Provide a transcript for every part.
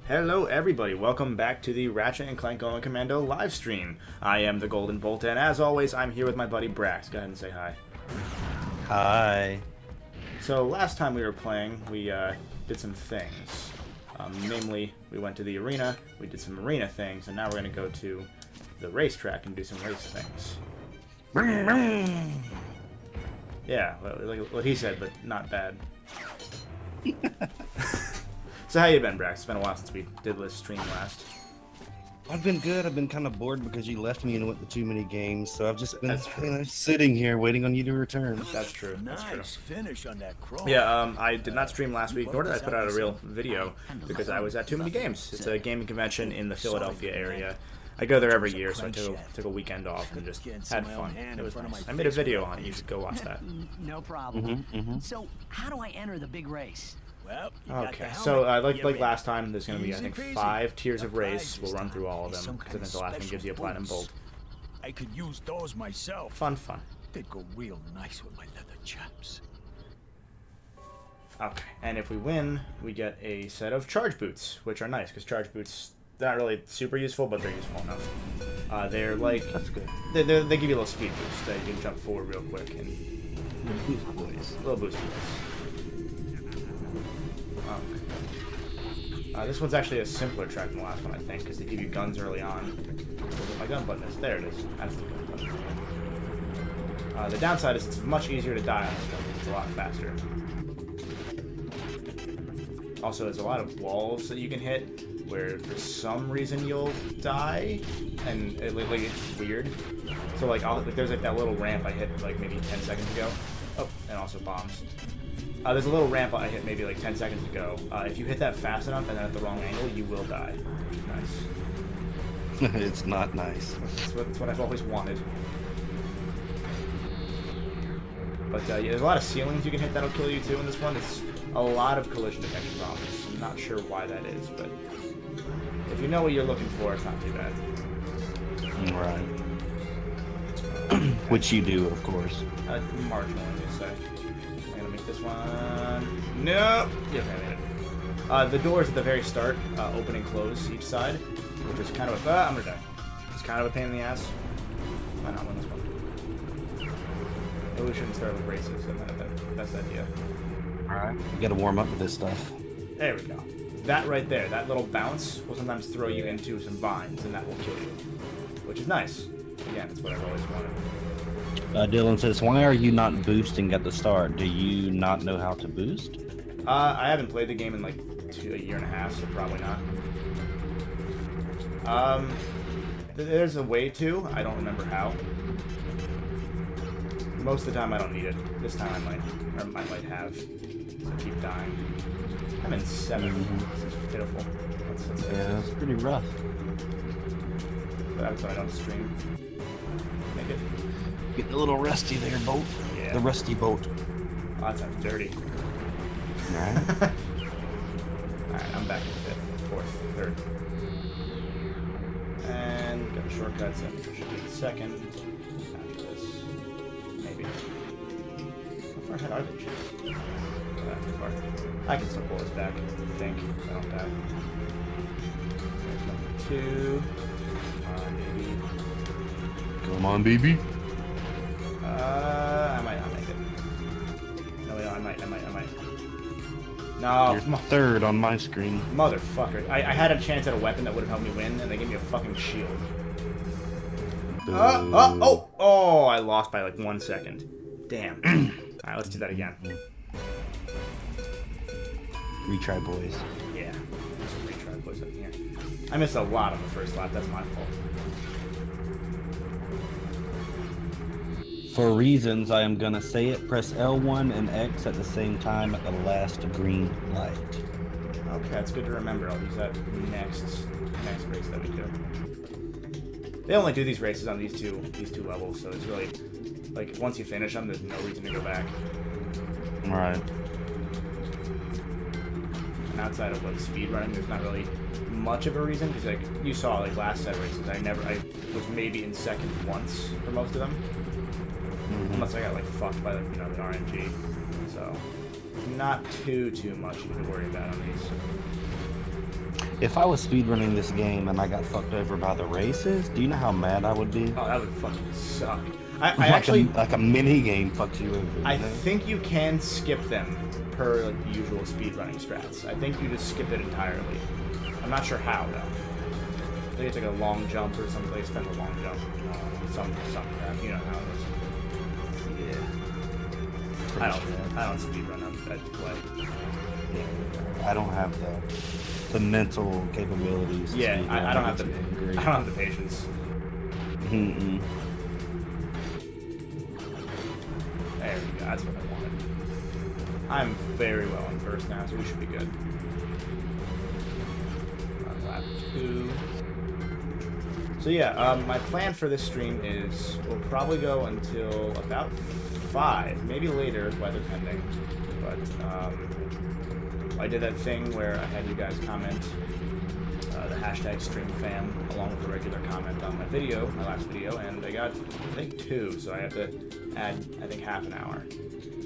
Hello everybody, welcome back to the Ratchet Clank Going Commando live stream. I am the Golden Bolt, and as always, I'm here with my buddy Brax. Go ahead and say hi. Hi. So last time we were playing, we did some things. Namely, we went to the arena, we did some arena things, and now we're going to go to the racetrack and do some race things. Yeah, like what he said, but not bad. So how you been, Brax? It's been a while since we did this stream last. I've been good. I've been kind of bored because you left me and went to too many games, so I've just been sitting here waiting on you to return. That's true. That's true. Nice finish on that crawl. Yeah, I did not stream last week, nor did I put out a real video because I was at too many games. It's a gaming convention in the Philadelphia area. I go there every year, so I took a weekend off and just had fun. It was nice. I made a video on it. You should go watch that. No problem. So, how do I enter the big race? Well, okay, so like last time, there's going to be, I think, 5 tiers of race. We'll run through all of them, because I think the last one gives you a platinum bolt. I could use those myself. Fun. They'd go real nice with my leather chaps. Okay, and if we win, we get a set of charge boots, which are nice, because charge boots, they're not really super useful, but they're useful enough. They're like... That's good. They give you a little speed boost. You can jump forward real quick. And little boost boys. This one's actually a simpler track than the last one, I think, because they give you guns early on. My gun button is there. It is. That's the gun button. The downside is it's much easier to die on this one. It's a lot faster. Also, there's a lot of walls that you can hit where for some reason you'll die, and it's weird. So like there's like that little ramp I hit like maybe 10 seconds ago. Oh, and also bombs. There's a little ramp I hit maybe like 10 seconds ago. If you hit that fast enough and then at the wrong angle, you will die. Nice. It's not nice. That's what I've always wanted. But yeah, there's a lot of ceilings you can hit that'll kill you too in this one. It's a lot of collision detection problems. I'm not sure why that is, but if you know what you're looking for, it's not too bad. Right. Which you do, of course. Marginally, you say. I'm gonna make this one. Nope. Yeah, I made it. The doors at the very start open and close each side, which is kind of a. I'm gonna die. It's kind of a pain in the ass. Why not win this one? Maybe we shouldn't start with races, and that's the idea. All right. You got to warm up with this stuff. There we go. That right there, that little bounce will sometimes throw you into some vines, and that will kill you, which is nice. Again, it's what I've always wanted. Dylan says, why are you not boosting at the start? Do you not know how to boost? I haven't played the game in like a year and a half, so probably not. There's a way to. I don't remember how. Most of the time, I don't need it. This time, I might have. So keep dying. I'm in 7. This is pitiful. Yeah, it's pretty rough. But that's why I don't stream. Make it. Get a little rusty there, boat. Yeah. The rusty boat. Oh, that sounds dirty. Alright. Alright, I'm back in 5th, 4th, 3rd. And got a shortcut, so I should be in 2nd. After this. Maybe. How far ahead are they? Not too far. I can still pull this back, I think. I don't die. There's number 2. Maybe. Come on, baby. I might not make it. No, I might. No. You're 3rd on my screen. Motherfucker. I had a chance at a weapon that would have helped me win, and they gave me a fucking shield. Oh, I lost by like 1 second. Damn. Alright, let's do that again. Retry, boys. Yeah. There's some retry boys up here. I missed a lot on the first lap. That's my fault. For reasons, I am gonna say it. Press L1 and X at the same time at the last green light. Okay, that's good to remember. I'll use that next race that we do. They only do these races on these two levels, so it's really like once you finish them, there's no reason to go back. Right. And outside of like speed running, there's not really much of a reason because like you saw like last set races, I was maybe in 2nd once for most of them. Unless I got like fucked by like, the RNG. So not too much to worry about on these. If I was speedrunning this game and I got fucked over by the races, do you know how mad I would be? Oh, that would fucking suck. I Like actually like a mini game fucks you over. I You know? think you can skip them per like the usual speedrunning strats. I think you just skip it entirely. I'm not sure how though. I think it's like a long jump or something, like a special long jump. Some crap. You know how it is. Yeah. I don't speedrun that play. I don't have the mental capabilities. to Yeah, speedrun. I don't have It's the angry. I don't have the patience. Mm-mm. There we go. That's what I wanted. I'm very well in first now, so we should be good. On lap 2. So yeah, my plan for this stream is we'll probably go until about 5, maybe later, weather pending. But I did that thing where I had you guys comment the hashtag streamfam along with the regular comment on my video, my last video, and I got I think 2, so I have to add I think half an hour,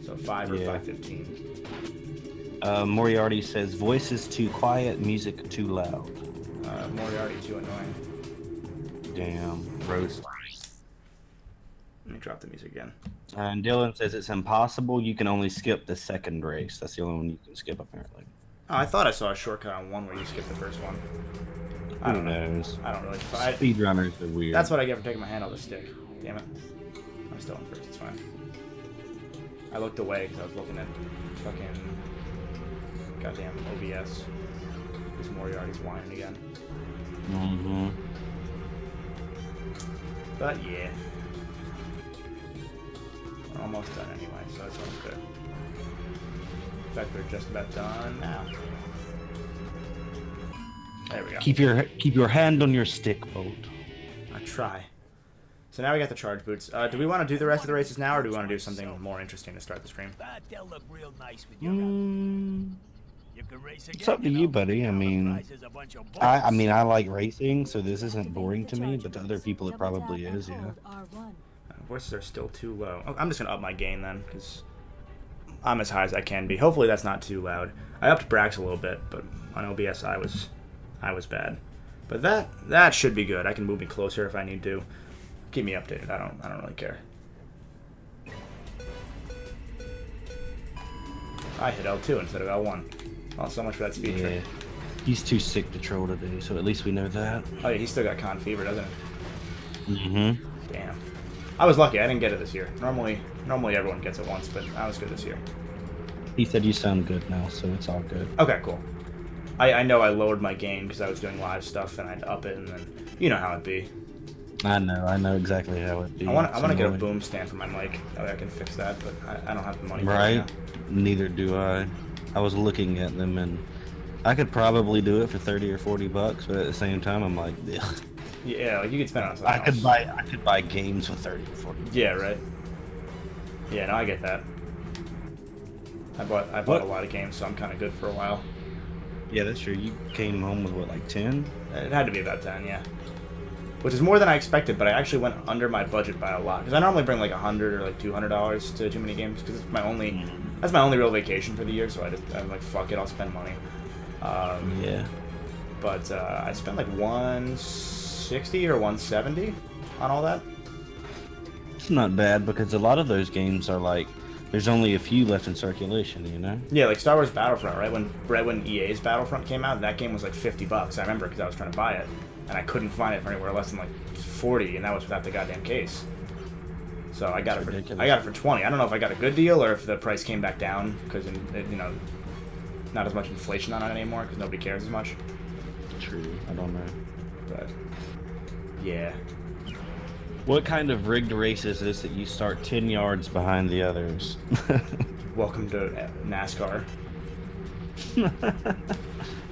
so 5 or 5:15. Moriarty says voices too quiet, music too loud. Moriarty too annoying. Damn, roast. Let me drop the music again. And Dylan says it's impossible. You can only skip the second race. That's the only one you can skip, apparently. Oh, I thought I saw a shortcut on one where you skip the first one. I don't know. knows? I don't really. Speedrunners are weird. That's what I get for taking my hand off the stick. Damn it. I'm still in first. It's fine. I looked away because I was looking at fucking goddamn OBS. This Moriarty's whining again. Mm-hmm. But yeah. We're almost done anyway, so it's all good. In fact, we're just about done now. There we go. Keep your hand on your stick, Bolt. I try. So now we got the charge boots. Do we want to do the rest of the races now, or do we want to do something more interesting to start the stream? They'll look real nice with your You can race again, It's up to you, buddy. I mean, I mean, I like racing, so this isn't boring to me, but to other people it probably is, yeah. Voices are still too low. Oh, I'm just gonna up my gain then, because I'm as high as I can be. Hopefully that's not too loud. I upped Brax a little bit, but on OBS I was bad. But that should be good. I can move me closer if I need to. Keep me updated. I don't really care. I hit L2 instead of L1. Well, so much for that speed trick. He's too sick to troll today, so at least we know that. Oh yeah, he's still got con fever, doesn't he? Mm-hmm. Damn. I was lucky. I didn't get it this year. Normally everyone gets it once, but I was good this year. He said you sound good now, so it's all good. Okay, cool. I know I lowered my gain because I was doing live stuff and I had to up it, and then you know how it'd be. I know exactly how it'd be. I want to get a boom stand for my mic. That way I can fix that, but I don't have the money. Right? For it Neither do I. I was looking at them and I could probably do it for 30 or 40 bucks, but at the same time I'm like, ugh. Yeah, like you could spend it on something else. I could buy games for 30 or 40 bucks. Yeah, right. Yeah, no, I get that. I bought a lot of games, so I'm kind of good for a while. Yeah, that's true. You came home with what, like 10? It had to be about 10, yeah. Which is more than I expected, but I actually went under my budget by a lot. Because I normally bring like $100 or like $200 to Too Many Games, because it's my only, that's my only real vacation for the year. So I'm like, fuck it, I'll spend money. Yeah. But I spent like $160 or $170 on all that. It's not bad because a lot of those games are like, there's only a few left in circulation, you know? Yeah, like Star Wars Battlefront, right when EA's Battlefront came out, that game was like $50. I remember because I was trying to buy it, and I couldn't find it for anywhere less than like 40, and that was without the goddamn case. So I got it for 20. I don't know if I got a good deal or if the price came back down because you know, not as much inflation on it anymore because nobody cares as much. True. I don't know. But yeah. What kind of rigged race is this that you start 10 yards behind the others? Welcome to NASCAR.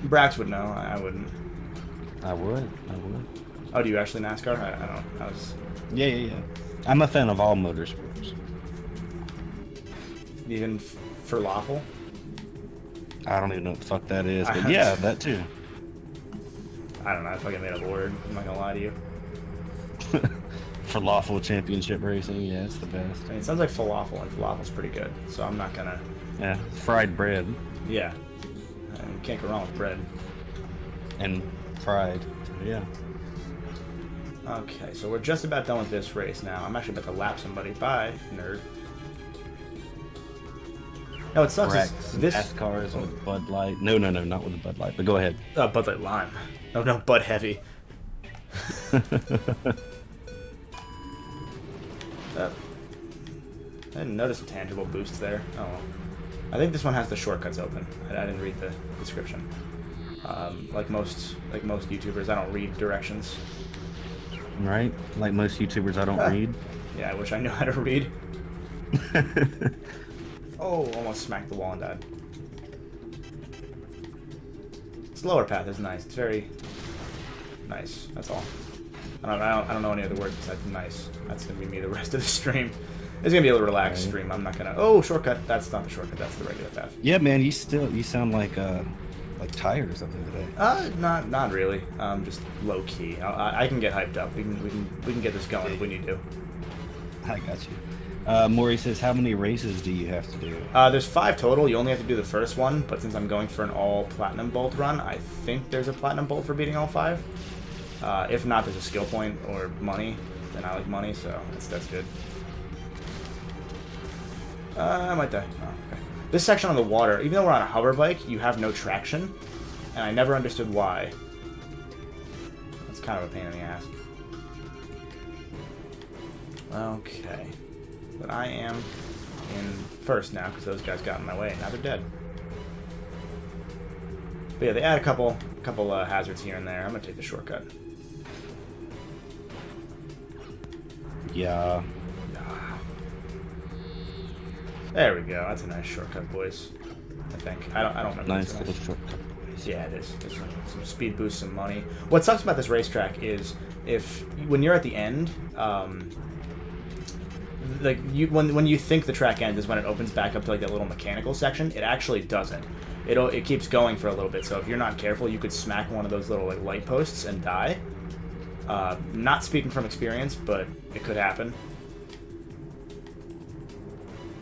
Brax would know. I wouldn't. I would. Oh, do you actually NASCAR? I don't. I was. Yeah. I'm a fan of all motorsports. Even for lawful? I don't even know what the fuck that is, but yeah, that too. I don't know. I fucking made up a word. I'm not gonna lie to you. For lawful championship racing, yeah, it's the best. I mean, it sounds like falafel, and falafel's pretty good. So I'm not gonna. Yeah, fried bread. Yeah. You can't go wrong with bread. and pride. So, yeah. Okay, so we're just about done with this race now. I'm actually about to lap somebody. Bye, nerd. No, it sucks. Brax, This NASCARs with Bud Light. No, not with the Bud Light. But go ahead. Bud Light Lime. Oh no, Bud Heavy. I didn't notice a tangible boost there. Oh well. I think this one has the shortcuts open. I didn't read the description. Like most YouTubers, I don't read directions. Right? Like most YouTubers, I don't read. Yeah, I wish I knew how to read. Oh, almost smacked the wall and died. Slower path is nice. It's very nice. That's all. I don't know any other words besides nice. That's gonna be me the rest of the stream. It's gonna be a little relaxed stream. I'm not gonna. Oh, shortcut. That's not the shortcut. That's the regular path. Yeah, man. You sound like tired or something today. Not really. Just low key. I can get hyped up. We can get this going if we need to. I got you. Maury says, how many races do you have to do? There's 5 total. You only have to do the first one, but since I'm going for an all platinum bolt run, I think there's a platinum bolt for beating all 5. If not, there's a skill point or money. Then I like money, so that's good. I might die. Oh, okay. This section on the water, even though we're on a hover bike, you have no traction, and I never understood why. That's kind of a pain in the ass. Okay. But I am in first now, because those guys got in my way, and now they're dead. But yeah, they add a couple hazards here and there. I'm going to take the shortcut. Yeah. There we go. That's a nice shortcut, boys. I think. I don't remember. Nice little shortcut, boys. Yeah, it is. It's some speed boost, some money. What sucks about this racetrack is when you're at the end, like when you think the track ends is when it opens back up to like that little mechanical section. It actually doesn't. It keeps going for a little bit. So if you're not careful, you could smack one of those little like light posts and die. Not speaking from experience, but it could happen.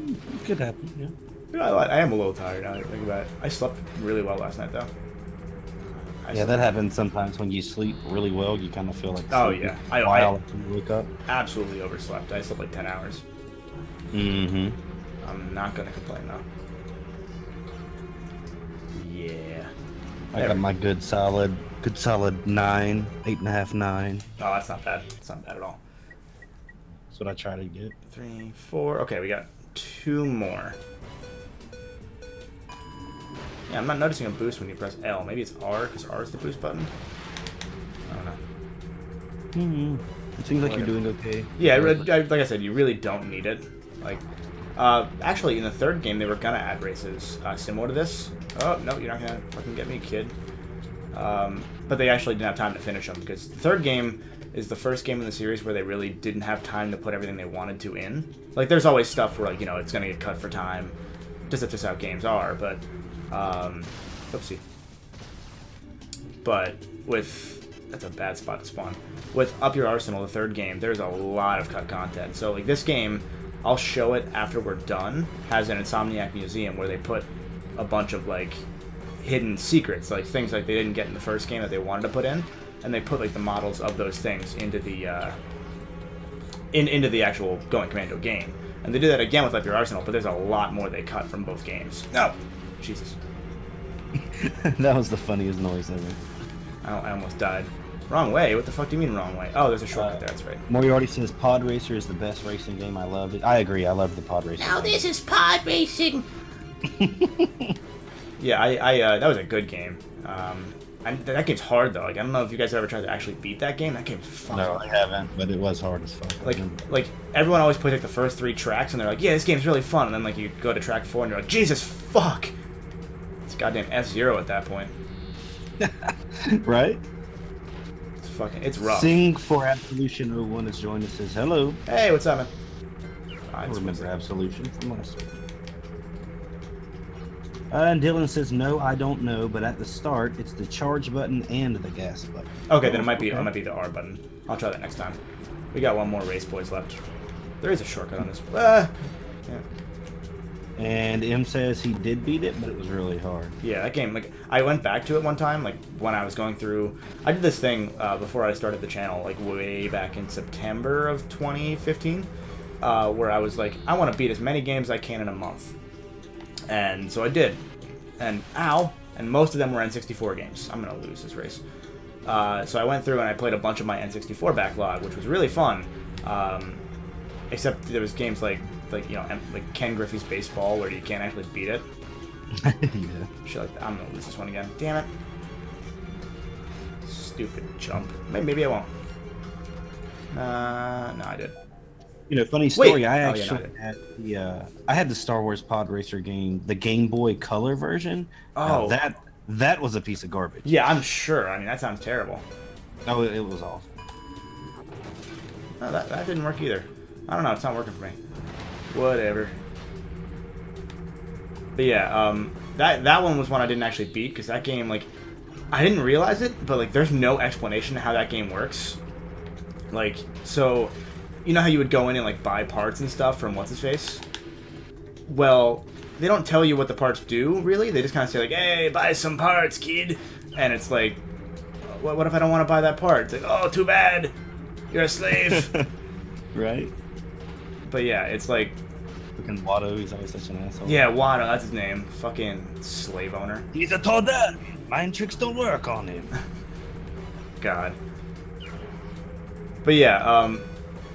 It could happen, yeah. You know, I am a little tired now that I think about it. I slept really well last night, though. Yeah, that happens sometimes when you sleep really well. You kind of feel like oh yeah, I wake up. Absolutely overslept. I slept like 10 hours. Mm-hmm. I'm not gonna complain though. Yeah. I got my good solid 9, 8.5, 9. Oh, that's not bad. That's not bad at all. That's what I try to get. 3, 4. Okay, we got 2 more. Yeah, I'm not noticing a boost when you press L. Maybe it's R, because R is the boost button. I don't know. It seems like you're doing okay. Yeah, like I said, you really don't need it. Like, actually, in the 3rd game, they were gonna add races similar to this. Oh no, you're not gonna fucking get me, kid. But they actually didn't have time to finish them because the 3rd game is the first game in the series where they really didn't have time to put everything they wanted to in. Like, there's always stuff where, like, you know, it's gonna get cut for time. That's just how games are, but, oopsie. But with, that's a bad spot to spawn. With Up Your Arsenal, the 3rd game, there's a lot of cut content. So, like, this game, I'll show it after we're done, has an Insomniac museum where they put a bunch of, like, hidden secrets, like things like they didn't get in the 1st game that they wanted to put in, and they put like the models of those things into the into the actual Going Commando game. And they do that again with Up Your Arsenal, but there's a lot more they cut from both games. No, Jesus. That was the funniest noise ever. I almost died. Wrong way? What the fuck do you mean wrong way? Oh, there's a shortcut there. That's right. Moriarty says Pod Racer is the best racing game. I loved it. I agree. I love the Pod Racer. Now this is pod racing. Yeah, I that was a good game. That game's hard though. Like, I don't know if you guys ever tried to actually beat that game. That game's fun. No, I haven't, but it was hard as fuck. Like everyone always plays like the first 3 tracks, and they're like, "Yeah, this game's really fun." And then like you go to track 4, and you're like, "Jesus fuck!" It's goddamn F-Zero at that point. Right? It's rough. Sing for Absolution 01 has joined us. Says hello. Hey, what's up, man? I remember Absolution from last week. And Dylan says, no, I don't know, but at the start, it's the charge button and the gas button. Okay, then it might be the R button. I'll try that next time. We got 1 more race, boys, left. There is a shortcut on this. Yeah. And M says he did beat it, but it was really hard. Yeah, that game, like, I went back to it one time, like, when I was going through... I did this thing before I started the channel, like, way back in September of 2015, where I was like, I want to beat as many games as I can in a month. And so I did. And, ow! And most of them were N64 games. I'm going to lose this race. So I went through and I played a bunch of my N64 backlog, which was really fun. Except there was games like you know, like Ken Griffey's Baseball, where you can't actually beat it. Yeah. Shit like that. I'm gonna lose this one again. Damn it. Stupid jump. Maybe I won't. No, I did. You know, funny story. Wait. I Oh, actually yeah, had I had the Star Wars Pod Racer game, the Game Boy Color version. Oh, that was a piece of garbage. Yeah, I'm sure. I mean, that sounds terrible. Oh, it was awful. No, that didn't work either. I don't know. It's not working for me. Whatever. But yeah, that one was one I didn't actually beat, because that game, like, I didn't realize it, but, like, there's no explanation how that game works. Like, so, you know how you would go in and, like, buy parts and stuff from What's-His-Face? Well, they don't tell you what the parts do, really. They just kind of say, like, hey, buy some parts, kid. And it's like, what if I don't want to buy that part? It's like, oh, too bad. You're a slave. Right? But yeah, it's like... Fucking Watto, he's always such an asshole. Yeah, Watto, that's his name. Fucking slave owner. He's a toddler. Mind tricks don't work on him. God. But yeah,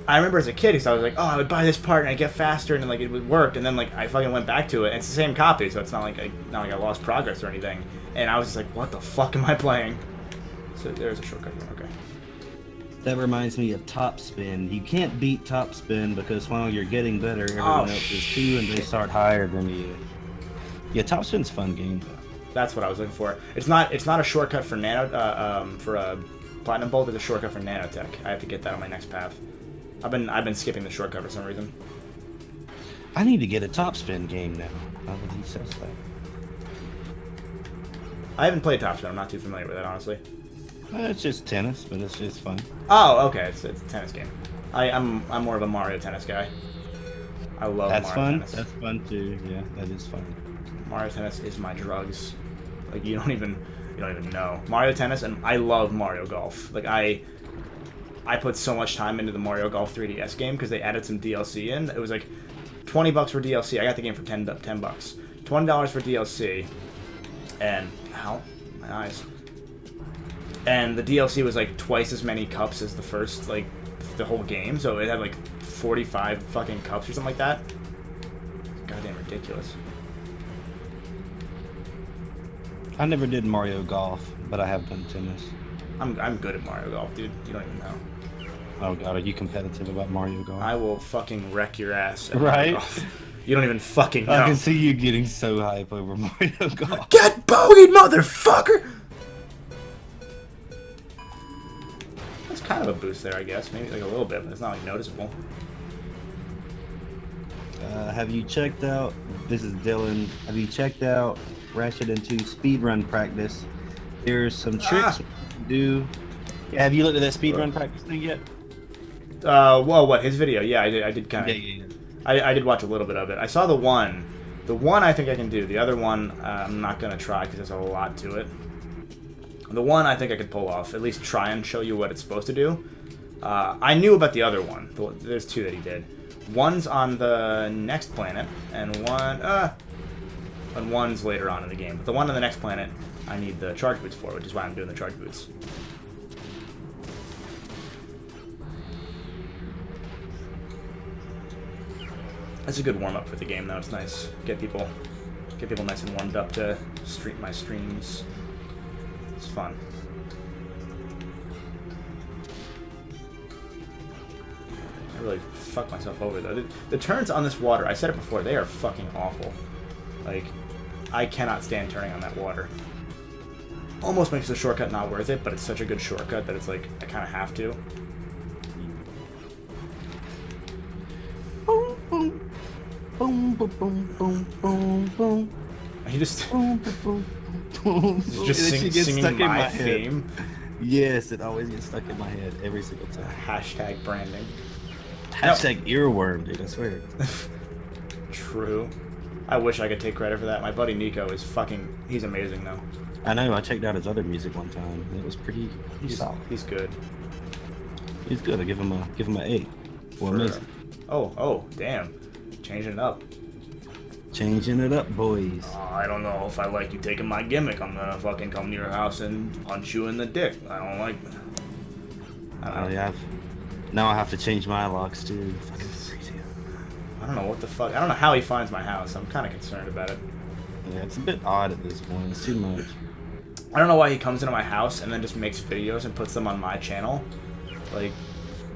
I remember as a kid, because I was like, oh, I would buy this part and I'd get faster and then, like, it would work, and then, like, I fucking went back to it, and it's the same copy, so it's not like I lost progress or anything. And I was just like, what the fuck am I playing? So there's a shortcut here, okay. That reminds me of Top Spin. You can't beat Top Spin because while you're getting better, everyone else is too, and they start higher than you. Yeah, Top Spin's a fun game, though. That's what I was looking for. It's not a shortcut for Platinum Bolt. It's a shortcut for Nanotech. I have to get that on my next path. I've been skipping the shortcut for some reason. I need to get a Top Spin game now. Now that he says that. I haven't played Top Spin. I'm not too familiar with it, honestly. It's just tennis, but it's fun. Oh, okay. It's a tennis game. I'm more of a Mario Tennis guy. I love That's Mario fun. Tennis. That's fun too. Yeah, that is fun. Mario Tennis is my drugs. Like, you don't even know. Mario Tennis, and I love Mario Golf. Like, I put so much time into the Mario Golf 3DS game because they added some DLC in. It was like $20 for DLC. I got the game for $10. $20 for DLC. And ow, my eyes. And the DLC was like twice as many cups as the first, like, the whole game. So it had like 45 fucking cups or something like that. Goddamn ridiculous. I never did Mario Golf, but I have done tennis. I'm good at Mario Golf, dude. You don't even know. Oh god, are you competitive about Mario Golf? I will fucking wreck your ass at Right? Mario Golf. You don't even fucking know. I can see you getting so hype over Mario Golf. Get bogeyed, motherfucker! That's kind of a boost there, I guess. Maybe like a little bit, but it's not like noticeable. Have you checked out, this is Dylan, have you checked out Ratchet and 2 speedrun practice? There's some tricks you can do. Yeah, have you looked at that speedrun practice thing yet? Well, what, his video? Yeah, I did kind of. Yeah. I did watch a little bit of it. I saw the one. The one I think I can do. The other one I'm not going to try because there's a lot to it. The one I think I could pull off. At least try and show you what it's supposed to do. I knew about the other one. There's two that he did. One's on the next planet, and one's later on in the game. But the one on the next planet, I need the charge boots for, which is why I'm doing the charge boots. That's a good warm-up for the game, though. It's nice. Get people nice and warmed up to stream my streams. It's fun. I really fucked myself over, though. The turns on this water, I said it before, they are fucking awful. Like, I cannot stand turning on that water. Almost makes the shortcut not worth it, but it's such a good shortcut that it's like, I kind of have to. Boom, boom. Boom, boom, boom, boom, boom, boom. He just... Boom, boom, boom. just singing my theme. Yes, it always gets stuck in my head every single time. Hashtag branding. Hashtag earworm, dude, I swear. True. I wish I could take credit for that. My buddy Nico is he's amazing though. I know. I checked out his other music one time. It was pretty solid. He's good. He's good. I give him an 8. For amazing. Oh, damn. Changing it up. Changing it up, boys. I don't know if I like you taking my gimmick. I'm gonna fucking come to your house and punch you in the dick. I don't like that. I don't know. Now I have to change my locks too. Fucking crazy. I don't know what the fuck. I don't know how he finds my house. I'm kind of concerned about it. Yeah, it's a bit odd at this point. It's too much. I don't know why he comes into my house and then just makes videos and puts them on my channel. Like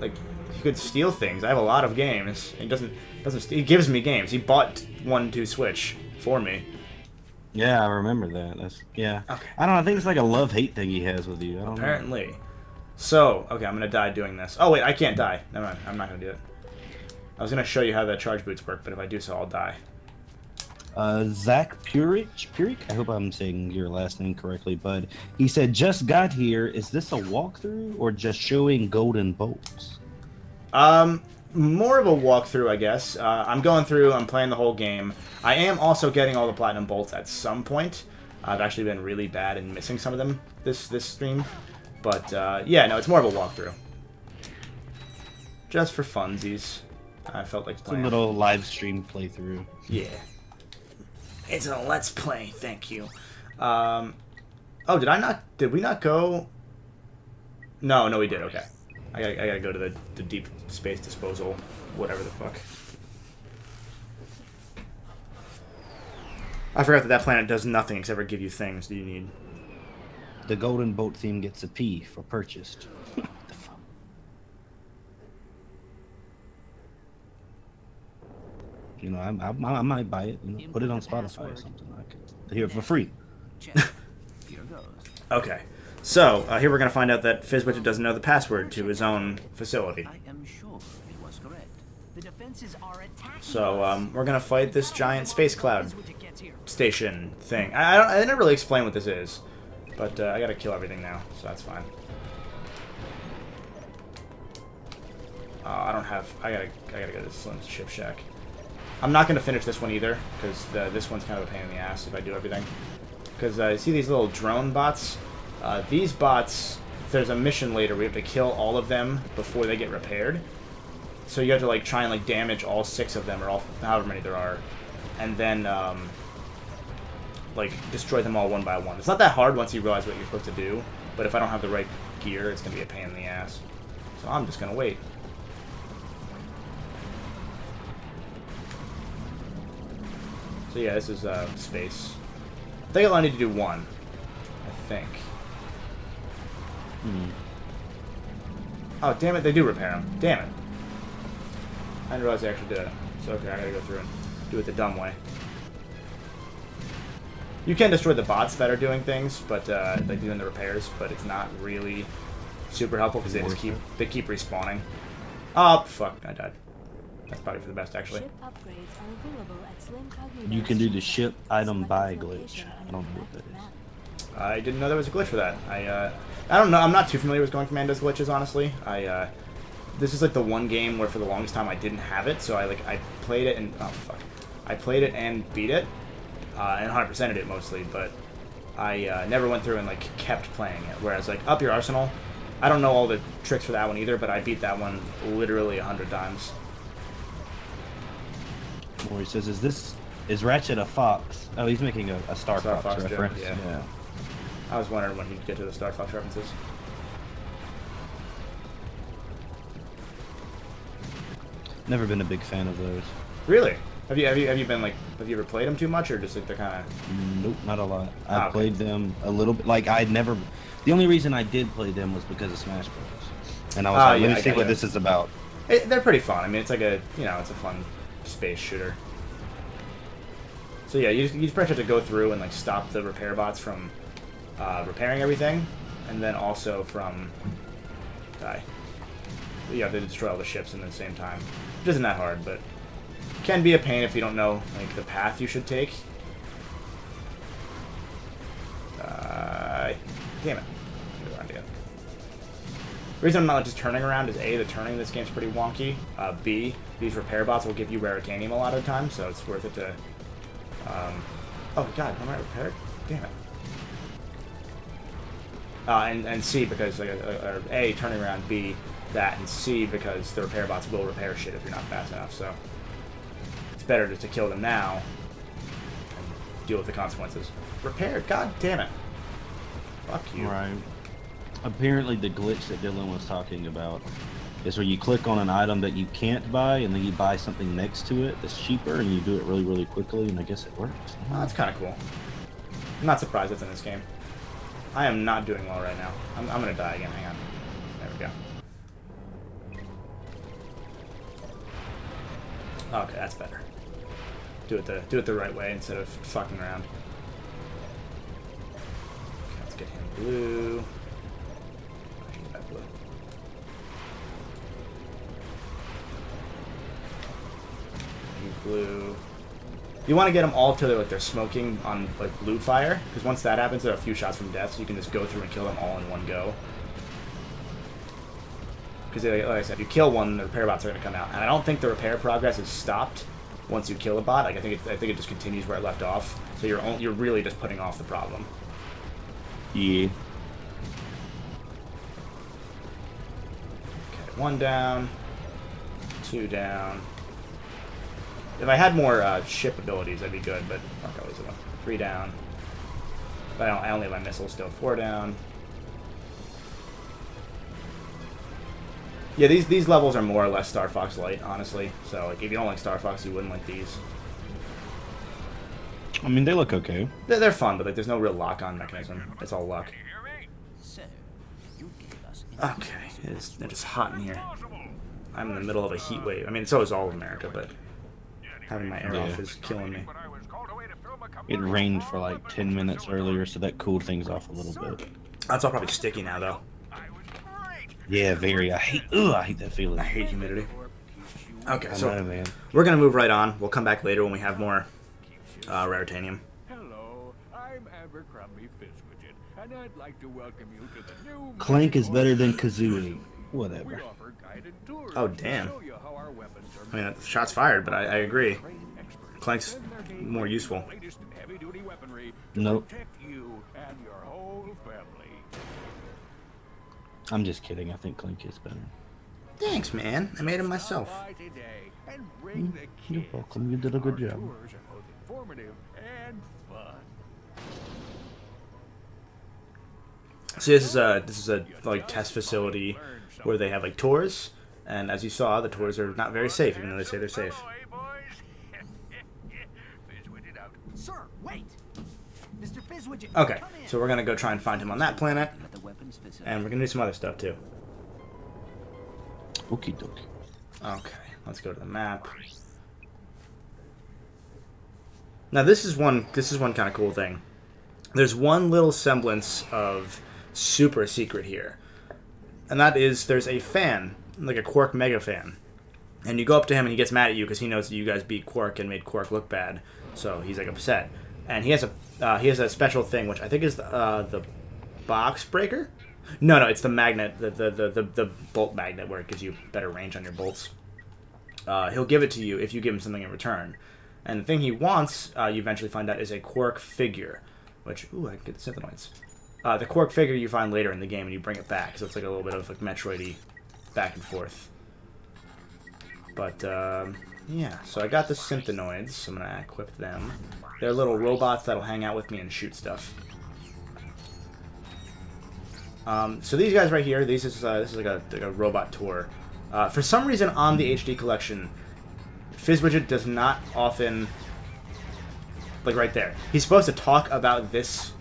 he could steal things. I have a lot of games. He doesn't. He gives me games. He bought 1-2 Switch for me. Yeah, I remember that. Yeah. Okay. I don't know. I think it's like a love-hate thing he has with you. I don't Apparently. know. So, okay, I'm gonna die doing this. Oh wait, I can't die. Never mind. I'm not gonna do it. I was gonna show you how the charge boots work, but if I do so, I'll die. Zach Purik? I hope I'm saying your last name correctly, but he said, just got here. Is this a walkthrough or just showing golden bolts? More of a walkthrough, I guess. I'm going through, I'm playing the whole game. I am also getting all the platinum bolts at some point. I've actually been really bad in missing some of them this stream. But, yeah, no, it's more of a walkthrough. Just for funsies. I felt like playing. It's a little live stream playthrough. Yeah. It's a let's play, thank you. Oh, did we not go? No, we did, okay. I gotta go to the deep space disposal, whatever the fuck. I forgot that planet does nothing except for give you things that you need. The golden bolt theme gets a P for purchased. What the fuck? You know, I might buy it. You know, put it on Spotify or something. I could hear it for free. Here goes. Okay. So, here we're going to find out that Fizzwitcher doesn't know the password to his own facility. I am sure it was correct. The defenses are attacking. So, we're going to fight this giant space cloud station thing. I didn't really explain what this is, but I got to kill everything now, so that's fine. I gotta go to Slim's Ship Shack. I'm not going to finish this one either, because this one's kind of a pain in the ass if I do everything. Because you see these little drone bots? These bots, there's a mission later, we have to kill all of them before they get repaired. So you have to try and damage all 6 of them, or however many there are, and then destroy them all one by one. It's not that hard once you realize what you're supposed to do, but if I don't have the right gear, it's gonna be a pain in the ass. So I'm just gonna wait. So yeah, this is space. I think I'll only need to do one. I think. Oh, damn it, they do repair them. Damn it. I didn't realize they actually did it. So, okay, I gotta go through and do it the dumb way. You can destroy the bots that are doing things, but, like doing the repairs, but it's not really super helpful because they keep respawning. Oh, fuck, I died. That's probably for the best, actually. Ship upgrades are available at Slim Cognitive. You can do the ship item buy glitch. I don't know what that is. I didn't know there was a glitch for that. I don't know. I'm not too familiar with Going Commando's glitches, honestly. This is the one game where for the longest time I didn't have it, so I played it and I played it and beat it, and 100%ed it mostly, but I never went through and kept playing it. Whereas up your arsenal, I don't know all the tricks for that one either, but I beat that one literally 100 times. Where he says, is Ratchet a fox? Oh, he's making a Star Fox reference. Yeah. I was wondering when he'd get to the Star Fox references. Never been a big fan of those. Really? Have you ever played them too much, or just they're kind of? Nope, not a lot. I played them a little bit. The only reason I did play them was because of Smash Bros. And I was like, let me see what this is about. They're pretty fun. I mean, it's it's a fun space shooter. So yeah, you just pretty much have to go through and stop the repair bots from repairing everything, and then also from you have to destroy all the ships in the same time. It isn't that hard, but can be a pain if you don't know the path you should take. Damn it. Get around again. The reason I'm not just turning around is A, the turning in this game's pretty wonky. B, these repair bots will give you raritanium a lot of the time, so it's worth it to Oh god, am I repaired? Damn it. And C because like or A turning around, B that, and C because the repair bots will repair shit if you're not fast enough. So it's better to kill them now and deal with the consequences. Repaired, god damn it. Fuck you. Right. Apparently, the glitch that Dylan was talking about is where you click on an item that you can't buy, and then you buy something next to it that's cheaper, and you do it really, really quickly, and I guess it works. Oh, that's kind of cool. I'm not surprised it's in this game. I am not doing well right now. I'm gonna die again. Hang on. There we go. Okay, that's better. Do it the right way instead of fucking around. Okay, let's get him blue. I need that blue. Blue. You want to get them all to like they're smoking on like blue fire, because once that happens, they're a few shots from death, so you can just go through and kill them all in one go. Because like I said, you kill one, the repair bots are going to come out, and I don't think the repair progress is stopped once you kill a bot. Like I think it just continues where it left off. So you're really just putting off the problem. Yeah. Okay, 1 down, 2 down. If I had more ship abilities, that'd be good, but fuck, I was 3 down. But I only have my missiles still. 4 down. Yeah, these levels are more or less Star Fox Light, honestly. So like, if you don't like Star Fox, you wouldn't like these. I mean, they look okay. They're fun, but like, there's no real lock-on mechanism. It's all luck. Okay, it is hot in here. I'm in the middle of a heat wave. I mean, so is all of America, but having my air off is killing me. It rained for like 10 minutes earlier, so that cooled things off a little bit. That's all probably sticky now, though. Yeah, very. I hate that feeling. I hate humidity. Okay, so I know, man. We're gonna move right on. We'll come back later when we have more raritanium. Hello, I'm Abercrombie Fizzwidget, and I'd like to welcome you to the new Clank is better than Kazooie. Whatever. We offer guided tours Oh, to damn. show you how our weapons are I mean, shots fired, but I agree. Clank's more useful. latest in heavy-duty weaponry to Nope. protect you and your whole family. I'm just kidding. I think Clank is better. Thanks, man. I made him myself. By today and bring the You're kids. welcome. You did a good Our job. tours are both informative and fun. So this is a like test facility where they have like tours, and as you saw, the tours are not very safe, even though they say they're safe. Sir, wait! Mr. Fizzwidget, Okay, come in. so we're gonna go try and find him on that planet, At the weapons facility. and we're gonna do some other stuff too. Okie dokie. Okay, let's go to the map. Now this is one kind of cool thing. There's one little semblance of super secret here, and that is there's a fan, like a Quark mega fan, and you go up to him and he gets mad at you because he knows that you guys beat Quark and made Quark look bad, so he's like upset, and he has a special thing which I think is the box breaker. No, it's the magnet, the bolt magnet where it gives you better range on your bolts. He'll give it to you if you give him something in return. And the thing he wants, you eventually find out, is a Quark figure. Which, ooh, I can get the Synthenoids. The Quark figure you find later in the game and you bring it back. So it's like a little bit of like Metroid-y back and forth. But, yeah. So I got the Synthenoids. So I'm going to equip them. They're little robots that'll hang out with me and shoot stuff. So these guys right here, this is like a robot tour. For some reason on the HD collection, Fizzwidget does not often, like right there. He's supposed to talk about this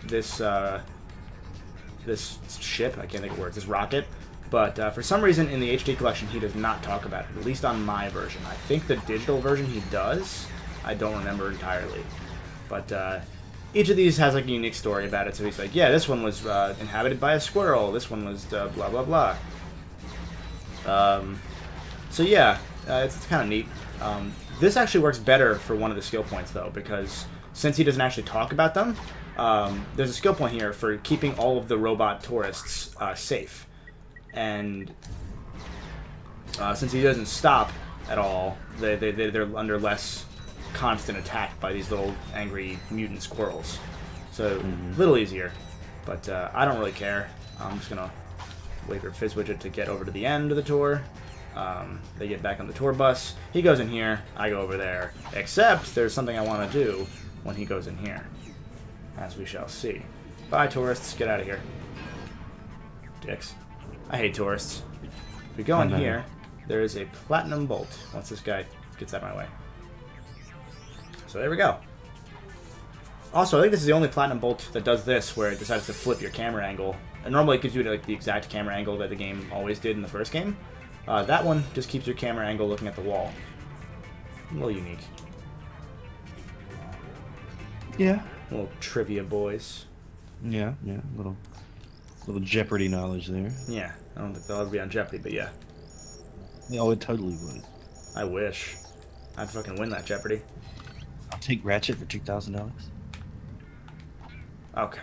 ship. I can't think of words. This rocket. But for some reason in the HD collection, he does not talk about it. At least on my version. I think the digital version he does. I don't remember entirely. But each of these has like a unique story about it. So he's like, yeah, this one was inhabited by a squirrel. This one was blah blah blah. So yeah, it's kind of neat. This actually works better for one of the skill points though, because since he doesn't actually talk about them, there's a skill point here for keeping all of the robot tourists safe. And since he doesn't stop at all, they're under less constant attack by these little angry mutant squirrels. So, a little easier. But I don't really care. I'm just going to wait for Fizzwidget to get over to the end of the tour. They get back on the tour bus. He goes in here. I go over there. Except there's something I want to do when he goes in here. As we shall see. Bye, tourists. Get out of here. Dicks. I hate tourists. If we go in here, there is a platinum bolt. Once this guy gets out of my way. So there we go. Also, I think this is the only platinum bolt that does this, where it decides to flip your camera angle. And normally it gives you like the exact camera angle that the game always did in the first game. That one just keeps your camera angle looking at the wall. A little unique. Yeah. A little trivia, boys. Yeah, yeah. Little Jeopardy knowledge there. Yeah, I don't think they'll ever be on Jeopardy, but yeah. Oh, it totally would. I wish. I'd fucking win that Jeopardy. I'll take Ratchet for $2,000. Okay.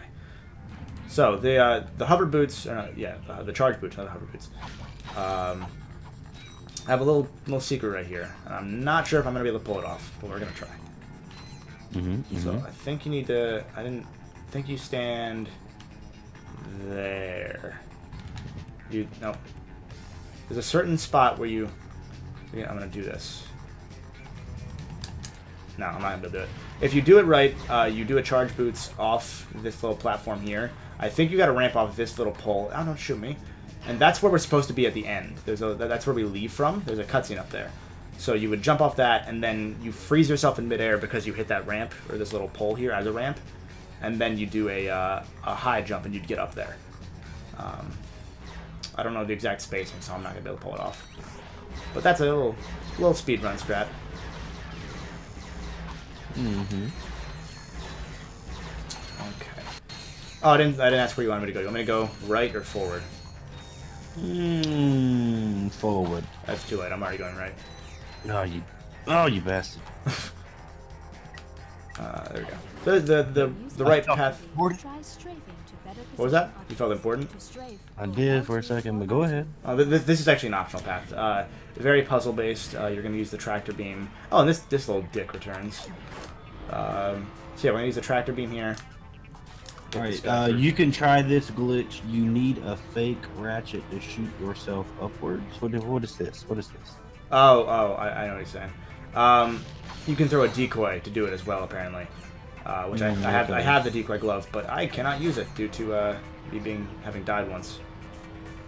So the hover boots, the charge boots, not the hover boots. I have a little secret right here. I'm not sure if I'm gonna be able to pull it off, but we're gonna try. So I think you need to. I didn't think you stand there. No. There's a certain spot where you. Yeah, I'm gonna do this. No, I'm not gonna be able to do it. If you do it right, you do a charge boots off this little platform here. I think you got to ramp off this little pole. Oh, don't shoot me. And that's where we're supposed to be at the end. That's where we leave from. There's a cutscene up there. So you would jump off that, and then you freeze yourself in midair because you hit that ramp, or this little pole here as a ramp. And then you do a high jump, and you'd get up there. I don't know the exact spacing, so I'm not going to be able to pull it off. But that's a little speedrun strat. Okay. Oh, I didn't ask where you wanted me to go. You want me to go right or forward? Forward. That's too late. I'm already going right. Oh, you bastard. There we go. The right path. Try strafing to better What was that? You felt important? I did for a second, but go ahead. This is actually an optional path. Very puzzle based. You're going to use the tractor beam. Oh, and this little dick returns. So yeah, we're going to use the tractor beam here. Alright, you can try this glitch. You need a fake Ratchet to shoot yourself upwards. What is this? What is this? Oh, I know what he's saying. You can throw a decoy to do it as well, apparently. Which I have the decoy glove, but I cannot use it due to me having died once.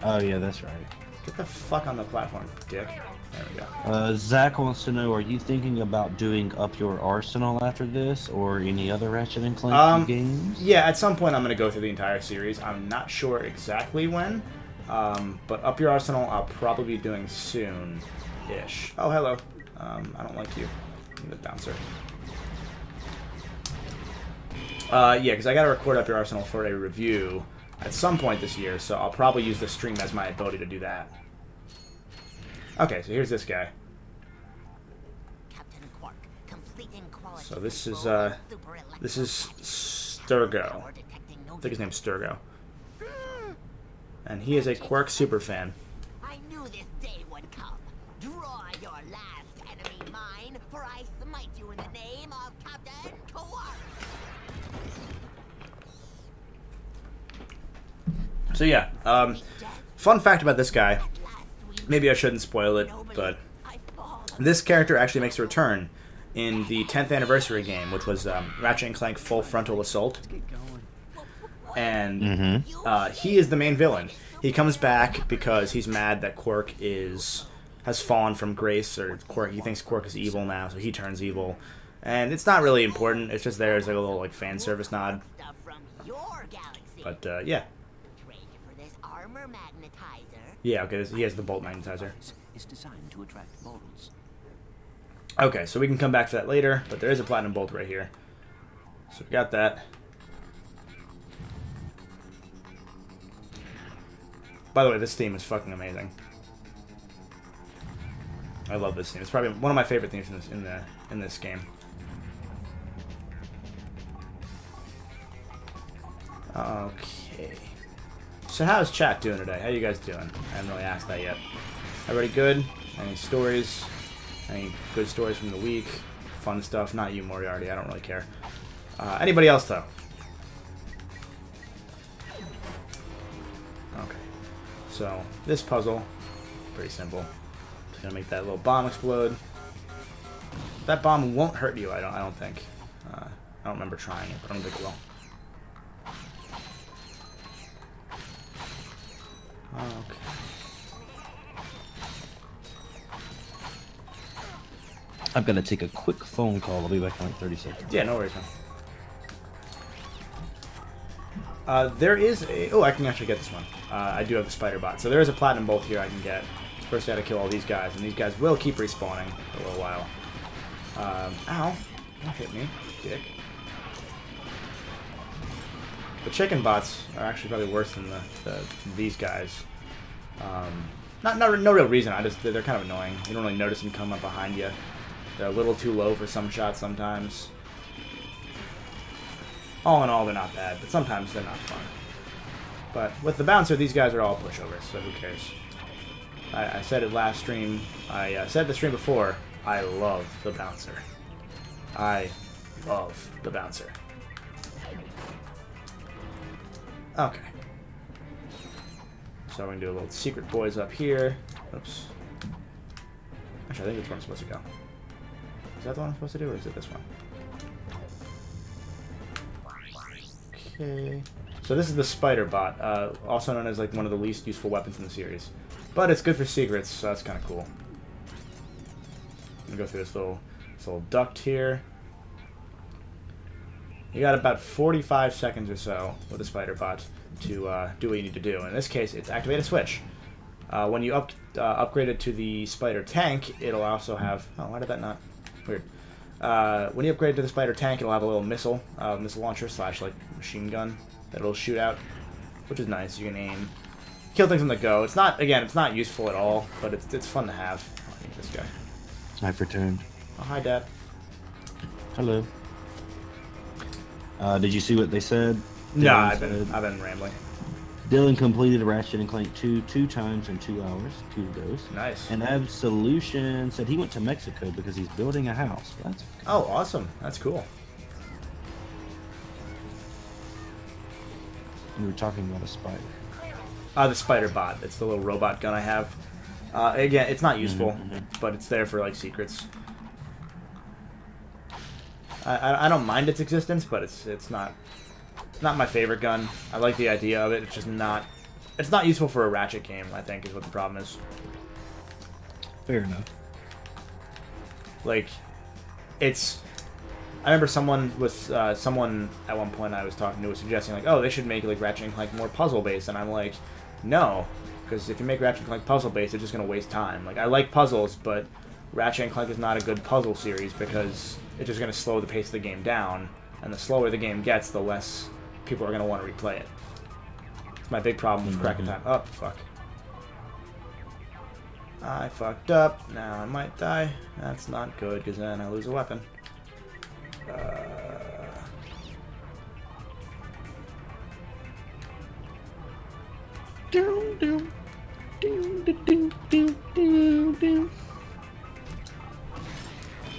Oh yeah, that's right. Get the fuck on the platform, dick. There we go. Zach wants to know, are you thinking about doing Up Your Arsenal after this, or any other Ratchet and Clank games? Yeah, at some point I'm going to go through the entire series. I'm not sure exactly when, but Up Your Arsenal I'll probably be doing soon-ish. Oh, hello. I don't like you. I'm the bouncer. Yeah, because I got to record Up Your Arsenal for a review at some point this year, so I'll probably use the stream as my ability to do that. Okay, so here's this guy. So this is Sturgo. I think his name's Sturgo. And he is a Quark superfan. I knew this day would come. Draw your last enemy mine, for I smite you in the name of Captain Quark. So yeah, fun fact about this guy. Maybe I shouldn't spoil it, but this character actually makes a return in the 10th anniversary game, which was Ratchet and Clank Full Frontal Assault. And he is the main villain. He comes back because he's mad that Quark has fallen from grace, or he thinks Quark is evil now, so he turns evil. And it's not really important. It's just there as like a little fan service nod. But yeah. Yeah, okay, he has the bolt magnetizer. It's designed to attract bolts. Okay, so we can come back to that later, but there is a platinum bolt right here. So we got that. By the way, this theme is fucking amazing. I love this theme. It's probably one of my favorite themes in this game. Okay. So how's chat doing today? How you guys doing? I haven't really asked that yet. Everybody good? Any stories? Any good stories from the week? fun stuff. Not you, Moriarty. I don't really care. Anybody else, though? Okay. So, this puzzle, pretty simple. Just gonna make that little bomb explode. That bomb won't hurt you, I don't think. I don't remember trying it, but I don't think it will. Okay. I've got to take a quick phone call. I'll be back in like 30 seconds. Yeah, no worries, man. There is a... Oh, I can actually get this one. I do have the spider bot. So there is a platinum bolt here I can get. First I gotta kill all these guys, and these guys will keep respawning for a little while. Ow. Don't hit me, dick. The chicken bots are actually probably worse than these guys. No real reason. They're kind of annoying. You don't really notice them come up behind you. They're a little too low for some shots sometimes. All in all, they're not bad, but sometimes they're not fun. But with the bouncer, these guys are all pushovers, so who cares? I said it last stream. I said the stream before. I love the bouncer. I love the bouncer. Okay. So we're going to do a little secret boys up here. Oops. Actually, I think it's where I'm supposed to go. Is that the one I'm supposed to do, or is it this one? Okay. So this is the spider bot, also known as like one of the least useful weapons in the series. But it's good for secrets, so that's kind of cool. I'm going to go through this little duct here. You got about 45 seconds or so with the spider bot to do what you need to do. In this case, it's activate a switch. When you upgrade it to the spider tank, it'll also have... Oh, why did that not... Weird. When you upgrade to the spider tank, it'll have a little missile launcher / like machine gun that it'll shoot out, which is nice. You can aim, kill things on the go. It's not, again, it's not useful at all, but it's fun to have. I think this guy. I've returned. Oh, hi, Dad. Hello. Did you see what they said? No, Dylan I've been rambling. Dylan completed Ratchet Clank 2 times in 2 hours. 2 goes. Nice. And Absolution said he went to Mexico because he's building a house. That's oh, awesome. That's cool. We were talking about a spider. The spider bot. It's the little robot gun I have. Again, it's not useful, but it's there for like secrets. I don't mind its existence, but it's not my favorite gun. I like the idea of it. It's just not. It's not useful for a Ratchet game, I think, is what the problem is. Fair enough. Like, it's... I remember someone at one point I was talking to was suggesting, like, oh, they should make, like, Ratchet & Clank more puzzle-based, and I'm like, no, because if you make Ratchet & Clank puzzle-based, it's just going to waste time. Like, I like puzzles, but Ratchet & Clank is not a good puzzle series because it's just going to slow the pace of the game down, and the slower the game gets, the less people are going to want to replay it. It's my big problem with cracking time. Oh, fuck. I fucked up. Now I might die. That's not good, because then I lose a weapon.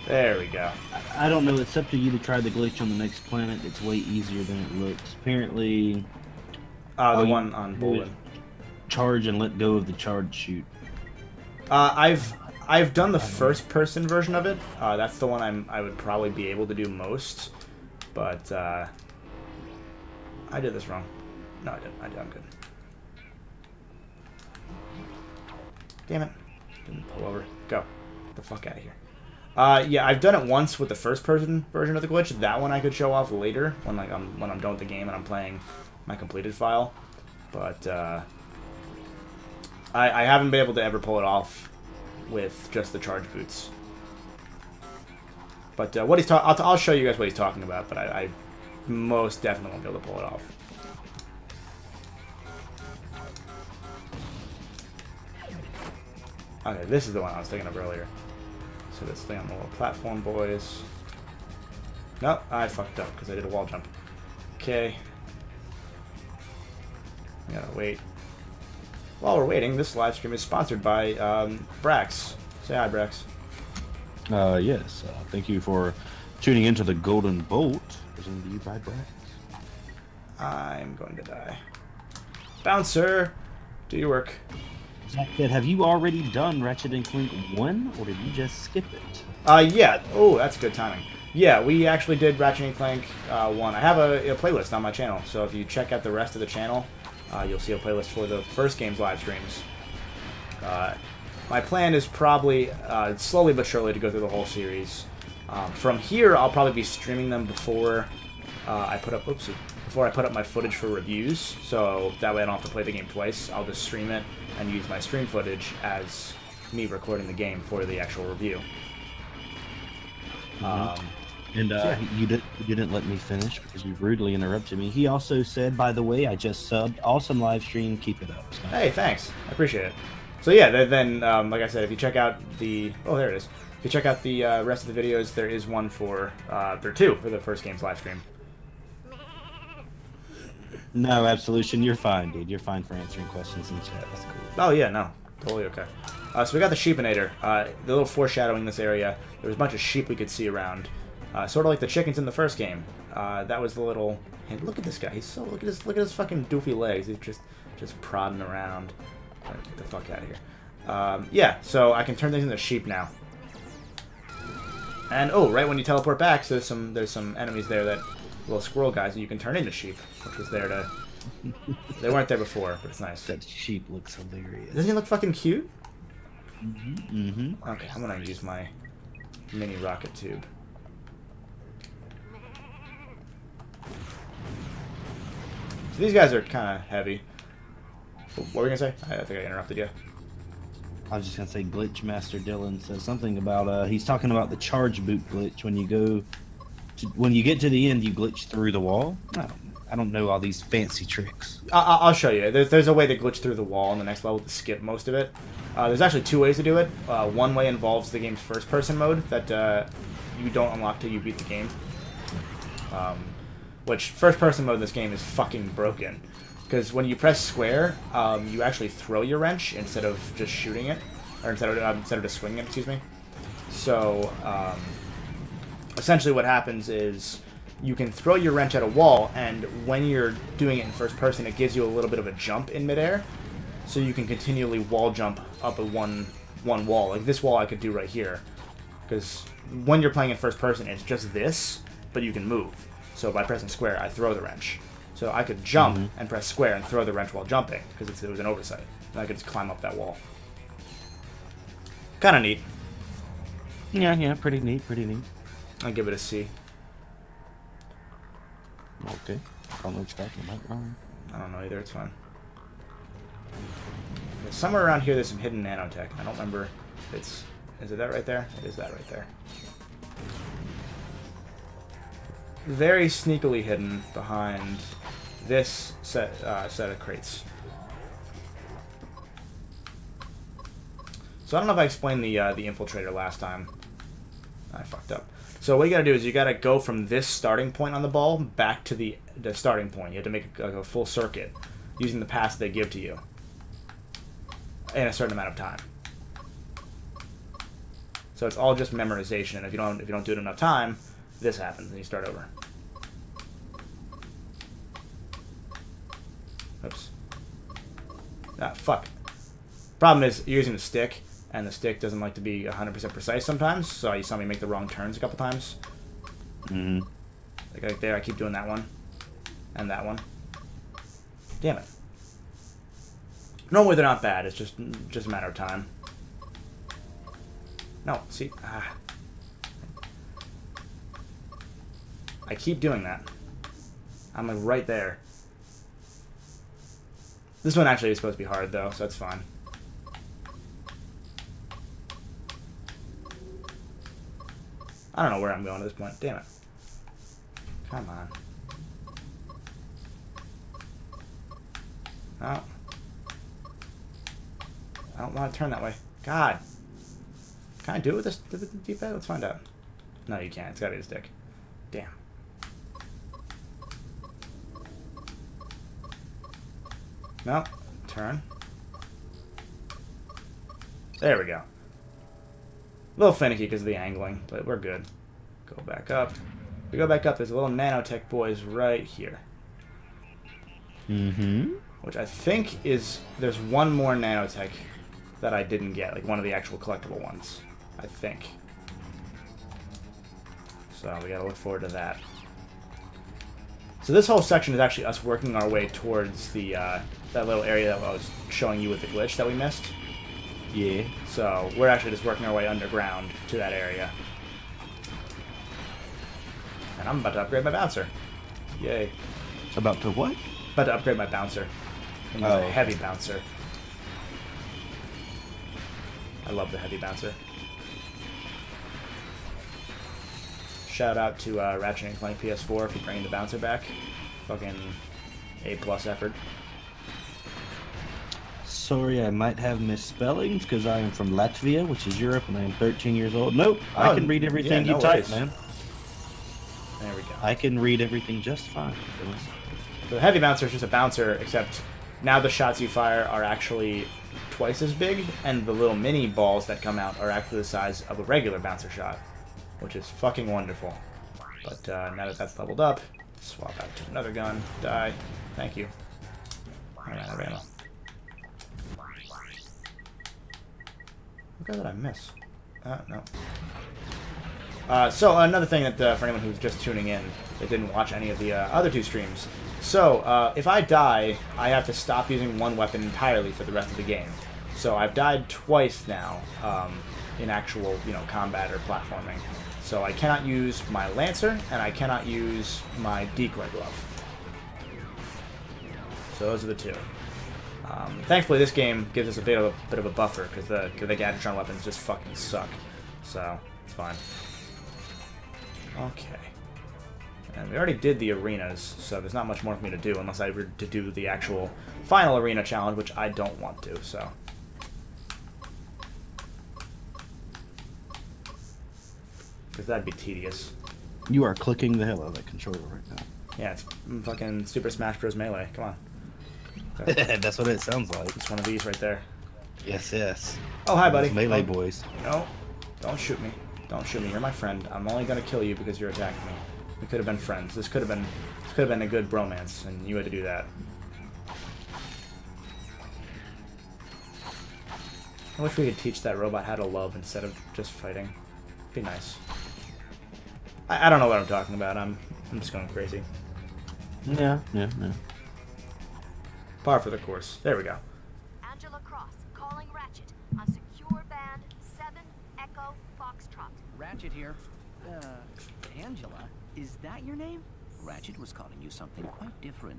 There we go. I don't know. It's up to you to try the glitch on the next planet. It's way easier than it looks. Apparently... the one on Bolin. Charge and let go of the charge shoot. I've done the first person version of it. That's the one I would probably be able to do most, but I did this wrong. No, I did. I'm good. Damn it! Didn't pull over. Go. Get the fuck out of here. Yeah, I've done it once with the first person version of the glitch. That one I could show off later when I'm done with the game and I'm playing my completed file, but I haven't been able to ever pull it off with just the charge boots. But what he's I'll show you guys what he's talking about, but I most definitely won't be able to pull it off. Okay, this is the one I was thinking of earlier. So this thing on the little platform, boys. Nope, I fucked up because I did a wall jump. Okay. We gotta wait. While we're waiting, this live stream is sponsored by Brax. Say hi, Brax. Yes. Thank you for tuning into the Golden Bolt, presented to you by Brax. I'm going to die. Bouncer, do your work. Zach said, have you already done Ratchet and Clank 1, or did you just skip it? Yeah. Oh, that's good timing. Yeah, we actually did Ratchet and Clank 1. I have a playlist on my channel, so if you check out the rest of the channel, you'll see a playlist for the first game's live streams. My plan is probably slowly but surely to go through the whole series. From here, I'll probably be streaming them before I put up. Oopsie. Before I put up my footage for reviews, so that way I don't have to play the game twice. I'll just stream it and use my stream footage as me recording the game for the actual review. Yeah. You didn't let me finish because you rudely interrupted me. He also said, by the way, I just subbed. Awesome live stream. Keep it up. So. Hey, thanks. I appreciate it. So yeah, then like I said, if you check out the... Oh, there it is. If you check out the rest of the videos, there is one for... there are two for the first game's live stream. No, Absolution, you're fine, dude. You're fine for answering questions in chat. That's cool. Oh, yeah, no. Totally okay. So we got the Sheepinator. The little foreshadowing in this area. There was a bunch of sheep we could see around. Sort of like the chickens in the first game. That was the little... Hey, look at this guy. He's so... Look at his fucking doofy legs. He's just prodding around. Get the fuck out of here. Yeah, so I can turn things into sheep now. And, oh, right when you teleport back, so there's some enemies there that... Little squirrel guys that you can turn into sheep, which was there to... They weren't there before, but it's nice. That sheep looks hilarious. Doesn't he look fucking cute? Mm-hmm. Okay, I'm gonna use my mini rocket tube. So these guys are kind of heavy. What were you gonna say? I think I interrupted you. I was just gonna say, Glitch Master Dylan says something about he's talking about the charge boot glitch. When you go, when you get to the end, you glitch through the wall. I don't know all these fancy tricks. I'll show you. There's a way to glitch through the wall in the next level to skip most of it. There's actually two ways to do it. One way involves the game's first-person mode that you don't unlock till you beat the game. Which first-person mode in this game is fucking broken. Because when you press square, you actually throw your wrench instead of just shooting it. Or instead of just swinging it, excuse me. So, essentially what happens is you can throw your wrench at a wall, and when you're doing it in first person, it gives you a little bit of a jump in midair. So you can continually wall jump up a one wall. Like this wall I could do right here. Because when you're playing in first person, it's just this, but you can move. So by pressing square, I throw the wrench. So I could jump and press square and throw the wrench while jumping, because it was an oversight. And I could just climb up that wall. Kind of neat. Yeah, pretty neat, I'll give it a C. Okay. I don't know what you're talking about. I don't know either, it's fine. Somewhere around here there's some hidden nanotech. I don't remember if it's... Is it that right there? It is that right there. Very sneakily hidden behind this set of crates. So I don't know if I explained the infiltrator last time. I fucked up. So what you gotta do is you gotta go from this starting point on the ball back to the starting point. You have to make a full circuit using the paths they give to you in a certain amount of time. So it's all just memorization, and if you don't do it enough time, this happens and you start over. Oops. Ah, fuck. Problem is, you're using the stick, and the stick doesn't like to be 100% precise sometimes, so you saw me make the wrong turns a couple times. Like there, I keep doing that one. And that one. Damn it. Normally they're not bad, it's just a matter of time. No, see? I keep doing that. I'm like right there. This one actually is supposed to be hard though, so that's fine. I don't know where I'm going at this point. Damn it. Come on. No. I don't want to turn that way. God. Can I do it with this with the D-pad? Let's find out. No, you can't. It's gotta be the stick. Damn. No. Turn. There we go. A little finicky because of the angling, but we're good. Go back up. We go back up. There's a little nanotech boys right here. Mm-hmm. Which I think is... There's one more nanotech that I didn't get. Like one of the actual collectible ones. I think. So we gotta look forward to that. So this whole section is actually us working our way towards the that little area that I was showing you with the glitch that we missed. Yeah. So we're actually just working our way underground to that area. And I'm about to upgrade my bouncer. Yay. About to what? About to upgrade my bouncer. I'm a heavy bouncer. I love the heavy bouncer. Shout out to Ratchet Clank PS4 for bringing the bouncer back. Fucking A+ effort. Sorry, I might have misspellings because I am from Latvia, which is Europe, and I am 13 years old. Nope, I can read everything you type, man. There we go. I can read everything just fine. The heavy bouncer is just a bouncer, except now the shots you fire are actually twice as big, and the little mini balls that come out are actually the size of a regular bouncer shot, which is fucking wonderful. But now that that's leveled up, swap out to another gun. Die. Thank you. I ran out of ammo. What guy did I miss? No. So another thing that for anyone who's just tuning in that didn't watch any of the other two streams. So if I die, I have to stop using one weapon entirely for the rest of the game. So I've died twice now in actual, combat or platforming. So I cannot use my Lancer, and I cannot use my Decoy Glove. So those are the two. Thankfully, this game gives us a bit of a buffer, because the Gadgetron weapons just fucking suck. So, it's fine. Okay. And we already did the arenas, so there's not much more for me to do, unless I were to do the actual final arena challenge, which I don't want to, so... Because that'd be tedious. You are clicking the hell out of that controller right now. Yeah, it's fucking Super Smash Bros. Melee. Come on. That's what it sounds like. It's one of these right there. Yes, yes. Oh, hi, buddy. Those Melee boys. No. Don't shoot me. Don't shoot me. You're my friend. I'm only gonna kill you because you're attacking me. We could have been friends. This could have been a good bromance, and you had to do that. I wish we could teach that robot how to love instead of just fighting. Be nice. I don't know what I'm talking about. I'm just going crazy. Yeah. Par for the course. There we go. Angela Cross, calling Ratchet on secure band 7 Echo Foxtrot. Ratchet here. Angela, is that your name? Ratchet was calling you something quite different.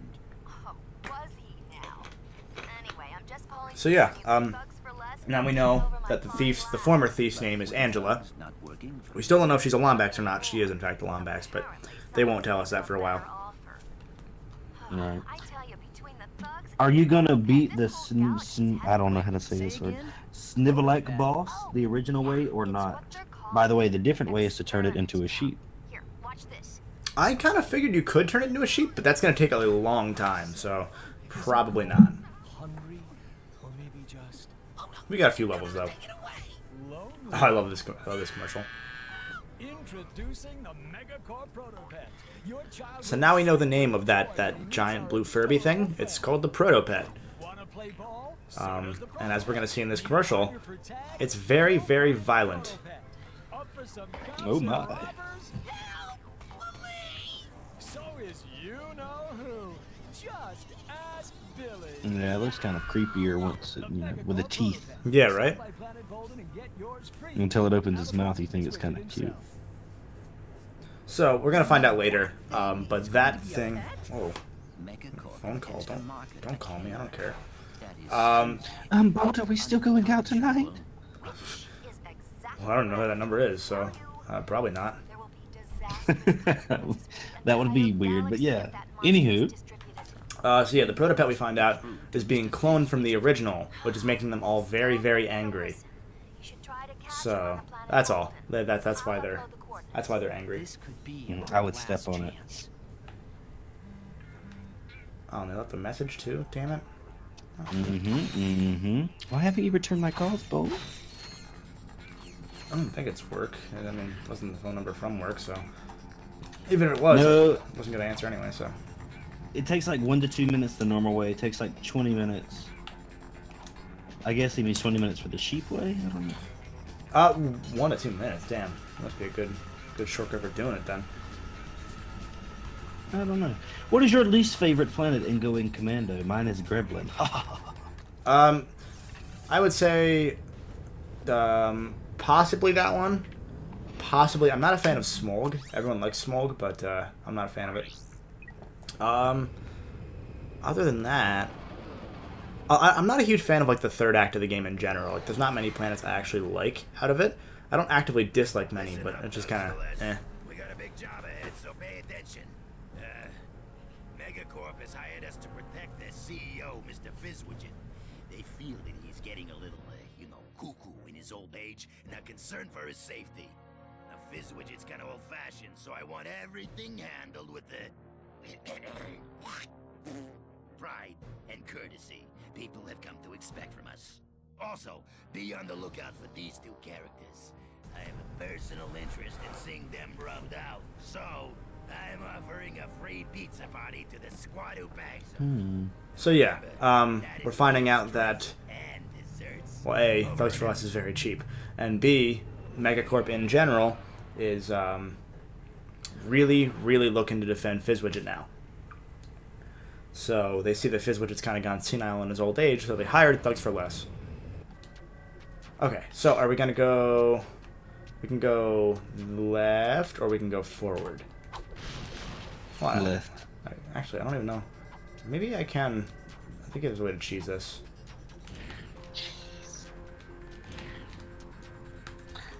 Oh, was he now? Anyway, I'm just calling. So yeah, now we know that the former thief's name is Angela. We still don't know if she's a Lombax or not. She is in fact a Lombax, but they won't tell us that for a while. Right. Are you gonna beat the I don't know how to say this word, Snivelek boss the original way or not? By the way, the different way is to turn it into a sheep. Here, watch this. I kind of figured you could turn it into a sheep, but that's gonna take a long time, so probably not. We got a few levels though. Oh, I love this commercial. Introducing the Megacore Protopet. Your child So now we know the name of that giant blue Furby thing. It's called the Protopet. And as we're gonna see in this commercial, it's very, very violent. Oh my. So is you know who. Just ask Billy. Yeah, it looks kind of creepier once, with the teeth. Yeah, right? Until it opens its mouth, you think it's kind of cute. So we're gonna find out later. But that thing. Oh, phone call. Don't call me. I don't care. Bolt, are we still going out tonight? Well, I don't know who that number is, so probably not. That would be weird, but yeah. Anywho. So yeah, the Protopet we find out is being cloned from the original, which is making them all very, very angry. So that's all. That's why they're angry. I would step on it. Oh, and they left a message too. Damn it. Why haven't you returned my calls, Bolt? I don't think it's work. I mean, it wasn't the phone number from work, so even if it was, No. I wasn't gonna answer anyway. So It takes like 1 to 2 minutes the normal way. It takes like 20 minutes. I guess he means 20 minutes for the sheep way. I don't know. 1 to 2 minutes. Damn, must be a good shortcut for doing it then. I don't know. What is your least favorite planet in Going Commando? Mine is Gremlin. I would say possibly that one. Possibly. I'm not a fan of Smog. Everyone likes Smog, but I'm not a fan of it. Other than that, I'm not a huge fan of like the third act of the game in general. Like, there's not many planets I actually like out of it. I don't actively dislike many, but it's just kind of eh. We got a big job ahead, so pay attention. Megacorp has hired us to protect their CEO, Mr. Fizzwidget. They feel that he's getting a little, cuckoo in his old age, and are concerned for his safety. Now, Fizzwidget's kind of old-fashioned, so I want everything handled with the pride and courtesy people have come to expect from us. Also, be on the lookout for these two characters. I have a personal interest in seeing them rubbed out, so I'm offering a free pizza party to the squad who bags them. So yeah, we're finding out that, And desserts. well, A, Thugs for Less is very cheap, and B, Megacorp in general is really, really looking to defend Fizzwidget now. So they see that Fizzwidget's kind of gone senile in his old age, so they hired Thugs for Less. Okay, so are we gonna go? We can go left, or we can go forward. Well, I don't know. Left. Actually, I don't even know. Maybe I can. I think there's a way to cheese this.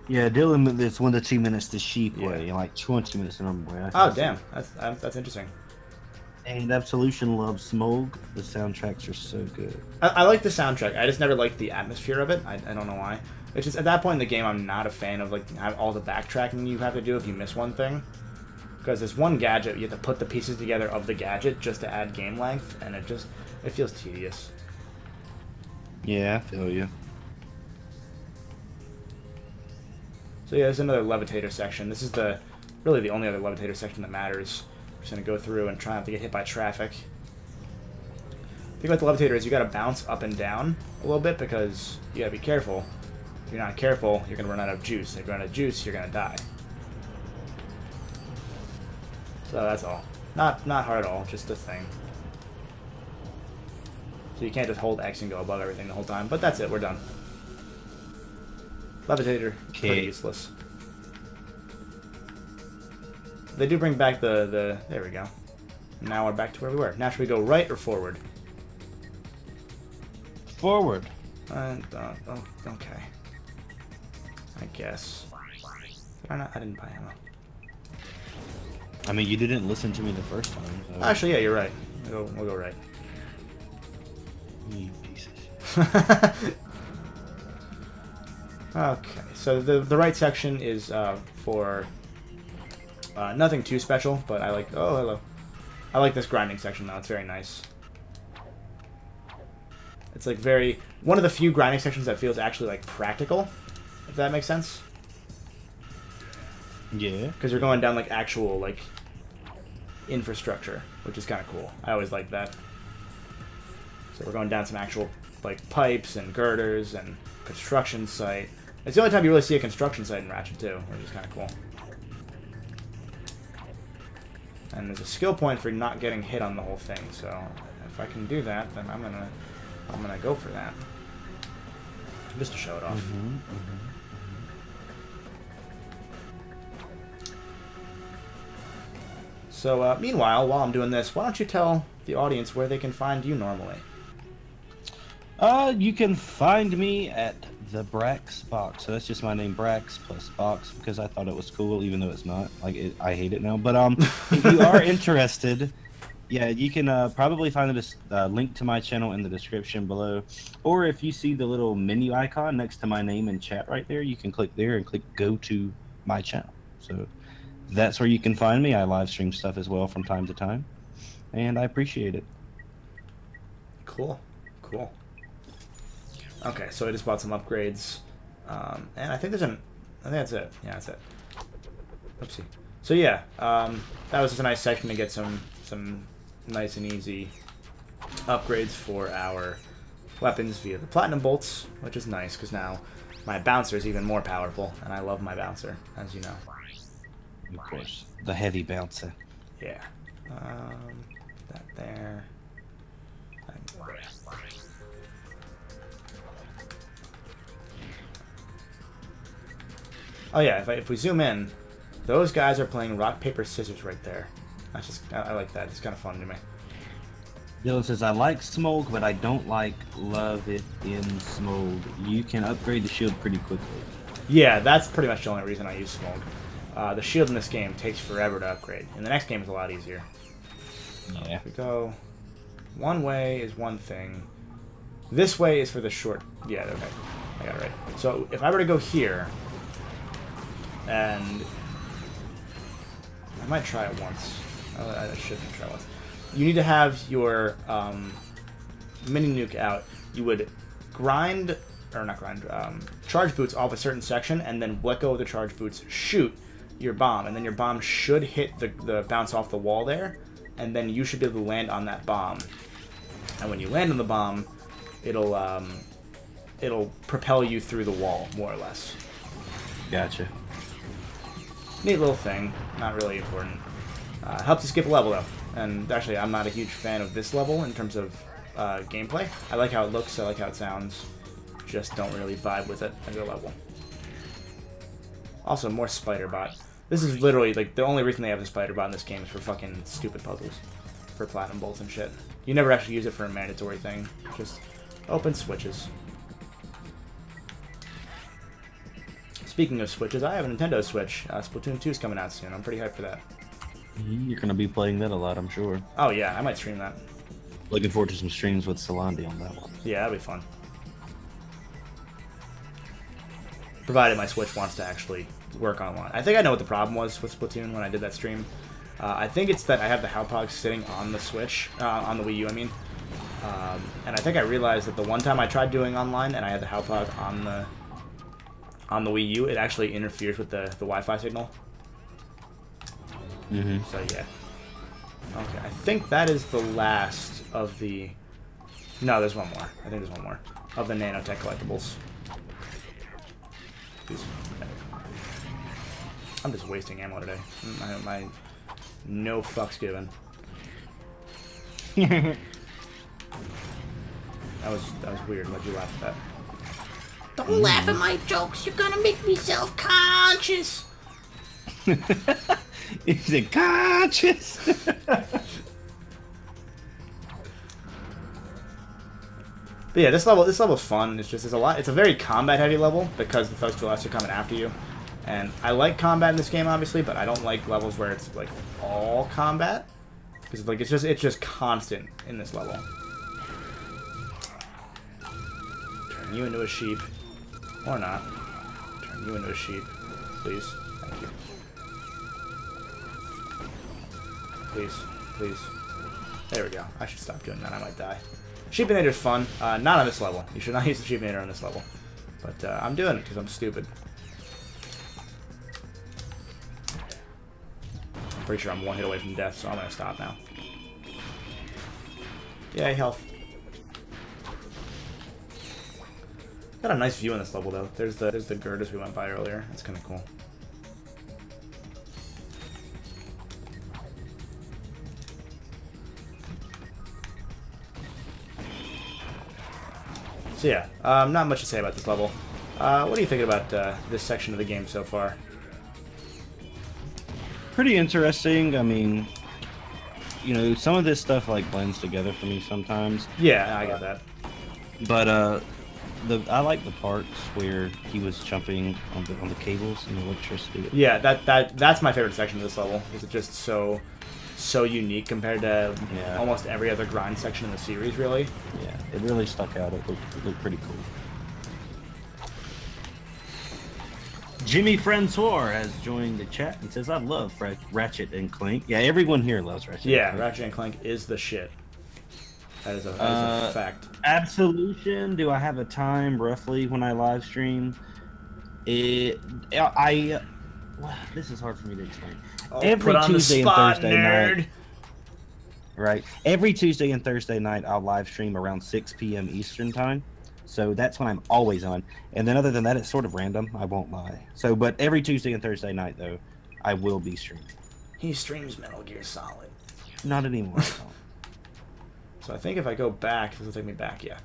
Yeah, Dylan, it's 1 to 2 minutes the sheep Yeah. way, and like 20 minutes the normal way. Oh, damn. That's interesting. And Absolution loves Smog. The soundtracks are so good. I like the soundtrack. I just never liked the atmosphere of it. I don't know why. It's just at that point in the game, I'm not a fan of like all the backtracking you have to do if you miss one thing. Because there's one gadget, you have to put the pieces together of the gadget just to add game length, and it feels tedious. Yeah, I feel you. So yeah, there's another levitator section. This is really the only other levitator section that matters. I'm just gonna go through and try not to get hit by traffic. The thing about the levitator is you gotta bounce up and down a little bit because you gotta be careful. If you're not careful, you're gonna run out of juice. If you run out of juice, you're gonna die. So that's all. Not hard at all, just a thing. So you can't just hold X and go above everything the whole time, but that's it, we're done. Levitator, pretty Okay. useless. They do bring back the there we go. Now we're back to where we were. Now should we go right or forward? Forward. Okay. I guess. I didn't buy ammo. I mean, you didn't listen to me the first time. So. Actually, yeah, you're right. We'll go right. You piece of shit. Okay, so the right section is for nothing too special, but I like. Oh, hello. I like this grinding section though. It's very nice. It's like one of the few grinding sections that feels actually like practical, if that makes sense. Yeah. Because you're going down like actual like infrastructure, which is kind of cool. I always like that. So we're going down some actual like pipes and girders and construction site. It's the only time you really see a construction site in Ratchet 2, which is kind of cool. And there's a skill point for not getting hit on the whole thing. So if I can do that, then I'm gonna go for that, just to show it off. So, meanwhile, while I'm doing this, why don't you tell the audience where they can find you normally? You can find me at the Brax box. So that's just my name, Brax plus box, because I thought it was cool, even though it's not. I hate it now. But if you are interested, yeah, you can probably find the link to my channel in the description below. Or if you see the little menu icon next to my name in chat right there, you can click there and click go to my channel. So that's where you can find me. I live stream stuff as well from time to time, and I appreciate it. Cool. Okay, so I just bought some upgrades, and I think there's think that's it. Yeah, that's it. Oopsie. So yeah, that was just a nice section to get some nice and easy upgrades for our weapons via the platinum bolts, which is nice because now my bouncer is even more powerful, and I love my bouncer, as you know. Of course, the heavy bouncer. Yeah. That there. Oh yeah, if we zoom in, those guys are playing rock, paper, scissors right there. That's just, I like that. It's kind of fun to me. Dylan says, I like Smog, but I don't love it in Smog. You can upgrade the shield pretty quickly. Yeah, that's pretty much the only reason I use Smog. The shield in this game takes forever to upgrade. In the next game, it's a lot easier. Yeah. If we go one way is one thing. This way is for the short... Yeah, okay. I got it right. So if I were to go here, and... I might try it once. I shouldn't try it once. You need to have your mini nuke out. You would grind, or not grind, charge boots off a certain section, and then let go of the charge boots, shoot your bomb, and then your bomb should hit the bounce off the wall there, and then you should be able to land on that bomb. And when you land on the bomb, it'll propel you through the wall, more or less. Gotcha. Neat little thing, not really important. Helps you skip a level though. And actually, I'm not a huge fan of this level in terms of gameplay. I like how it looks, I like how it sounds. Just don't really vibe with it as a level. Also, more spider bot. This is literally, like, the only reason they have the spider bot in this game is for fucking stupid puzzles. For platinum bolts and shit. You never actually use it for a mandatory thing. Just open switches. Speaking of switches, I have a Nintendo Switch. Splatoon 2 is coming out soon. I'm pretty hyped for that. You're going to be playing that a lot, I'm sure. Oh, yeah. I might stream that. Looking forward to some streams with Solandi on that one. Yeah, that'll be fun. Provided my Switch wants to actually work online. I think I know what the problem was with Splatoon when I did that stream. I think it's that I have the Howpog sitting on the Switch, on the Wii U, I mean. And I think I realized that the one time I tried doing online and I had the Howpog on the Wii U, it actually interferes with the Wi-Fi signal. Mm-hmm. So yeah. Okay, I think that is the last of the... No, there's one more. I think there's one more. Of the nanotech collectibles. I'm just wasting ammo today. My no fucks given. That was weird. Why'd you laugh at that? Don't laugh at my jokes. You're gonna make me self-conscious. Is it conscious? But yeah, this level's fun. It's just it's a very combat heavy level because the Thugstulasts are coming after you. And I like combat in this game obviously, but I don't like levels where it's like all combat. Because like it's just constant in this level. Turn you into a sheep. Or not. Turn you into a sheep. Please. Thank you. Please. Please. There we go. I should stop doing that. I might die. Sheepinator's fun. Not on this level. You should not use the Sheepinator on this level. But I'm doing it because I'm stupid. I'm pretty sure I'm one hit away from death, so I'm going to stop now. Yay, health. Got a nice view in this level, though. There's the girders we went by earlier. That's kind of cool. So yeah, not much to say about this level. What do you think about this section of the game so far? Pretty interesting. I mean, you know, some of this stuff like blends together for me sometimes. Yeah, I got that. But I like the parts where he was jumping on the cables and the electricity. Yeah, that's my favorite section of this level. Because it's just so unique compared to almost every other grind section in the series, really. Yeah, it really stuck out. It looked pretty cool. Jimmy Francois has joined the chat and says, I love Ratchet and Clank. Yeah, everyone here loves Ratchet. Yeah, Ratchet and Clank is the shit. That is a fact. Absolution, do I have a time roughly when I live stream? Well, this is hard for me to explain. Oh, Every put on Tuesday the spot, and Thursday nerd. night, right? Every Tuesday and Thursday night, I'll live stream around 6 p.m. Eastern time. So that's when I'm always on. And then other than that, it's sort of random. I won't lie. So, but every Tuesday and Thursday night, though, I will be streaming. He streams Metal Gear Solid. Not anymore. So I think if I go back, this will take me back, yeah.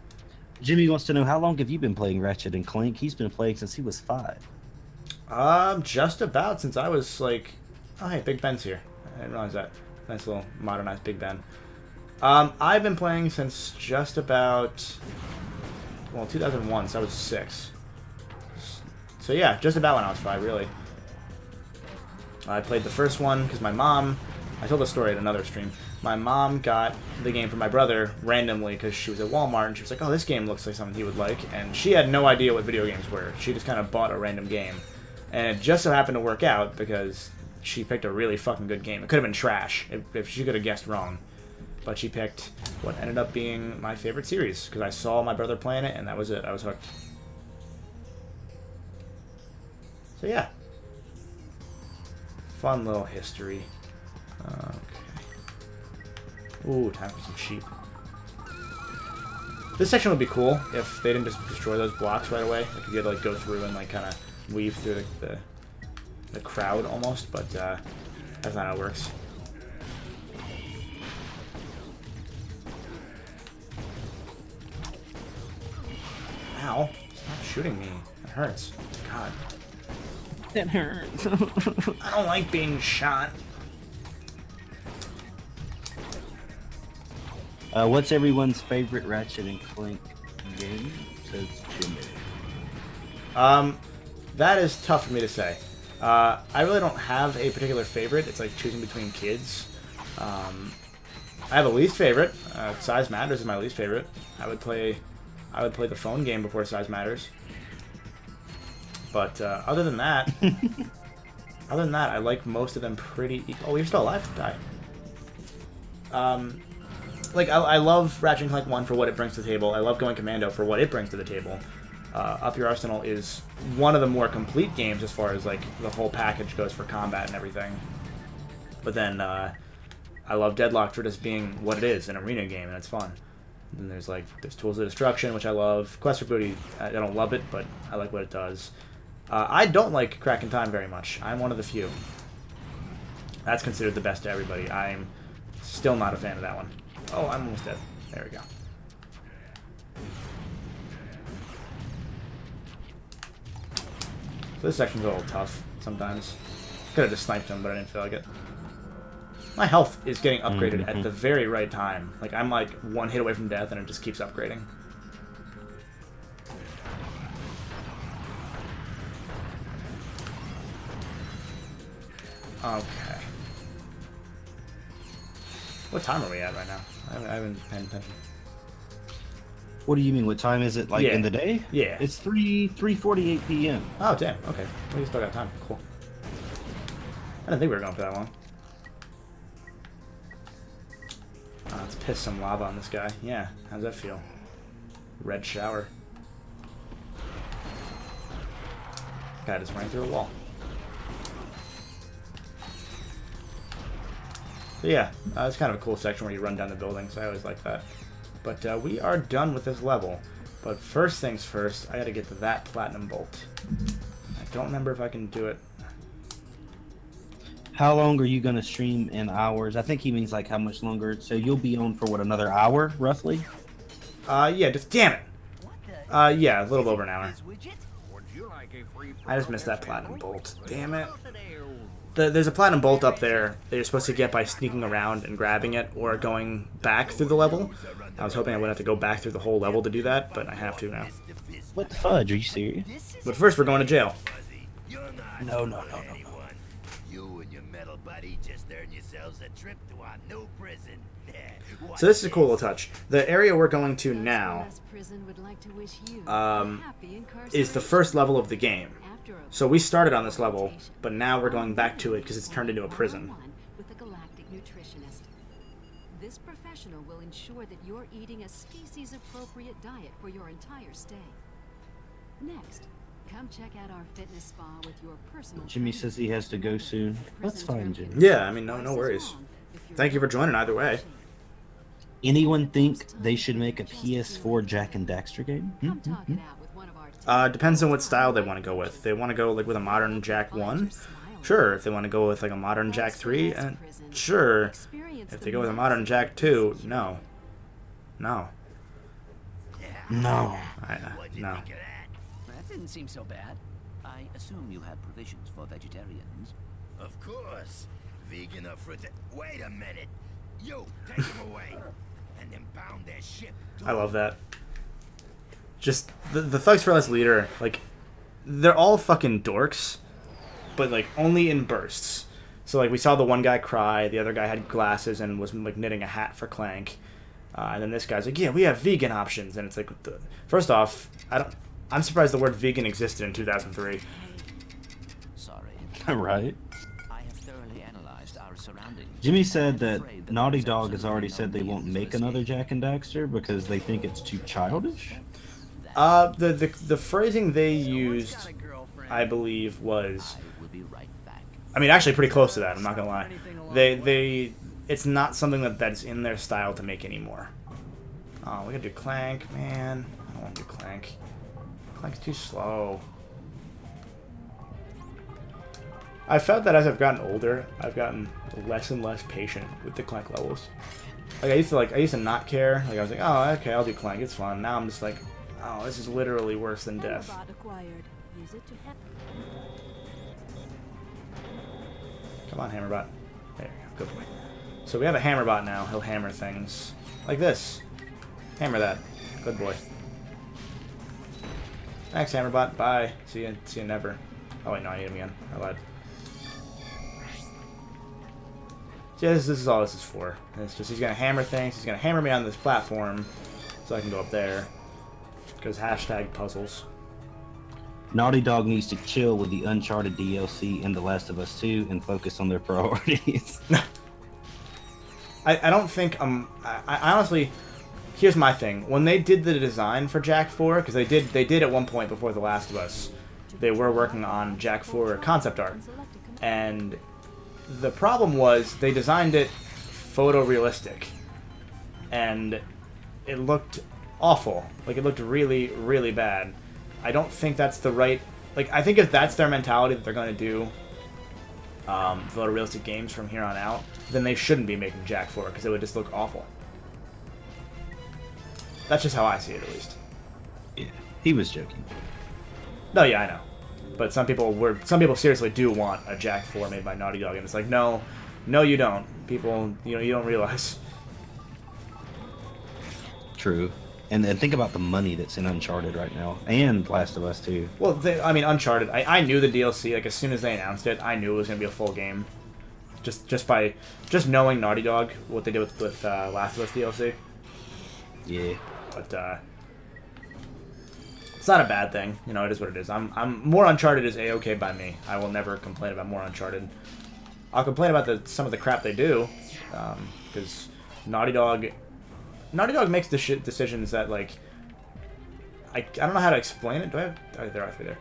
Jimmy wants to know, how long have you been playing Ratchet and Clank? He's been playing since he was 5. Just about since I was like... Oh, hey, Big Ben's here. I didn't realize that. Nice little modernized Big Ben. I've been playing since just about... Well, 2001, so I was 6. So yeah, just about when I was 5, really. I played the first one because my mom... I told the story at another stream. My mom got the game for my brother randomly because she was at Walmart and she was like, oh, this game looks like something he would like. And she had no idea what video games were. She just kind of bought a random game. And it just so happened to work out because she picked a really fucking good game. It could have been trash if she could have guessed wrong. But she picked what ended up being my favorite series because I saw my brother playing it and that was it. I was hooked. So yeah. Fun little history. Okay. Ooh, time for some sheep. This section would be cool if they didn't just destroy those blocks right away. Like you had to like go through and like kind of weave through the crowd almost, but that's not how it works. Ow! Stop shooting me. It hurts. God. That hurts. I don't like being shot. What's everyone's favorite Ratchet and Clank game? Says Jimmy. That is tough for me to say. I really don't have a particular favorite. It's like choosing between kids. I have a least favorite. Size Matters is my least favorite. I would play the phone game before Size Matters. But other than that, I like most of them pretty equal. Oh, you're still alive? Die. Like, I love Ratchet and Clank 1 for what it brings to the table. I love Going Commando for what it brings to the table. Up Your Arsenal is one of the more complete games as far as, like, the whole package goes for combat and everything. But then, I love Deadlocked for just being what it is, an arena game, and it's fun. And then there's Tools of Destruction, which I love. Quest for Booty, I don't love it, but I like what it does. I don't like Crack in Time very much. I'm one of the few. That's considered the best to everybody. I'm still not a fan of that one. Oh, I'm almost dead. There we go. So this section's a little tough sometimes. Could have just sniped him, but I didn't feel like it. My health is getting upgraded at the very right time. Like, I'm like one hit away from death and it just keeps upgrading. Okay. What time are we at right now? I haven't paid attention. What do you mean? What time is it? Like in the day? Yeah. It's 3:48 p.m. Oh damn. Okay. We still got time. Cool. I didn't think we were going for that long. Let's piss some lava on this guy. Yeah. How's that feel? Red shower. Guy just ran through a wall. So yeah, it's kind of a cool section where you run down the buildings. I always like that. But we are done with this level. But first things first, I gotta get to that platinum bolt. I don't remember if I can do it. How long are you going to stream in hours? I think he means like how much longer. So you'll be on for what, another hour, roughly? Yeah, just damn it. Yeah, a little over an hour. I just missed that platinum bolt. Damn it. There's a platinum bolt up there that you're supposed to get by sneaking around and grabbing it or going back through the level. I was hoping I wouldn't have to go back through the whole level to do that, but I have to now. What the fudge? Are you serious? But first, we're going to jail. No. You and your metal buddy just earned yourselves a trip to our new prison. So this is a cool little touch. The area we're going to now is the first level of the game. So we started on this level, but now we're going back to it because it's turned into a prison. This professional will ensure that you're eating a species-appropriate diet for your entire stay. Next, Come check out our fitness spa with your personal Jimmy trainer. says he has to go soon. That's fine, Jimmy. Yeah, I mean, no worries. Thank you for joining either way. Anyone think they should make a PS4 Jack and Daxter game? Come talk it out with one of our Depends on what style they want to go with. If they want to go like with a modern Jack 1, sure. If they want to go with like a modern Jack 3, sure. If they go with a modern Jack 2, no. No. No. What'd you No. think of that? That didn't seem so bad. I assume you have provisions for vegetarians. Of course. Vegan or fruit. Wait a minute. You, take him away. And then pound their ship. I love that. Just, the Thugs for Less leader, like, they're all fucking dorks, but, like, only in bursts. So, like, we saw the one guy cry, the other guy had glasses and was, like, knitting a hat for Clank. And then this guy's like, yeah, we have vegan options. And it's like, first off, I'm surprised the word vegan existed in 2003. Sorry. Right. I have thoroughly analyzed our surroundings. Jimmy said that Naughty Dog has already said they won't make another Jack and Daxter because they think it's too childish. The phrasing they used, I believe, was, I will be right back. I mean, actually pretty close to that, I'm not gonna lie. It's not something that's in their style to make anymore. Oh, we gotta do Clank, man. I don't want to do Clank. Clank's too slow. I felt that as I've gotten older, I've gotten less and less patient with the Clank levels. Like I used to not care. Like I was like, oh, okay, I'll do Clank. It's fun. Now I'm just like, oh, this is literally worse than death. Hammerbot acquired. Use it to Come on, Hammerbot. There you go. Good boy. So we have a Hammerbot now. He'll hammer things. Like this. Hammer that. Good boy. Thanks, Hammerbot. Bye. See you never. Oh, wait, no, I need him again. I lied. Yeah, this is all this is for. It's just he's going to hammer things. He's going to hammer me on this platform so I can go up there. Because hashtag puzzles. Naughty Dog needs to chill with the Uncharted DLC and The Last of Us 2 and focus on their priorities. I don't think I honestly, here's my thing. When they did the design for Jack 4, because they did at one point before The Last of Us, they were working on Jack 4 concept art, and the problem was they designed it photorealistic, and it looked awful. Like it looked really, really bad. I don't think that's the right. Like I think if that's their mentality that they're going to do photorealistic games from here on out, then they shouldn't be making Jack 4 because it would just look awful. That's just how I see it, at least. Yeah, he was joking. No, yeah, I know. But some people seriously do want a Jack 4 made by Naughty Dog, and it's like, no, you don't. People, you don't realize. True. And think about the money that's in Uncharted right now, and Last of Us 2. Well, I mean, Uncharted, I knew the DLC, like, as soon as they announced it, I knew it was going to be a full game. Just knowing Naughty Dog, what they did with Last of Us DLC. Yeah. But, it's not a bad thing. It is what it is. More Uncharted is A-okay by me. I will never complain about more Uncharted. I'll complain about some of the crap they do, because Naughty Dog makes decisions that, like, I don't know how to explain it. Do I have... Oh, there are three there.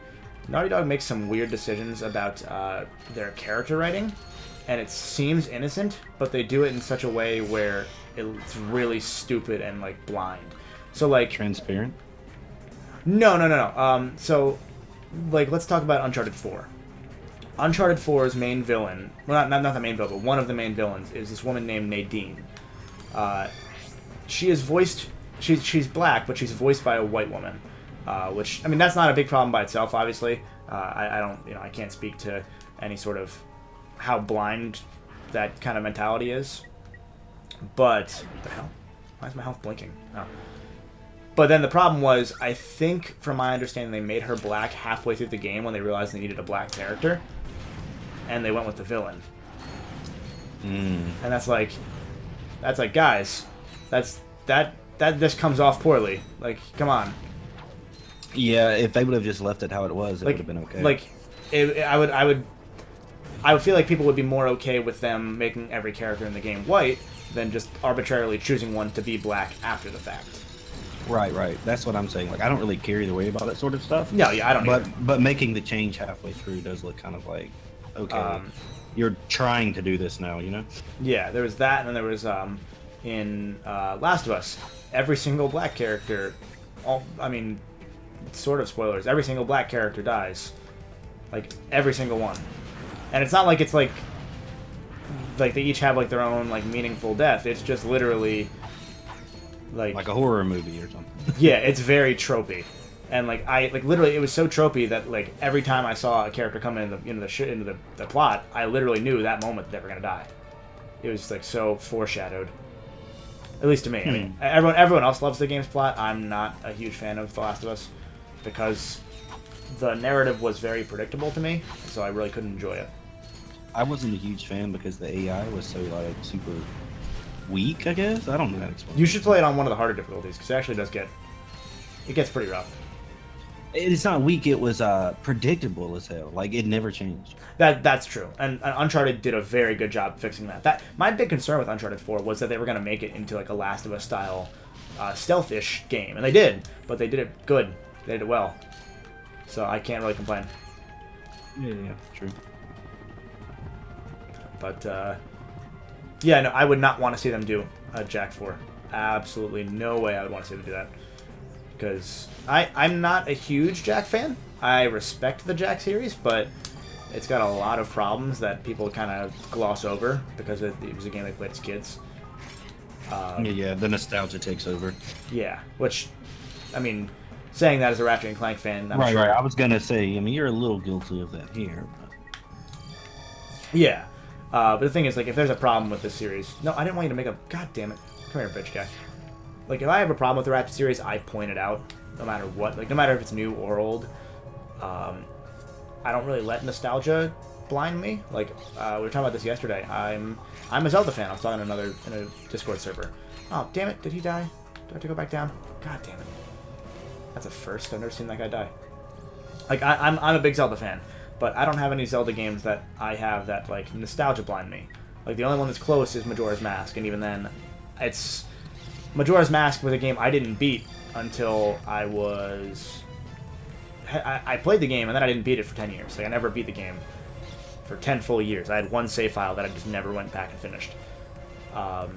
Naughty Dog makes some weird decisions about their character writing, and it seems innocent, but they do it in such a way where it's really stupid and, like, blind. So, like... Transparent? No. So, like, let's talk about Uncharted 4. Uncharted 4's main villain... Well, not the main villain, but one of the main villains is this woman named Nadine. She is voiced... She's black, but she's voiced by a white woman. Which, I mean, that's not a big problem by itself, obviously. I don't... I can't speak to any sort of how blind that kind of mentality is. But... What the hell? Why is my health blinking? Oh. But then the problem was, I think, from my understanding, they made her black halfway through the game when they realized they needed a black character. And they went with the villain. And that's like, guys, that just comes off poorly. Like, come on. Yeah, if they would have just left it how it was, it would have been okay. Like, I would feel like people would be more okay with them making every character in the game white than just arbitrarily choosing one to be black after the fact. Right. That's what I'm saying. Like, I don't really care either way about that sort of stuff. No, yeah, I don't either. But making the change halfway through does look kind of like, okay, you're trying to do this now, you know? Yeah, there was that, and then there was in Last of Us, every single black character, I mean, sort of spoilers, every single black character dies. Like, every single one. And it's not like it's like they each have like their own like meaningful death. It's just literally like a horror movie or something. Yeah, it's very tropey. And like literally, it was so tropey that like every time I saw a character come into the plot, I literally knew that moment they were gonna die. It was like so foreshadowed, at least to me. I mean, everyone else loves the game's plot. I'm not a huge fan of The Last of Us because the narrative was very predictable to me, so I really couldn't enjoy it. I wasn't a huge fan because the AI was so like super weak, I guess. I don't know how to explain. You should play it on one of the harder difficulties because it actually it gets pretty rough. It's not weak, it was predictable as hell. Like, it never changed. That's true. And Uncharted did a very good job fixing that. My big concern with Uncharted 4 was that they were going to make it into like a Last of Us style stealth-ish game. And they did, but they did it good. They did it well. So I can't really complain. Yeah, true. But, yeah, no, I would not want to see them do a Jak 4. Absolutely no way I would want to see them do that. Because I'm not a huge Jak fan. I respect the Jak series, but it's got a lot of problems that people kind of gloss over because it was a game they played as kids. Yeah, the nostalgia takes over. Yeah, which, I mean, saying that as a Ratchet and Clank fan, I'm right, sure. Right. I was gonna say, I mean, you're a little guilty of that here. But... Yeah, but the thing is, like, if there's a problem with this series, no, I didn't want you to make a. God damn it! Come here, bitch guy. Like, if I have a problem with the Ratchet series, I point it out, no matter what. Like, no matter if it's new or old. I don't really let nostalgia blind me. Like, we were talking about this yesterday. I'm a Zelda fan. I was talking to in a Discord server. Oh, damn it! Did he die? Do I have to go back down? God damn it! That's a first. I've never seen that guy die. Like, I'm a big Zelda fan, but I don't have any Zelda games that I have that like nostalgia blind me. Like, the only one that's close is Majora's Mask, and even then, it's. Majora's Mask was a game I didn't beat until I was... I played the game, and then I didn't beat it for 10 years. Like, I never beat the game for 10 full years. I had one save file that I just never went back and finished. But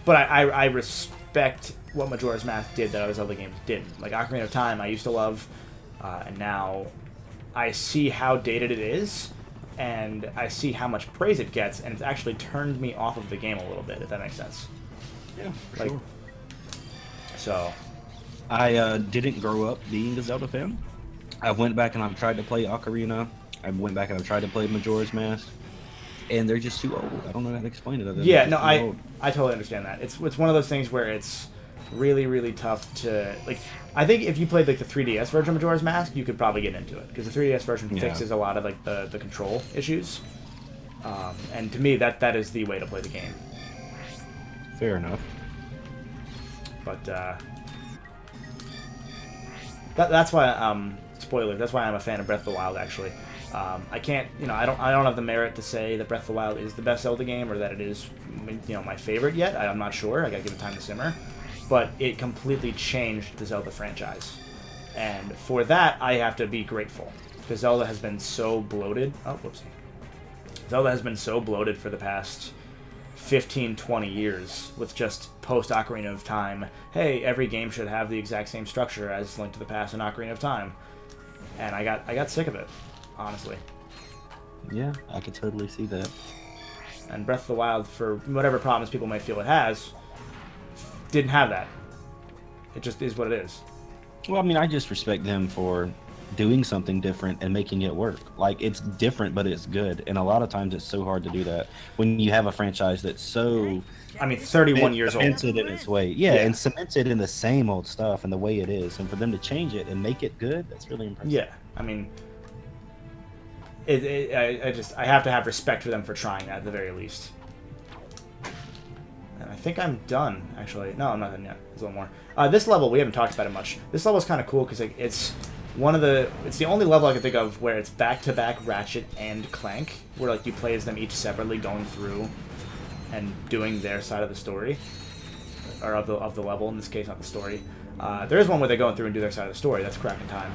I respect what Majora's Mask did that other Zelda games didn't. Like, Ocarina of Time, I used to love, and now I see how dated it is, and I see how much praise it gets, and it's actually turned me off of the game a little bit, if that makes sense. Yeah, for like, sure. So, I didn't grow up being a Zelda fan. I went back and I've tried to play Ocarina. I went back and I've tried to play Majora's Mask, and they're just too old. I don't know how to explain it. Yeah, no, I totally understand that. It's one of those things where it's really, really tough to like. I think if you played like the 3DS version of Majora's Mask, you could probably get into it because the 3DS version fixes a lot of like the control issues. And to me, that is the way to play the game. Fair enough. But that's why spoilers. That's why I'm a fan of Breath of the Wild. Actually, I can't. I don't have the merit to say that Breath of the Wild is the best Zelda game or that it is my favorite yet. I'm not sure. I gotta give it time to simmer. But it completely changed the Zelda franchise, and for that I have to be grateful because Zelda has been so bloated. Oh, whoops. Zelda has been so bloated for the past 15-20 years with just post Ocarina of Time. Hey, every game should have the exact same structure as Link to the Past and Ocarina of Time, and I got sick of it, honestly. Yeah, I could totally see that. And Breath of the Wild, for whatever problems people may feel it has, didn't have that. It just is what it is. Well, I mean, I just respect them for doing something different and making it work. Like, it's different, but it's good. And a lot of times it's so hard to do that when you have a franchise that's so... I mean, 31 years old. Cemented in its way. Yeah, and cemented in the same old stuff and the way it is. And for them to change it and make it good, that's really impressive. Yeah, I mean... I have to have respect for them for trying that at the very least. And I think I'm done, actually. No, I'm not done yet. There's a little more. This level, we haven't talked about it much. This level is kind of cool because it's the only level I can think of where it's back-to-back Ratchet and Clank, where like you play as them each separately going through and doing their side of the story. or of the level in this case, not the story. There is one where they go through and do their side of the story. That's Crack in Time,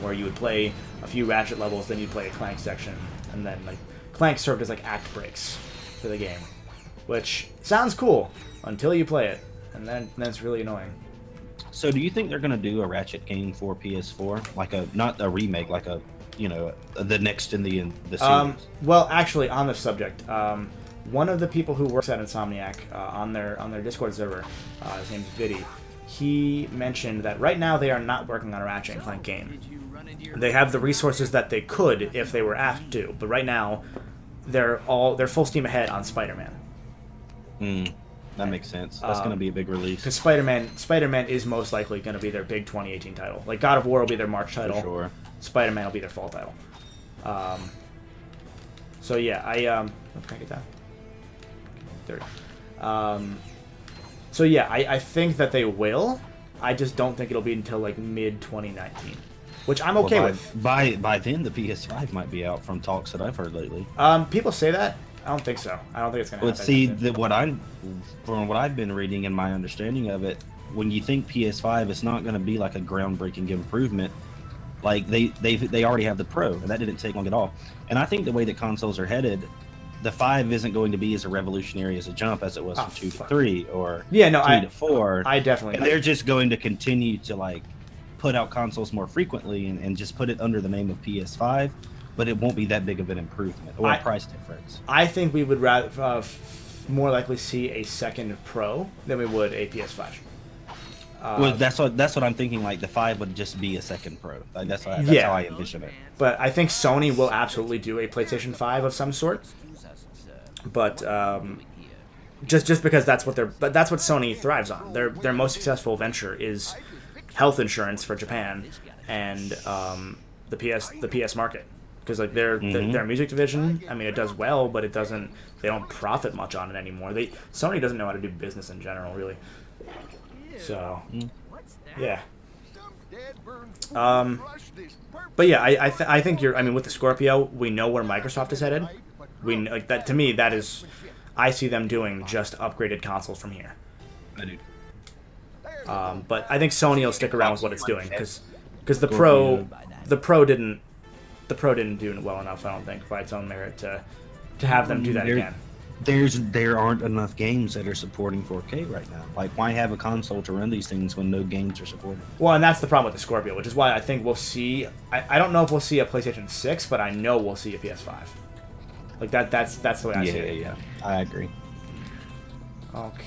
where you would play a few Ratchet levels, then you'd play a Clank section, and then like Clank served as like act breaks for the game, which sounds cool until you play it, and then it's really annoying. So do you think they're gonna do a Ratchet game for PS4, like not a remake, like a the next in the series? Well, actually, on this subject, one of the people who works at Insomniac on their Discord server, his name's Viddy, he mentioned that right now they are not working on a Ratchet & Clank game. They have the resources that they could if they were asked to, but right now they're full steam ahead on Spider-Man. That makes sense. That's going to be a big release. Because Spider-Man is most likely going to be their big 2018 title. Like God of War will be their March title. For sure. Spider-Man will be their fall title. So yeah, can I get that? 30. So yeah, I think that they will. I just don't think it'll be until like mid 2019, which I'm okay with. By then, the PS5 might be out from talks that I've heard lately. People say that. I don't think so. I don't think it's gonna happen. But see, from what I've been reading and my understanding of it, when you think PS5, it's not going to be like a groundbreaking improvement. Like they already have the Pro, and that didn't take long at all. And I think the way that consoles are headed, the 5 isn't going to be as revolutionary as a jump as it was from 2 to 3 or 3 to 4. I definitely. And they're just going to continue to like put out consoles more frequently and just put it under the name of PS5. But it won't be that big of an improvement or a price difference. I think we would rather more likely see a second Pro than we would a PS5. Well, that's what I'm thinking. Like the 5 would just be a second Pro. Like, that's how I envision it. But I think Sony will absolutely do a PlayStation 5 of some sort. But just because that's what Sony thrives on. Their most successful venture is health insurance for Japan and the PS market. Because like their music division, I mean, it does well, but they don't profit much on it anymore. Sony doesn't know how to do business in general, really. So, yeah. But yeah, I think with the Scorpio, we know where Microsoft is headed. Like that, to me, that is, I see them doing just upgraded consoles from here. I do. But I think Sony will stick around with what it's doing because the Pro didn't do well enough, I don't think, by its own merit to have them do that again. There aren't enough games that are supporting 4K right now. Like, why have a console to run these things when no games are supported? Well, and that's the problem with the Scorpio, which is why I think we'll see. I don't know if we'll see a PlayStation 6, but I know we'll see a PS5. Like that's the way I see it. Yeah, I agree. Okay.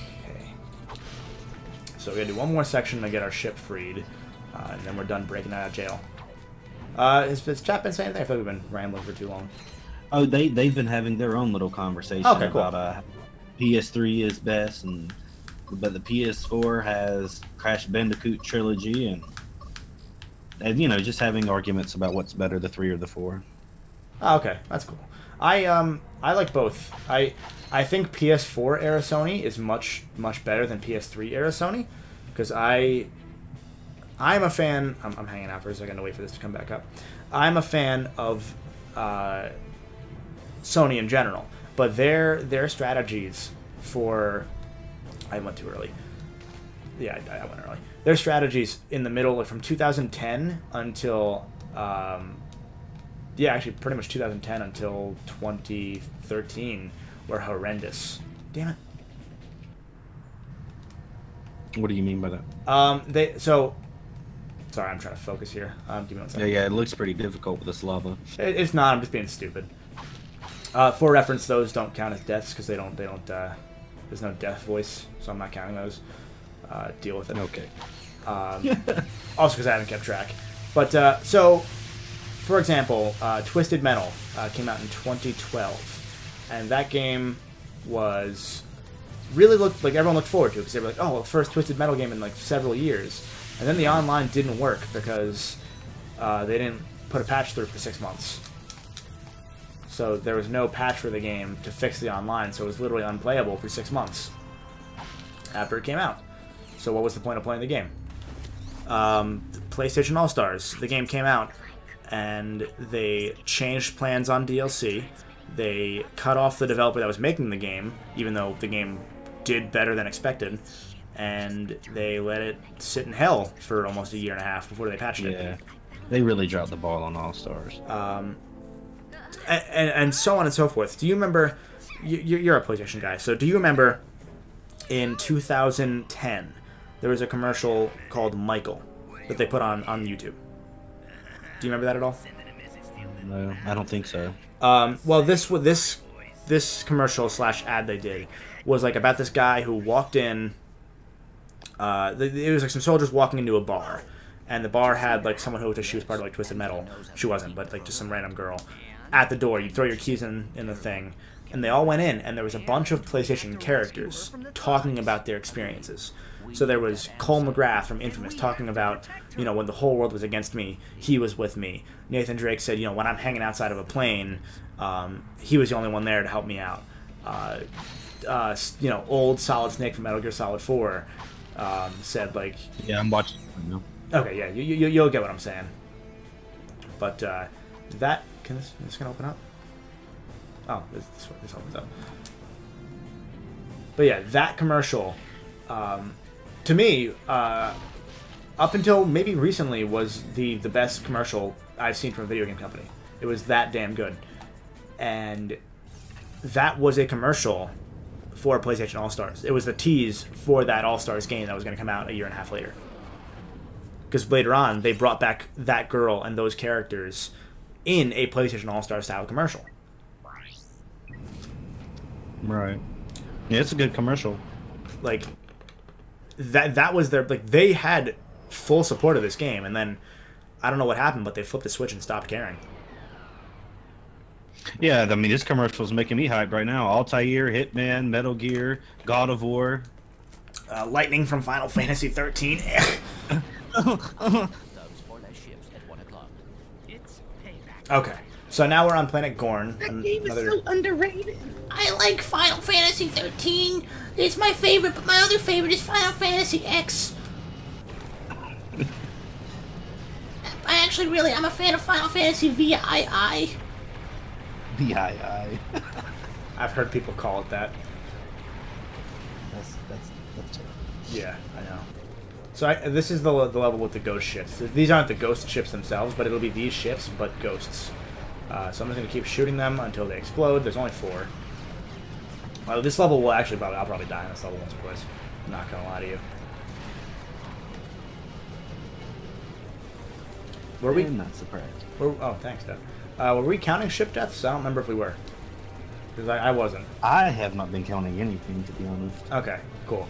So we gotta do one more section to get our ship freed, and then we're done breaking out of jail. Has chat been saying anything? I feel like we've been rambling for too long. Oh, they've been having their own little conversation about PS3 is best, but the PS4 has Crash Bandicoot trilogy, and just having arguments about what's better, the 3 or the 4. Oh, okay, that's cool. I like both. I think PS4 era Sony is much better than PS3 era Sony, because I'm a fan. I'm hanging out for a second to wait for this to come back up. I'm a fan of Sony in general, but their strategies for I went too early. Yeah, I went early. Their strategies in the middle, like from 2010 until actually pretty much 2010 until 2013 were horrendous. Damn it. What do you mean by that? Sorry, I'm trying to focus here. Give me one second. Yeah, it looks pretty difficult with this lava. It's not. I'm just being stupid. For reference, those don't count as deaths because they don't. There's no death voice, so I'm not counting those. Deal with it. Okay. Also, because I haven't kept track. But so, for example, Twisted Metal came out in 2012, and that game was really looked like everyone looked forward to it because they were like, "Oh, well, first Twisted Metal game in like several years." And then the online didn't work because they didn't put a patch through for 6 months. So there was no patch for the game to fix the online, so it was literally unplayable for 6 months after it came out. So what was the point of playing the game? PlayStation All-Stars. The game came out, and they changed plans on DLC. They cut off the developer that was making the game, even though the game did better than expected, and they let it sit in hell for almost a year and a half before they patched it. Yeah, they really dropped the ball on All Stars. And so on and so forth. Do you remember? You're a PlayStation guy, so do you remember in 2010 there was a commercial called Michael that they put on YouTube? Do you remember that at all? No, I don't think so. Well, this commercial / ad they did was like about this guy who walked in. It was like some soldiers walking into a bar, and the bar had like someone who she was part of like Twisted Metal. She wasn't, but like just some random girl. At the door, you throw your keys in the thing, and they all went in, and there was a bunch of PlayStation characters talking about their experiences. So there was Cole McGrath from Infamous talking about, when the whole world was against me, he was with me. Nathan Drake said, when I'm hanging outside of a plane, he was the only one there to help me out. Old Solid Snake from Metal Gear Solid 4 said, like... Yeah, I'm watching right now. Okay, yeah, you'll get what I'm saying. But that... Can this gonna open up? Oh, this opens up. But yeah, that commercial... to me, up until maybe recently, was the best commercial I've seen from a video game company. It was that damn good. And that was a commercial for PlayStation All-Stars. It was the tease for that All-Stars game that was going to come out a year and a half later. Because later on, they brought back that girl and those characters in a PlayStation All-Star style commercial. Right. Yeah, it's a good commercial. Like... That was their, like, they had full support of this game, and then I don't know what happened, but they flipped the switch and stopped caring. Yeah, I mean, this commercial is making me hyped right now. Altair, Hitman, Metal Gear, God of War, Lightning from Final Fantasy 13. Okay, so now we're on Planet Gorn. That game is so underrated. I like Final Fantasy 13. It's my favorite, but my other favorite is Final Fantasy X. I'm a fan of Final Fantasy VII. VII. I've heard people call it that. That's terrible. Yeah, I know. So this is the level with the ghost ships. These aren't the ghost ships themselves, but it'll be these ships, but ghosts. So I'm just going to keep shooting them until they explode. There's only 4. Well, this level will actually I'll probably die in this level once or twice. I'm not going to lie to you. Were we? I'm not surprised. Oh, thanks, Dad. Were we counting ship deaths? I don't remember if we were. Because I wasn't. I have not been counting anything, to be honest. Okay, cool.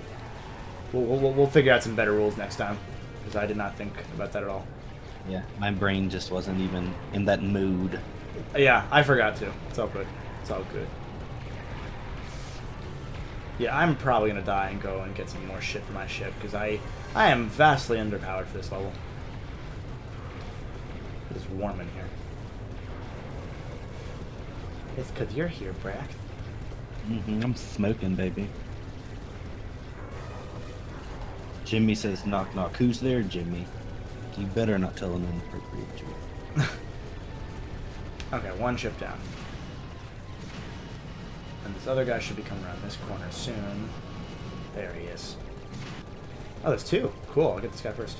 We'll figure out some better rules next time. Because I did not think about that at all. Yeah, my brain just wasn't even in that mood. Yeah, I forgot to. It's all good. It's all good. Yeah, I'm probably going to die and go and get some more shit for my ship. Because I am vastly underpowered for this level. It's warm in here. It's because you're here, Brax. I'm smoking, baby. Jimmy says, knock, knock. Who's there, Jimmy? You better not tell an inappropriate joke. Okay, 1 ship down. And this other guy should be coming around this corner soon. There he is. Oh, there's 2. Cool, I'll get this guy first.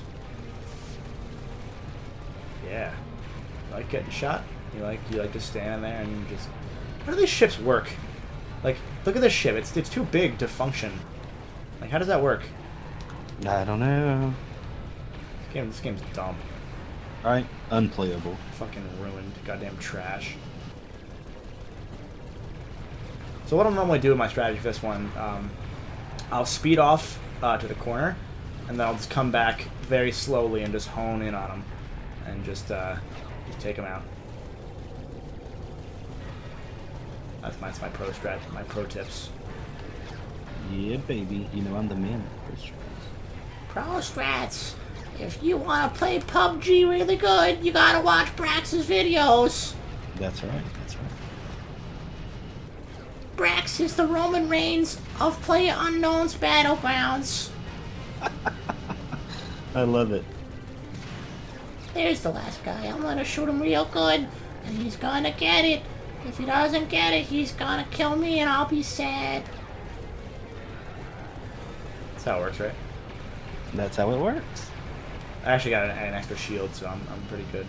Yeah. You like getting shot? You like just standing there and just... How do these ships work? Like, look at this ship. It's too big to function. Like, how does that work? I don't know. This game's dumb. Alright, unplayable. Fucking ruined. Goddamn trash. So what I'll normally do with my strategy for this one, I'll speed off to the corner, and then I'll just come back very slowly and just hone in on them, and just take them out. That's my pro strat, my pro tips. Yeah, baby. You know I'm the man with pro strats. Pro strats. If you want to play PUBG really good, you gotta watch Brax's videos. That's right. That's right. Brax is the Roman Reigns of PlayerUnknown's Battlegrounds. I love it. There's the last guy. I'm gonna shoot him real good, and he's gonna get it. If he doesn't get it, he's gonna kill me, and I'll be sad. That's how it works, right? That's how it works. I actually got an extra shield, so I'm pretty good.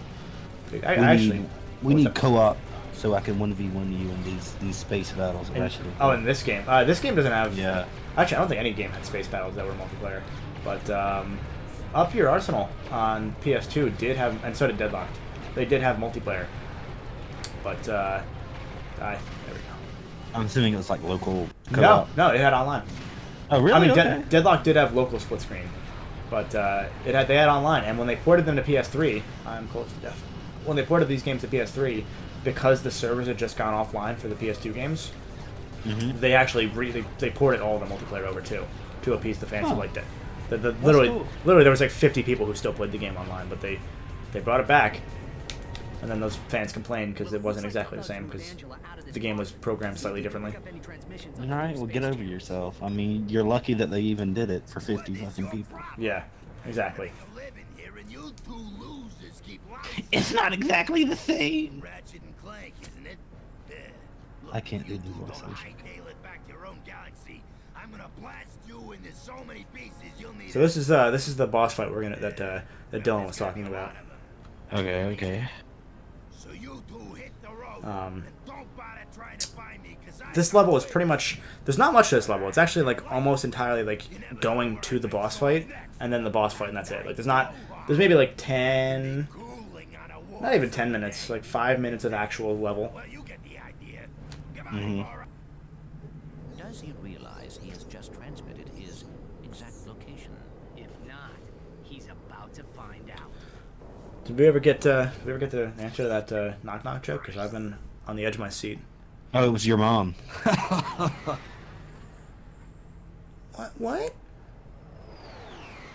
We need co-op so I can 1v1 you in these space battles. Oh, in this game. This game doesn't have... Yeah. Actually, I don't think any game had space battles that were multiplayer. But Up Your Arsenal on PS2 did have... And so did Deadlocked. They did have multiplayer. But, there we go. I'm assuming it was like local co-op. No, it had online. Oh, really? I mean, Okay. Deadlock did have local split screen. But they had online. And when they ported them to PS3... I'm close to death. When they ported these games to PS3... Because the servers had just gone offline for the PS2 games, they actually they ported all the multiplayer over too, to appease the fans who liked it. Literally, there was like 50 people who still played the game online, but they brought it back, and then those fans complained because it wasn't exactly the same because the game was programmed slightly differently. All right, well, get over yourself. I mean, you're lucky that they even did it for 50 fucking people. Yeah, exactly. It's not exactly the same. Ratchet and Clank, isn't it? I can't do the voice. Hail it back to your own galaxy. I'm gonna blast you into so many pieces you'll need. So this is the boss fight that Dylan was talking about. Okay. So you two hit the road and don't bother trying to find me, 'cause this level is pretty much... There's not much to this level. It's actually like almost entirely like going to the boss fight and then the boss fight and that's it. Like there's maybe like 10... Not even 10 minutes, like 5 minutes of actual level. Well, you get the idea. Does he realize he has just transmitted his exact location? If not, he's about to find out. Did we ever get to answer that knock knock joke? Because I've been on the edge of my seat. Oh, it was your mom. What?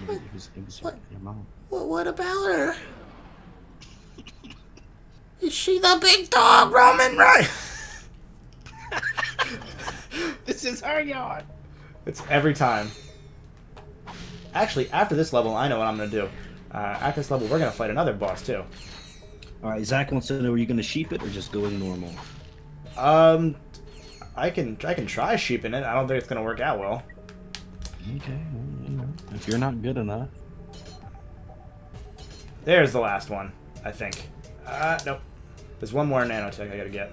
It was your mom. What about her? Is she the big dog, Roman? Right? This is her yard. It's every time. Actually, after this level, I know what I'm gonna do. After this level, we're gonna fight another boss too. All right, Zach wants to know: are you gonna sheep it or just going normal? I can try sheeping it. I don't think it's gonna work out well. Okay, well, if you're not good enough. There's the last one, I think. Nope. There's one more nanotech I gotta get.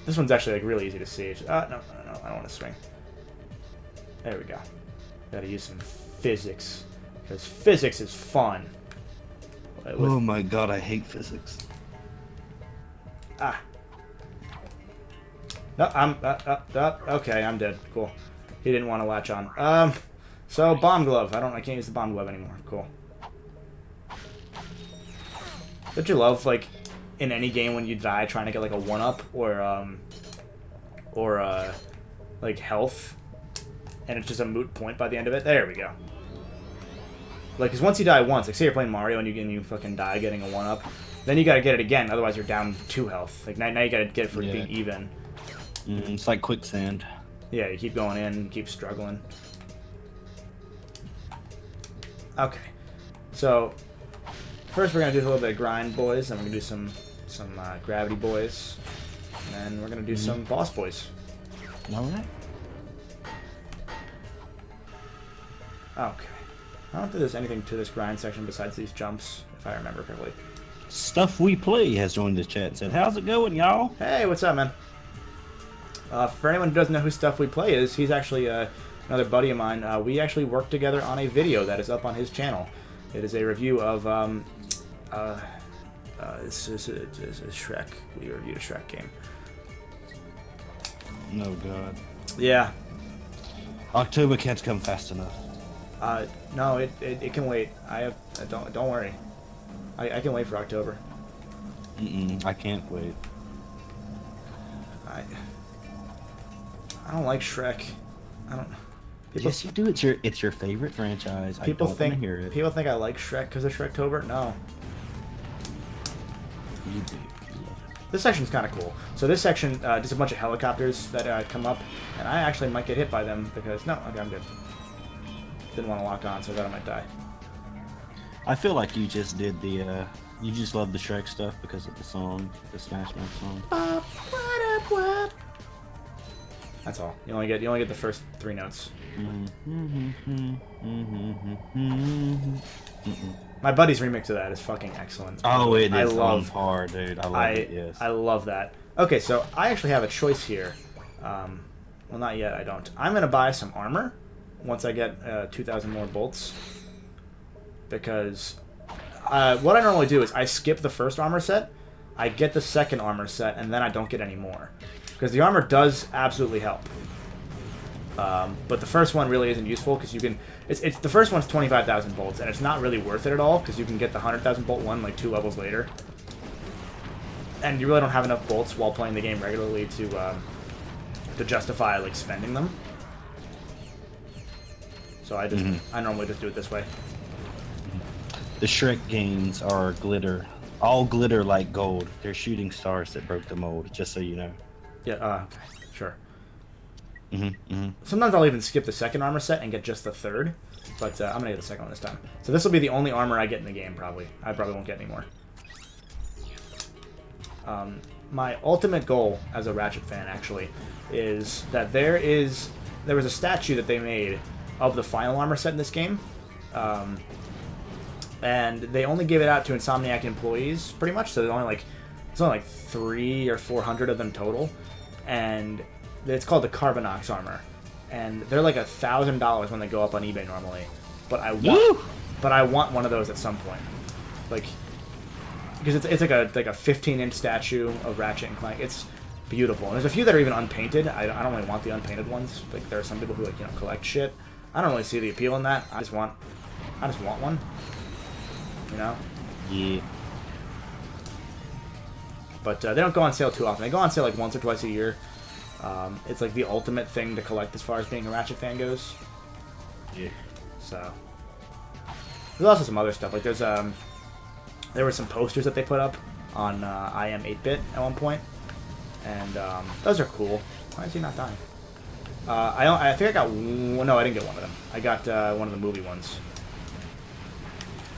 This one's actually like really easy to see. No, I don't want to swing. There we go. Gotta use some physics, because physics is fun. Oh my god, I hate physics. No, okay, I'm dead. Cool. He didn't want to latch on. So bomb glove. I can't use the bomb glove anymore. Cool. Don't you love like in any game when you die trying to get like a 1-up or like health, and it's just a moot point by the end of it? There we go. Like, cause once you die once, like say you're playing Mario and you fucking die getting a 1-up, then you gotta get it again. Otherwise you're down 2 health. Like now you gotta get it for being even. It's like quicksand. Yeah, you keep going in, keep struggling. Okay, so first we're gonna do a little bit of grind, boys, and we're gonna do some gravity, boys, and then we're gonna do some boss, boys. All right. Okay, I don't think there's anything to this grind section besides these jumps, if I remember correctly. Stuff We Play has joined the chat and said, "How's it going, y'all?" Hey, what's up, man? For anyone who doesn't know who Stuff We Play is, he's actually another buddy of mine. We actually worked together on a video that is up on his channel. It is a review of this is a Shrek. We reviewed a Shrek game. Oh god. Yeah. October can't come fast enough. No, it can wait. Don't worry. I can wait for October. I can't wait. I don't like Shrek. I don't. Yes, you do. It's your favorite franchise. People I don't think want to hear it. people think I like Shrek because of Shrektober. No. You do. You love it. This section's kind of cool. So this section, just a bunch of helicopters that come up, and I actually might get hit by them because no, okay, I'm good. Didn't want to lock on, so I thought I might die. I feel like you just did the. You just love the Shrek stuff because of the song, the Smash Mouth song. That's all. You only get the first 3 notes. My buddy's remix of that is fucking excellent. Oh, it is on par, dude. I love it, yes. I love that. Okay, so I actually have a choice here. Well, not yet, I don't. I'm going to buy some armor once I get 2,000 more bolts. Because what I normally do is I skip the first armor set, I get the second armor set, and then I don't get any more. Because the armor does absolutely help. But the first one really isn't useful because you can... It's the first one's 25,000 bolts, and it's not really worth it at all because you can get the 100,000 bolt one like 2 levels later. And you really don't have enough bolts while playing the game regularly to justify like spending them. So I just I normally just do it this way. The Shrek games are glitter. All glitter like gold. They're shooting stars that broke the mold, just so you know. Yeah, okay, sure. Sometimes I'll even skip the second armor set and get just the third, but I'm going to get the second one this time. So this will be the only armor I get in the game, probably. I probably won't get any more. My ultimate goal as a Ratchet fan, actually, is that there was a statue that they made of the final armor set in this game, and they only gave it out to Insomniac employees, pretty much, so there's only like 300 or 400 of them total, and it's called the Carbonox armor, and they're like $1,000 when they go up on eBay normally. But I want one of those at some point, like because it's like a 15-inch statue of Ratchet and Clank. It's beautiful, and there's a few that are even unpainted. I don't really want the unpainted ones. Like there are some people who like collect shit. I don't really see the appeal in that. I just want one. You know? Yeah. But they don't go on sale too often. They go on sale like once or twice a year. It's like the ultimate thing to collect as far as being a Ratchet fan goes. Yeah. So there's also some other stuff. Like there were some posters that they put up on I Am 8-Bit at one point, and those are cool. Why is he not dying? I think I got one. No, I didn't get one of them. I got one of the movie ones.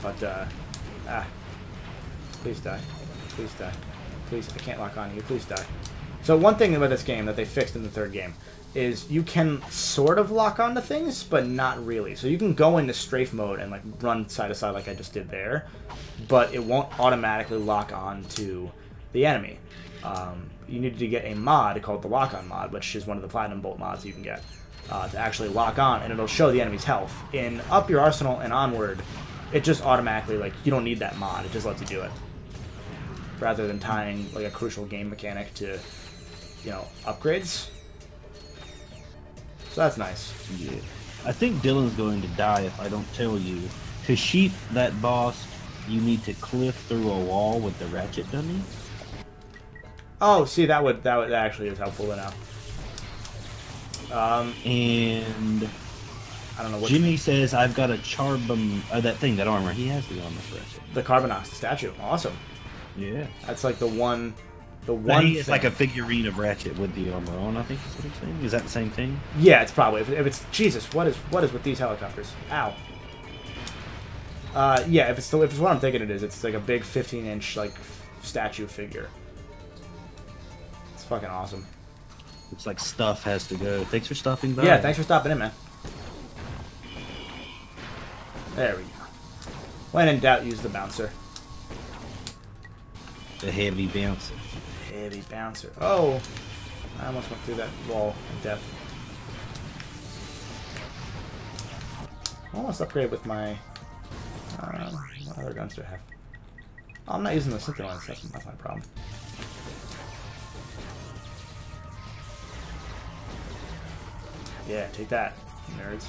But please die, please die, please. I can't lock on you. Please die. So one thing about this game that they fixed in the third game is you can sort of lock onto things, but not really. So you can go into strafe mode and like run side to side like I just did there, but it won't automatically lock on to the enemy. You need to get a mod called the Lock-On mod, which is one of the Platinum Bolt mods you can get to actually lock on, and it'll show the enemy's health. In Up Your Arsenal and Onward, it just automatically, like, you don't need that mod. It just lets you do it, rather than tying like a crucial game mechanic to, you know, upgrades. So that's nice. Yeah. I think Dylan's going to die if I don't tell you. To sheep that boss, you need to cliff through a wall with the Ratchet dummy. Oh, see, that actually is helpful to know. And I don't know what Jimmy says I've got a Charbum, that armor. He has the armor for Ratchet. The Carbonox statue. Awesome. Yeah. That's like the one it's like a figurine of Ratchet with the armor on, I think is what I'm saying. Is that the same thing? Yeah, it's probably. If it's Jesus, what is with these helicopters? Ow. Yeah, if it's what I'm thinking it is, it's like a big 15-inch like statue figure. It's fucking awesome. Looks like stuff has to go. Thanks for stopping by. Yeah, thanks for stopping in, man. There we go. When in doubt, use the bouncer. The heavy bouncer. Heavy bouncer. Oh! I almost went through that wall of death. I almost upgraded with my... what other guns do I have? Oh, I'm not using the Synthia lens. That's my problem. Yeah, take that, nerds.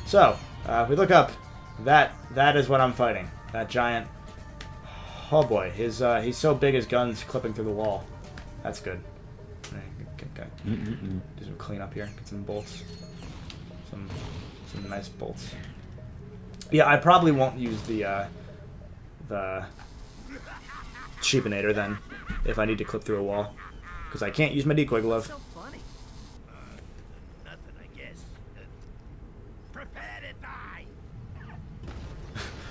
So, if we look up, that is what I'm fighting. That giant... Oh boy, he's so big his gun's clipping through the wall. That's good. Do some clean up here. Get some bolts. Some nice bolts. Yeah, I probably won't use the Sheepinator then, if I need to clip through a wall, because I can't use my decoy glove. So funny. Nothing, I guess. Prepare to die.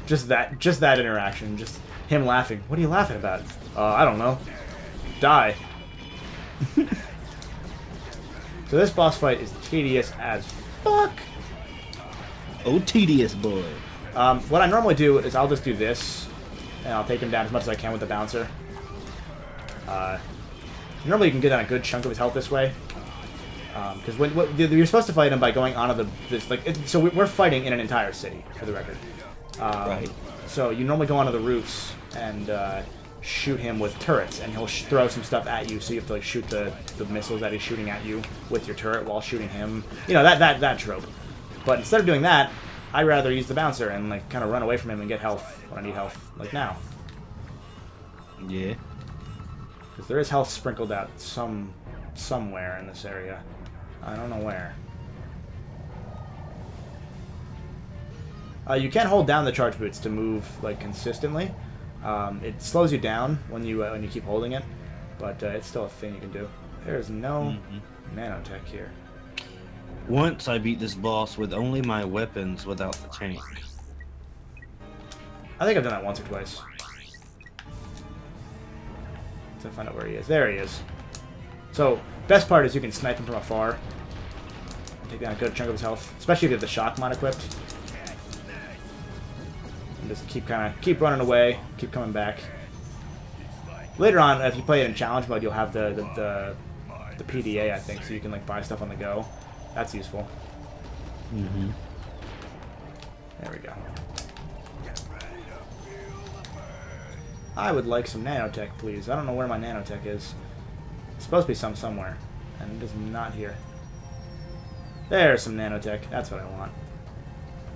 just that interaction, just him laughing. What are you laughing about? I don't know. Die. So this boss fight is tedious as fuck. Oh, tedious boy. What I normally do is I'll just do this, and I'll take him down as much as I can with the bouncer. Normally you can get on a good chunk of his health this way. Because you're supposed to fight him by going onto so we're fighting in an entire city, for the record. Right. So you normally go onto the roofs and shoot him with turrets, and he'll throw some stuff at you. So you have to like shoot the missiles that he's shooting at you with your turret while shooting him. You know that trope. But instead of doing that, I'd rather use the bouncer and like kind of run away from him and get health when I need health, like now. Yeah. Because there is health sprinkled out somewhere in this area. I don't know where. You can hold down the charge boots to move like consistently. It slows you down when you keep holding it, but it's still a thing you can do. There's no nanotech here. Once I beat this boss with only my weapons without the tank. I think I've done that once or twice. To find out where he is. There he is. So, best part is you can snipe him from afar. Take down a good chunk of his health, especially if you have the shock mod equipped. And just keep running away, keep coming back. Later on, if you play it in challenge mode, you'll have the PDA, I think, so you can like buy stuff on the go. That's useful. Mm-hmm. There we go. I would like some nanotech, please. I don't know where my nanotech is. It's supposed to be somewhere, and it is not here. There's some nanotech. That's what I want.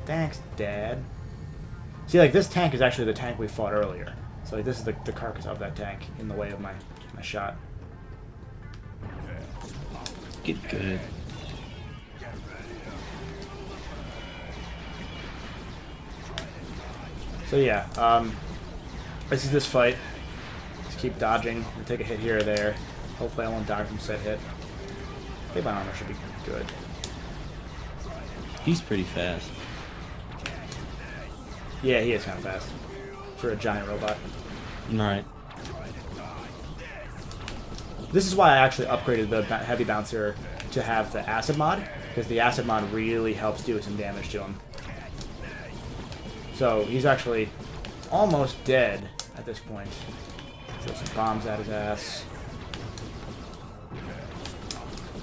Thanks, Dad. See, like, this tank is actually the tank we fought earlier. So, like, this is the carcass of that tank in the way of my shot. Get good. So, yeah, this is this fight. Just keep dodging. We'll take a hit here or there. Hopefully I won't die from said hit. I think my armor should be good. He's pretty fast. Yeah, he is kind of fast. For a giant robot. Alright. This is why I actually upgraded the heavy bouncer to have the acid mod. Because the acid mod really helps do some damage to him. So he's actually almost dead at this point. Throw some bombs at his ass.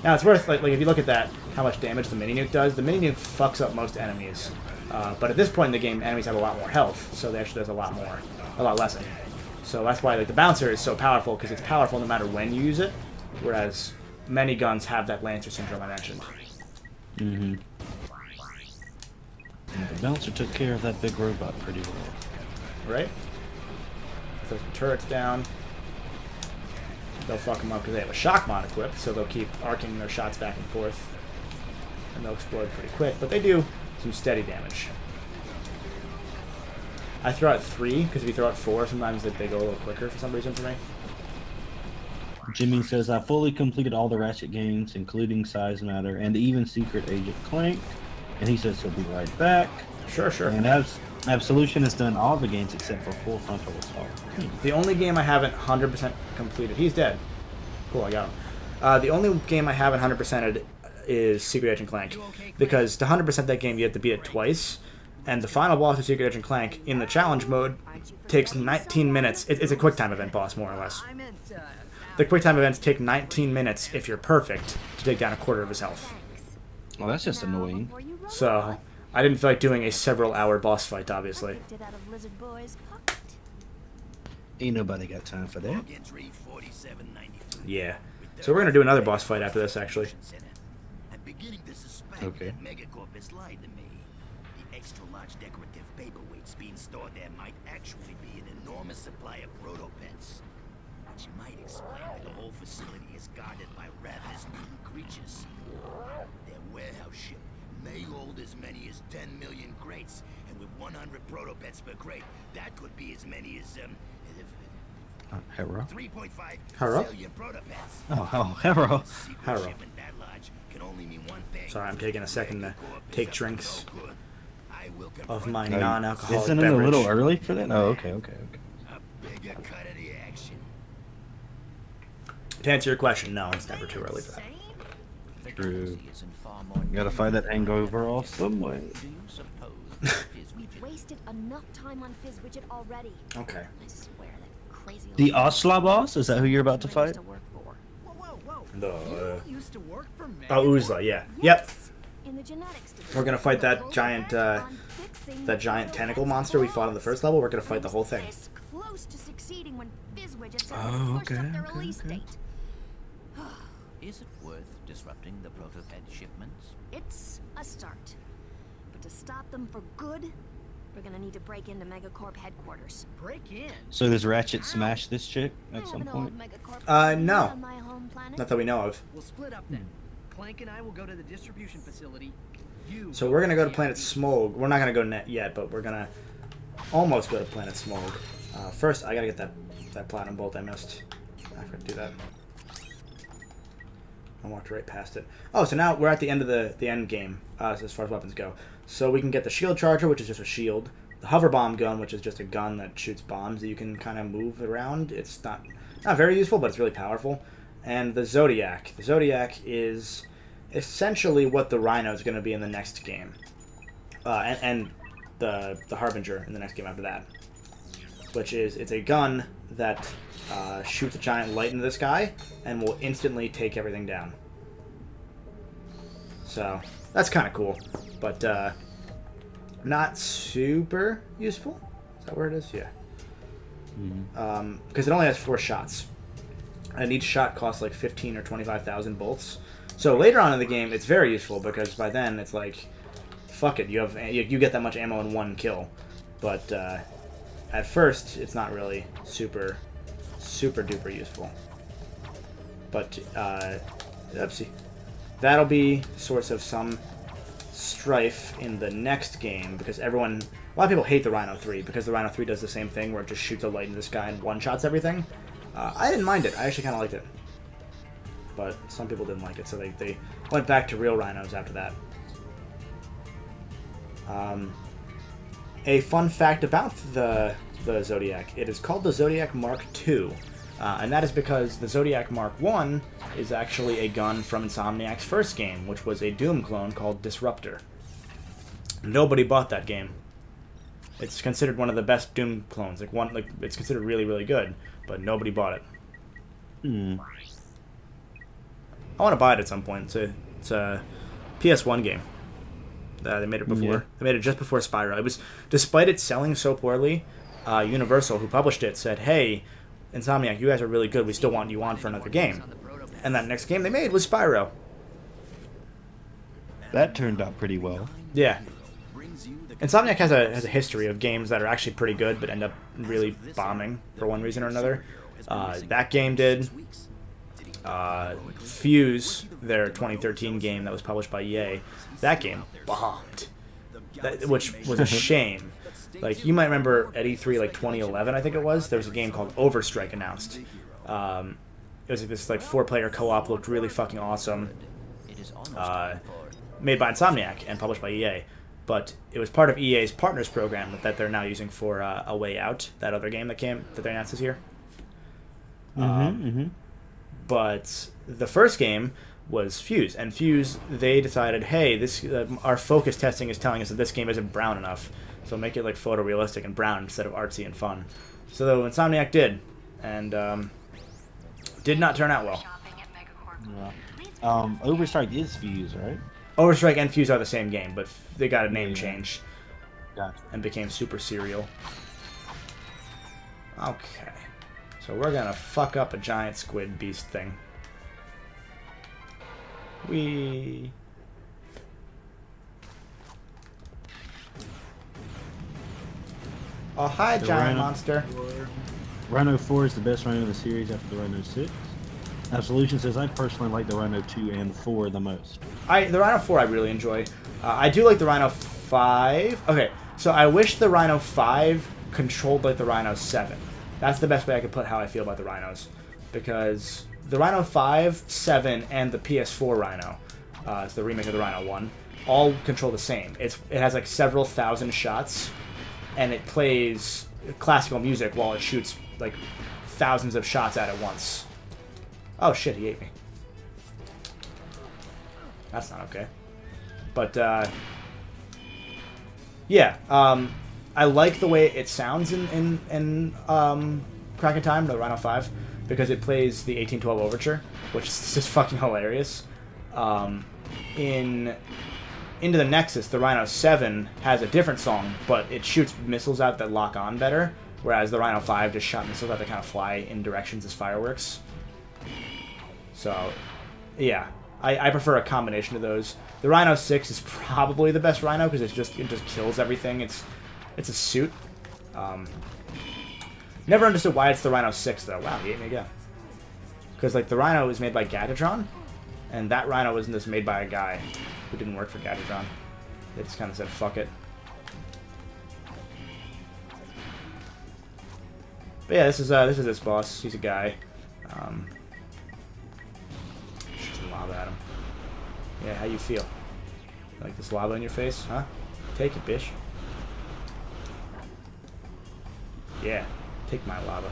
Now it's worth, like if you look at that, how much damage the mini-nuke does. The mini-nuke fucks up most enemies. But at this point in the game, enemies have a lot more health, so they actually does a lot less. So that's why like the bouncer is so powerful, because it's powerful no matter when you use it, whereas many guns have that Lancer syndrome I mentioned. Mm-hmm. And the bouncer took care of that big robot pretty well. Right? Throw some turrets down. They'll fuck them up because they have a shock mod equipped, so they'll keep arcing their shots back and forth. And they'll explode pretty quick, but they do some steady damage. I throw out 3, because if you throw out 4, sometimes they go a little quicker for some reason for me. Jimmy says, I fully completed all the Ratchet games, including Size Matter and even Secret Agent Clank. And he says he'll be right back. Sure, sure. And Absolution has done all the games except for Full Frontal Assault. The only game I haven't 100% completed... He's dead. Cool, I got him. The only game I haven't 100%ed is Secret Agent Clank. Because to 100% that game, you have to beat it twice. And the final boss of Secret Agent Clank, in the challenge mode, takes 19 minutes. It's a quick time event boss, more or less. The quick time events take 19 minutes, if you're perfect, to take down a quarter of his health. Well, that's just annoying. So, I didn't feel like doing a several-hour boss fight, obviously. Ain't nobody got time for that. Yeah. So we're gonna do another boss fight after this, actually. Okay. Megacorp has lied to me. The extra-large decorative paperweights being stored there might actually be an enormous supply of proto-pets. Which might explain why the whole facility is guarded by ravenous mutant creatures. Their warehouse ship may hold as many as 10 million crates, and with 100 proto-pets per crate, that could be as many as, Hero? 3.5 Hero? billion proto-pets. Oh, Hero. Hero. Sorry, I'm taking a second to take drinks of my non-alcoholic Isn't it beverage. a little early for that? Oh, okay. To answer your question, no, it's never too early for that. True. Gotta find that hangover all some way. Do you suppose We've wasted enough time on Fizzwidget already. Okay. I swear that crazy The Osla boss? Is that who you're about to fight? to work for. The You used to work for me. oh, Uzla, yeah. Yep. In the genetics division. We're gonna fight that giant tentacle monster we fought on the first level. We're gonna fight the whole thing. This close to succeeding when Fizzwidget said Oh, they pushed up okay, their okay, release okay. date. is it worth disrupting the proto-ped shipments? It's a start. But to stop them for good, we're gonna need to break into Megacorp headquarters. Break in. So does Ratchet smash this chick I at have some an point? old Megacorp No. on my home planet. Not that we know of. We'll split up then. Clank and I will go to the distribution facility. You So we're gonna go to the Planet Smog. We're not gonna go net yet, but we're gonna almost go to Planet Smog. First, I gotta get that platinum bolt I missed. I forgot to do that. I walked right past it. Oh, so now we're at the end of the end game as far as weapons go. So we can get the shield charger, which is just a shield. The hover bomb gun, which is just a gun that shoots bombs that you can kind of move around. It's not very useful, but it's really powerful. And the Zodiac. The Zodiac is essentially what the Rhino is going to be in the next game. And the Harbinger in the next game after that. Which is, it's a gun that shoots a giant light into the sky and will instantly take everything down. So, that's kind of cool. But, not super useful. Is that where it is? Yeah. Because it only has 4 shots. And each shot costs like 15 or 25,000 bolts. So later on in the game, it's very useful because by then it's like, fuck it, you get that much ammo in 1 kill. But at first, it's not really super duper useful. But oopsie, that'll be the source of some strife in the next game because a lot of people hate the Rhino 3 because the Rhino 3 does the same thing where it just shoots a light in the sky and one-shots everything. I didn't mind it. I actually kind of liked it. But some people didn't like it, so they went back to real Rhinos after that. A fun fact about the Zodiac, it is called the Zodiac Mark II. And that is because the Zodiac Mark I is actually a gun from Insomniac's first game, which was a Doom clone called Disruptor. Nobody bought that game. It's considered one of the best Doom clones. It's considered really, really good, but nobody bought it. I want to buy it at some point. It's a PS1 game. They made it before. Yeah. They made it just before Spyro. It was, despite it selling so poorly, Universal, who published it, said, "Hey, Insomniac, you guys are really good. We still want you on for another game." And that next game they made was Spyro. That turned out pretty well. Yeah. Insomniac has a history of games that are actually pretty good, but end up really bombing for one reason or another. That game did. Fuse, their 2013 game that was published by EA, that game bombed, which was a shame. Like, you might remember at E3, like 2011, I think it was. There was a game called Overstrike announced. It was like this 4-player co-op, looked really fucking awesome. Made by Insomniac and published by EA. But it was part of EA's Partners program that they're now using for A Way Out, that other game that they announced this year. But the first game was Fuse, and Fuse, they decided, hey, this our focus testing is telling us that this game isn't brown enough, so make it like photorealistic and brown instead of artsy and fun. So Insomniac did, and did not turn out well. Overstrike is Fuse, right? Overstrike and Fuse are the same game, but they got a name change. Gotcha. And became Super Serial. Okay. So we're gonna fuck up a giant squid beast thing. Whee! Oh, hi, giant monster. Rhino 4 is the best Rhino in the series after the Rhino 6. Absolution says, I personally like the Rhino 2 and 4 the most. The Rhino 4 I really enjoy. I do like the Rhino 5. Okay, so I wish the Rhino 5 controlled like the Rhino 7. That's the best way I could put how I feel about the Rhinos. Because the Rhino 5, 7, and the PS4 Rhino, it's the remake of the Rhino 1, all control the same. It has like several thousand shots, and it plays classical music while it shoots like thousands of shots at it once. Oh shit, he ate me. That's not okay. But, yeah, I like the way it sounds in Crack of Time, the Rhino 5, because it plays the 1812 Overture, which is just fucking hilarious. Into the Nexus, the Rhino 7 has a different song, but it shoots missiles out that lock on better, whereas the Rhino 5 just shot missiles out that kind of fly in directions as fireworks. So, yeah, I prefer a combination of those. The Rhino 6 is probably the best Rhino because it just kills everything. It's a suit. Never understood why it's the Rhino 6 though. Wow, he ate me again. Because like the Rhino is made by Gatatron, and that Rhino wasn't just made by a guy who didn't work for Gatatron. They just kind of said fuck it. But yeah, this is this boss. He's a guy. Shoot some lava at him. Yeah, how you feel? Like this lava in your face, huh? Take it, bitch. Yeah, take my lava.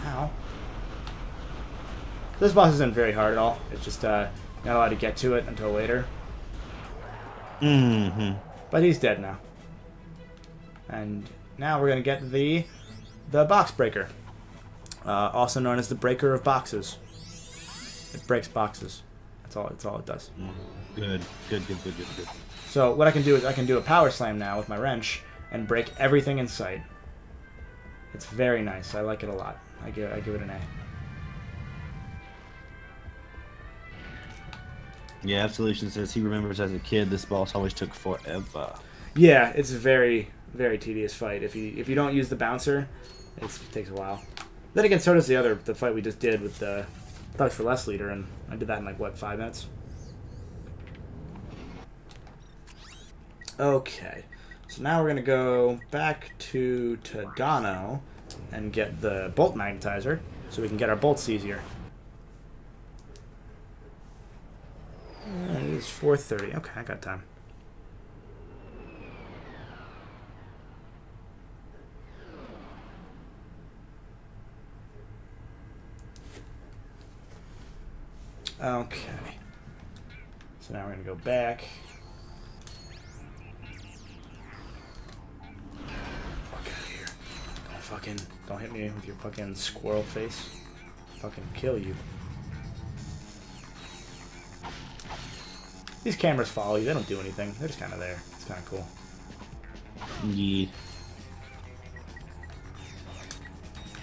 Ow. This boss isn't very hard at all. It's just not allowed to get to it until later. But he's dead now. And now we're gonna get the box breaker, also known as the breaker of boxes. It breaks boxes. That's all it does. Good. So what I can do is I can do a power slam now with my wrench and break everything in sight. It's very nice. I like it a lot. I give it an A. Yeah, Absolution says he remembers as a kid this boss always took forever. Yeah, it's a very, very tedious fight. If you don't use the bouncer, it takes a while. Then again, so does the fight we just did with the Thugs for Less leader, and I did that in like what, 5 minutes? Okay, so now we're gonna go back to Tadano and get the bolt magnetizer so we can get our bolts easier. It is 4:30. Okay, I got time. Okay. So now we're gonna go back. Fuck out of here. Don't hit me with your fucking squirrel face. Fucking kill you. These cameras follow you, they don't do anything. They're just kinda there. It's kinda cool. Yeah.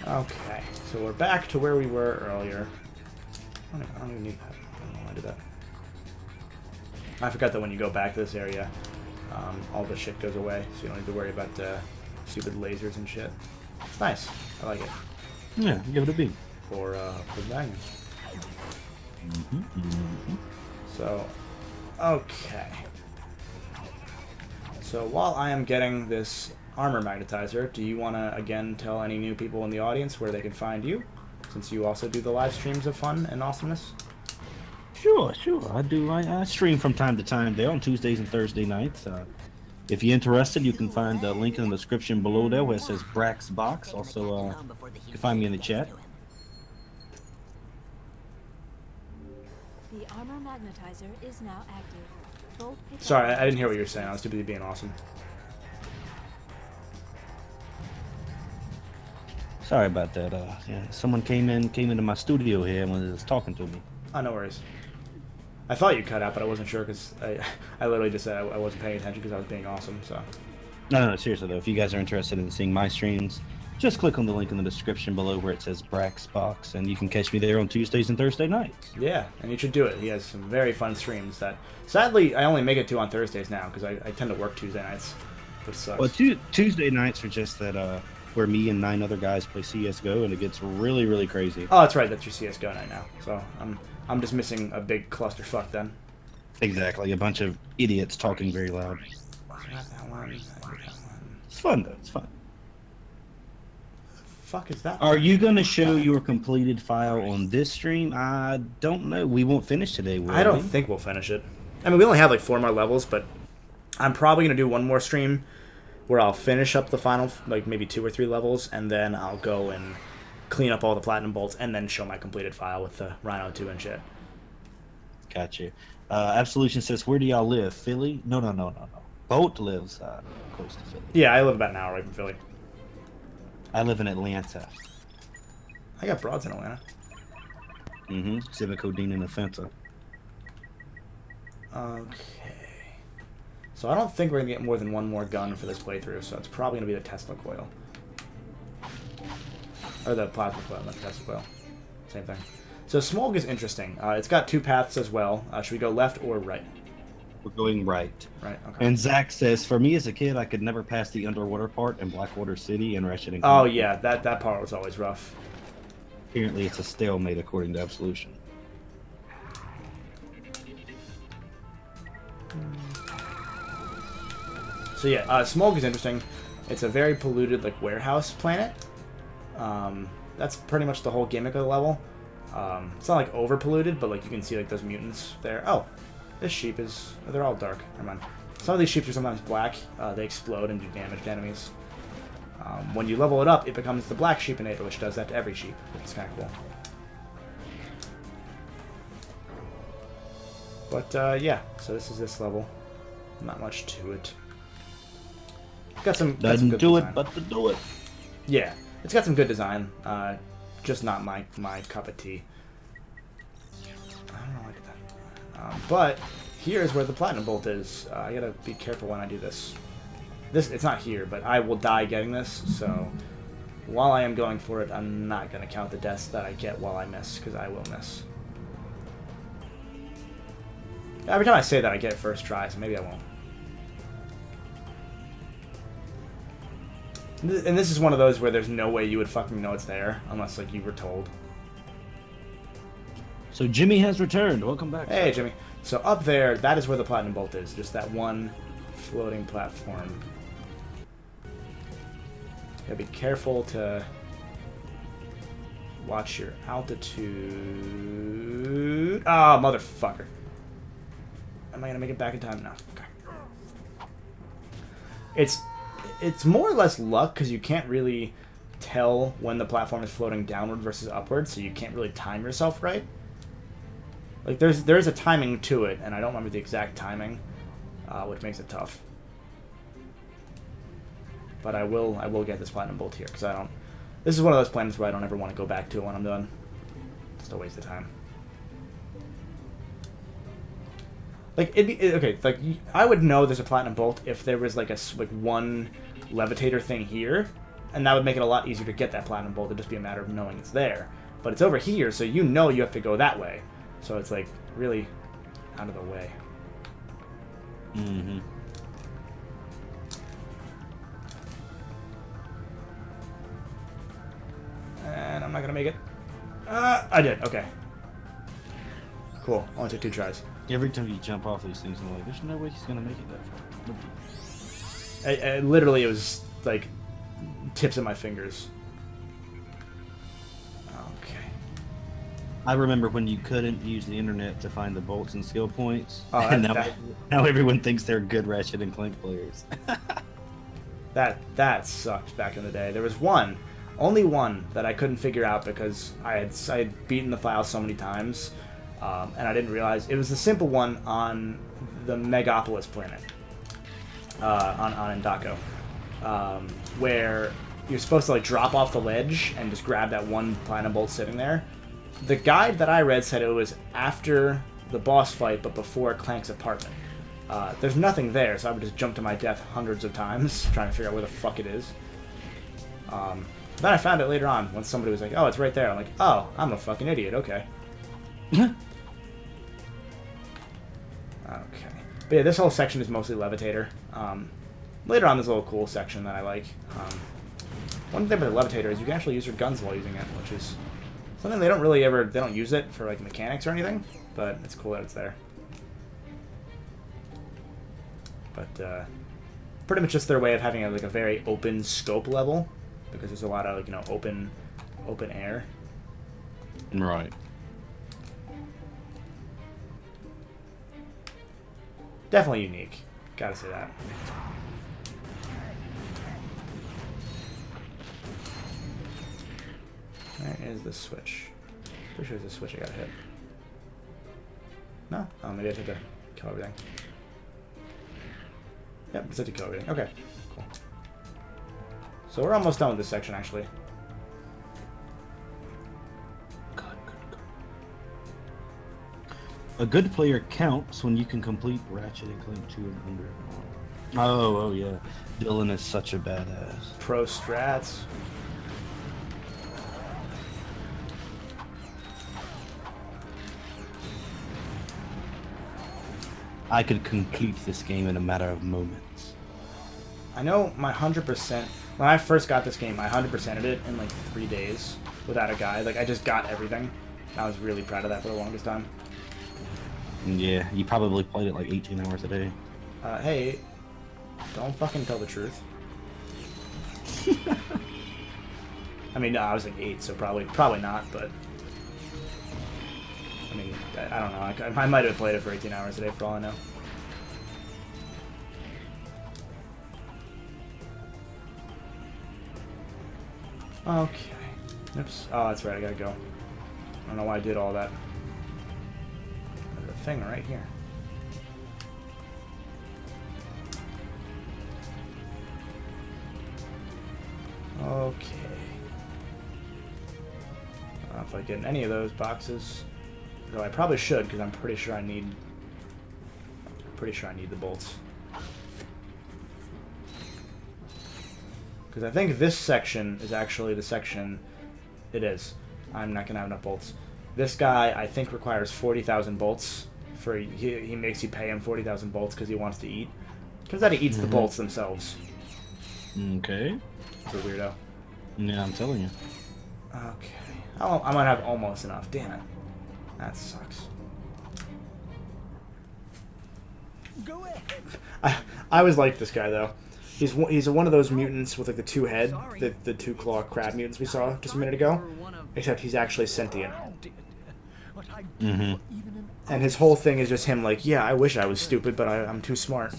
Okay, so we're back to where we were earlier. I don't even need that. I don't know why I did that. I forgot that when you go back to this area, all the shit goes away, so you don't need to worry about stupid lasers and shit. It's nice. I like it. Yeah, give it a B. For Magnum. So, okay. So while I am getting this armor magnetizer, do you want to again tell any new people in the audience where they can find you? Since you also do the live streams of fun and awesomeness? Sure. I do. I stream from time to time there on Tuesdays and Thursday nights. If you're interested, you can find the link in the description below there where it says Brax Box. Also, you can find me in the chat. The armor magnetizer is now active. Sorry, I didn't hear what you were saying. I was too busy being awesome. Sorry about that. Yeah, someone came into my studio here and was talking to me. Oh, no worries. I thought you cut out, but I wasn't sure because I literally just said I wasn't paying attention because I was being awesome. So. No, seriously though. If you guys are interested in seeing my streams, just click on the link in the description below where it says Brax Box, and you can catch me there on Tuesdays and Thursday nights. Yeah, and you should do it. He has some very fun streams that, sadly, I only make it to on Thursdays now because I tend to work Tuesday nights, which sucks. Well, Tuesday nights are just that where me and 9 other guys play CS:GO, and it gets really, really crazy. Oh, that's right. That's your CS:GO night now. So I'm just missing a big clusterfuck then. Exactly, a bunch of idiots talking very loud. Not that one. I hate that one. It's fun though. It's fun. Fuck is that? Are you going to show your completed file on this stream? I don't know. We won't finish today, will we? I don't think we'll finish it. I mean, we only have like 4 more levels, but I'm probably going to do one more stream where I'll finish up the final, like maybe 2 or 3 levels, and then I'll go and clean up all the platinum bolts, and then show my completed file with the Rhino 2 and shit. Gotcha. Absolution says, where do y'all live? Philly? No. Boat lives close to Philly. Yeah, I live about an hour away from Philly. I live in Atlanta. I got broads in Atlanta. Mm-hmm. Civic Codeine and a Fenta. Okay. So I don't think we're going to get more than one more gun for this playthrough, so it's probably going to be the Tesla coil. Or the plasma coil, not the Tesla coil. Same thing. So Smog is interesting. It's got 2 paths as well. Should we go left or right? We're going right. Right, okay. And Zach says, for me as a kid, I could never pass the underwater part in Blackwater City and Ratchet and Oh, Clank. yeah, that part was always rough. Apparently it's a stalemate according to Absolution. So yeah, Smog is interesting. It's a very polluted, like, warehouse planet. That's pretty much the whole gimmick of the level. It's not, like, over-polluted, but, like, you can see, like, those mutants there. Oh, this sheep is... Oh, they're all dark. Never mind. Some of these sheep are sometimes black. They explode and do damage to enemies. When you level it up, it becomes the black sheepinator, which does that to every sheep, which is kind of cool. But, yeah, so this is this level. Not much to it. Got some good design. But to do it. Yeah, it's got some good design. Just not my cup of tea. I don't like that. But here's where the platinum bolt is. I gotta be careful when I do this. It's not here, but I will die getting this. So while I am going for it, I'm not gonna count the deaths that I get while I miss, because I will miss. Every time I say that, I get it first try, so maybe I won't. And this is one of those where there's no way you would fucking know it's there, unless, like, you were told. So Jimmy has returned. Welcome back. Hey, Jimmy. So up there, that is where the platinum bolt is. Just that one floating platform. Gotta be careful to watch your altitude. Ah, motherfucker. Am I gonna make it back in time? No. Okay. It's more or less luck, because you can't really tell when the platform is floating downward versus upward, so you can't really time yourself right. Like, there's a timing to it, and I don't remember the exact timing, which makes it tough. But I will get this platinum bolt here, because I don't... This is one of those planets where I don't ever want to go back to when I'm done. Just a waste of time. Like, it'd be... Okay, like, I would know there's a platinum bolt if there was, like, one levitator thing here, and that would make it a lot easier to get that platinum bolt. It'd just be a matter of knowing it's there. But it's over here, so you know you have to go that way. So it's, like, really out of the way. Mm-hmm. And I'm not gonna make it. I did. Okay. Cool. Only took 2 tries. Every time you jump off these things, I'm like, there's no way he's gonna make it that far. Literally, it was like tips of my fingers. Okay. I remember when you couldn't use the internet to find the bolts and skill points, Oh, and now everyone thinks they're good Ratchet and Clank players. that sucked back in the day. There was only one that I couldn't figure out because I had beaten the file so many times, and I didn't realize it was the simple one on the Megapolis planet, on Endako, where you're supposed to like drop off the ledge and just grab that one platinum bolt sitting there. The guide that I read said it was after the boss fight, but before Clank's apartment. There's nothing there, so I would just jump to my death hundreds of times trying to figure out where the fuck it is. Then I found it later on when somebody was like, "Oh, it's right there." I'm like, "Oh, I'm a fucking idiot." Okay. Okay. But yeah, this whole section is mostly Levitator. Later on, there's a little cool section that I like. One thing about the Levitator is you can actually use your guns while using it, which is something they don't use it for like mechanics or anything, but it's cool that it's there. But pretty much just their way of having a very open scope level, because there's a lot of open air. Right. Definitely unique. Gotta say that. is the switch? Pretty sure it's the switch I gotta hit. No? Oh, maybe I have to kill everything. Yep, it's to kill everything. Okay, cool. So we're almost done with this section, actually. A good player counts when you can complete Ratchet and Clank 2 and under. Oh yeah. Dylan is such a badass. Pro strats. I could complete this game in a matter of moments. I know my 100%. When I first got this game, I 100%ed it in like 3 days without a guide. Like I just got everything. I was really proud of that for the longest time. Yeah, you probably played it like 18 hours a day. Hey, don't fucking tell the truth. I mean, no, I was like 8, so probably not, but... I mean, I don't know. I might have played it for 18 hours a day for all I know. Okay. Oops. Oh, that's right, I gotta go. I don't know why I did all that. There's a thing right here. Okay. I don't know if I get any of those boxes. Though I probably should, because I'm pretty sure I need the bolts. Because I think this section is actually the section... It is. I'm not going to have enough bolts. This guy, I think, requires 40,000 bolts. He makes you pay him 40,000 bolts because he wants to eat. Turns out he eats the bolts themselves. Okay. It's a weirdo. Yeah, I'm telling you. Okay. I might have almost enough. Damn it. That sucks. Go ahead. I always liked this guy, though. He's one of those mutants with like the 2 head, the 2 claw crab mutants we saw just a minute ago. Except he's actually sentient. Mm-hmm. And his whole thing is just him like, yeah, I wish I was stupid, but I'm too smart.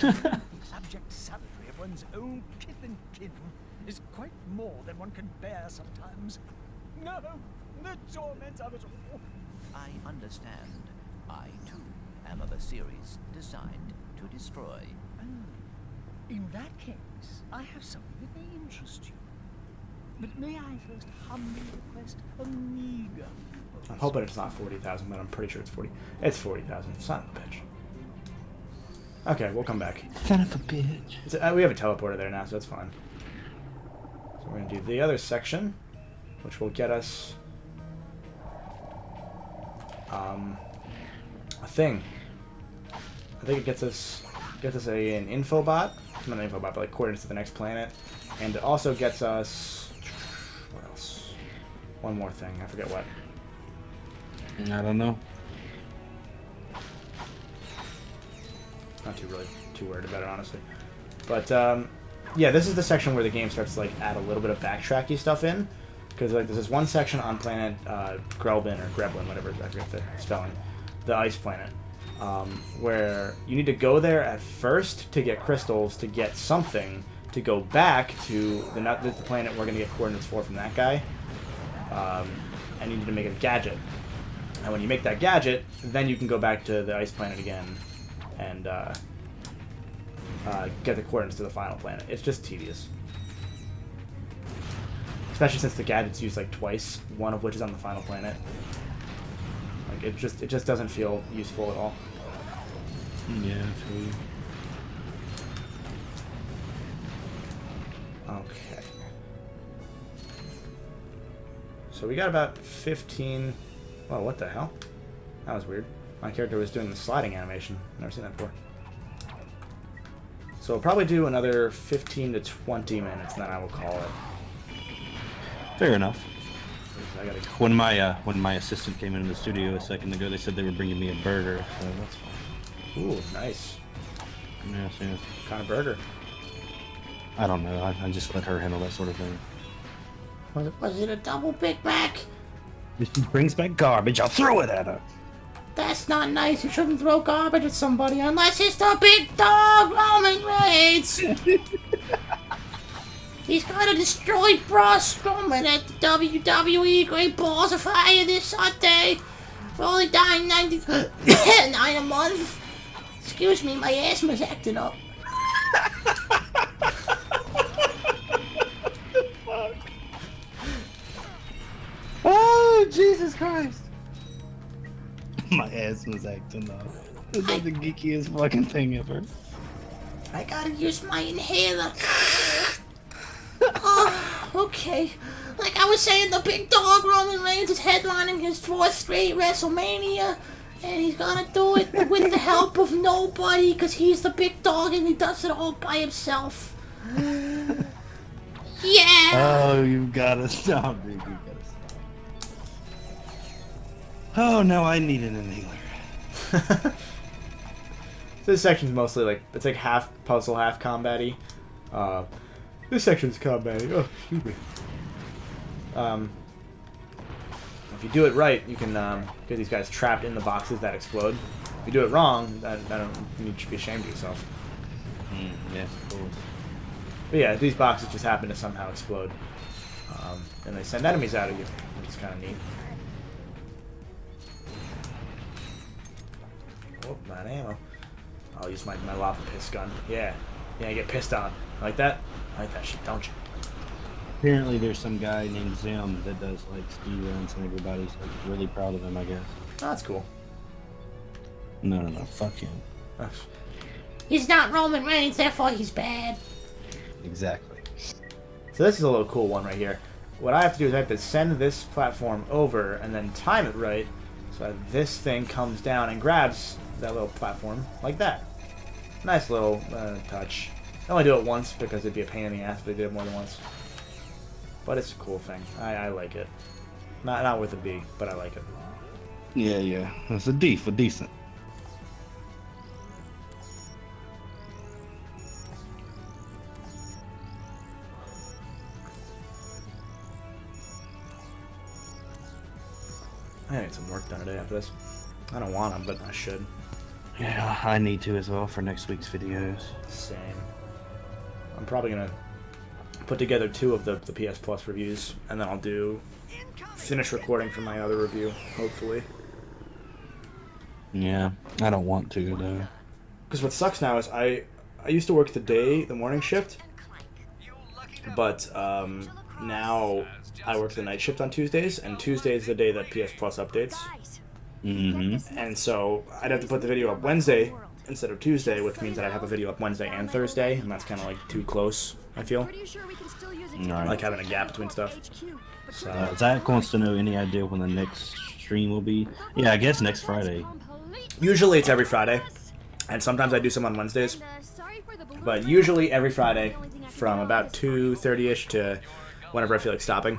Abject savagery of one's own kith and kin is quite more than one can bear sometimes. No, the torment of it all. I understand. I, too, am of a series designed to destroy. In that case, I have something that may interest you. But may I first humbly request a meager... I'm hoping it's not 40,000, but I'm pretty sure it's 40. It's 40,000. Son of a bitch. Okay, we'll come back. Son of a bitch. We have a teleporter there now, so that's fine. So we're gonna do the other section, which will get us a thing. I think it gets us an info bot. Not an info bot, but like coordinates to the next planet, and it also gets us what else? One more thing. I forget what. I don't know. Not too worried about it, honestly. But yeah, this is the section where the game starts to like add a little bit of backtracky stuff in, because like there's this one section on planet Grelbin or Greblin, whatever I forget the spelling, the ice planet, where you need to go there at first to get crystals to get something to go back to the planet we're gonna get coordinates for from that guy, and you need to make a gadget. And when you make that gadget, then you can go back to the ice planet again and get the coordinates to the final planet. It's just tedious. Especially since the gadget's used like twice, one of which is on the final planet. Like it just doesn't feel useful at all. Yeah, true. Okay. So we got about 15... Whoa, what the hell? That was weird. My character was doing the sliding animation. Never seen that before. So we'll probably do another 15 to 20 minutes, and then I will call it. Fair enough. I gotta... When my assistant came into the studio a second ago, they said they were bringing me a burger, so that's fine. Ooh, nice. Yes, yes. What kind of burger? I don't know. I just let her handle that sort of thing. Was it a double Big Mac? If she brings back garbage, I'll throw it at her. That's not nice. You shouldn't throw garbage at somebody unless it's the big dog Roman Reigns. He's gonna destroy Braun Strowman at the WWE Great Balls of Fire this Sunday. For only dying 99 a month. Excuse me, my asthma's acting up. Oh, Jesus Christ. My asthma's acting up. Is that the geekiest fucking thing ever? I gotta use my inhaler. Oh, okay. Like I was saying, the big dog Roman Reigns is headlining his 4th straight WrestleMania. And he's gonna do it with the help of nobody, because he's the big dog and he does it all by himself. Yeah! Oh, you gotta stop, dude. You gotta stop. Oh, now I need an inhaler. This section's mostly like, it's like half puzzle, half combat-y. This section's combat-y. Oh, excuse me. If you do it right, you can get these guys trapped in the boxes that explode. If you do it wrong, you should be ashamed of yourself. Yes, of course. But yeah, these boxes just happen to somehow explode. And they send enemies out of you, which is kind of neat. Oh, not ammo. I'll use my lava piss gun. Yeah. Yeah, I get pissed on. Like that? I like that shit, don't you? Apparently there's some guy named Zim that does like speed runs and everybody's like really proud of him, I guess. Oh, that's cool. No, fuck him. He's not Roman Reigns, therefore he's bad. Exactly. So this is a little cool one right here. What I have to do is I have to send this platform over and then time it right so that this thing comes down and grabs that little platform like that. Nice little touch. I only do it once because it'd be a pain in the ass if they did it more than once. But it's a cool thing. I like it. Not with a B, but I like it. Yeah. It's a D for decent. I need some work done today after this. I don't want them, but I should. Yeah, I need to as well for next week's videos. Same. I'm probably gonna put together 2 of the PS Plus reviews, and then I'll finish recording for my other review, hopefully. Yeah, I don't want to though. Because what sucks now is I used to work the morning shift, but now I work the night shift on Tuesdays, and Tuesday is the day that PS Plus updates. And so I'd have to put the video up Wednesday instead of Tuesday, which means that I'd have a video up Wednesday and Thursday, and that's kind of like too close, I feel. Right. Like having a gap between stuff. So, Zach wants to know any idea when the next stream will be. Yeah, I guess next Friday. usually it's every Friday, and sometimes I do some on Wednesdays. But usually every Friday from about 2:30ish to whenever I feel like stopping.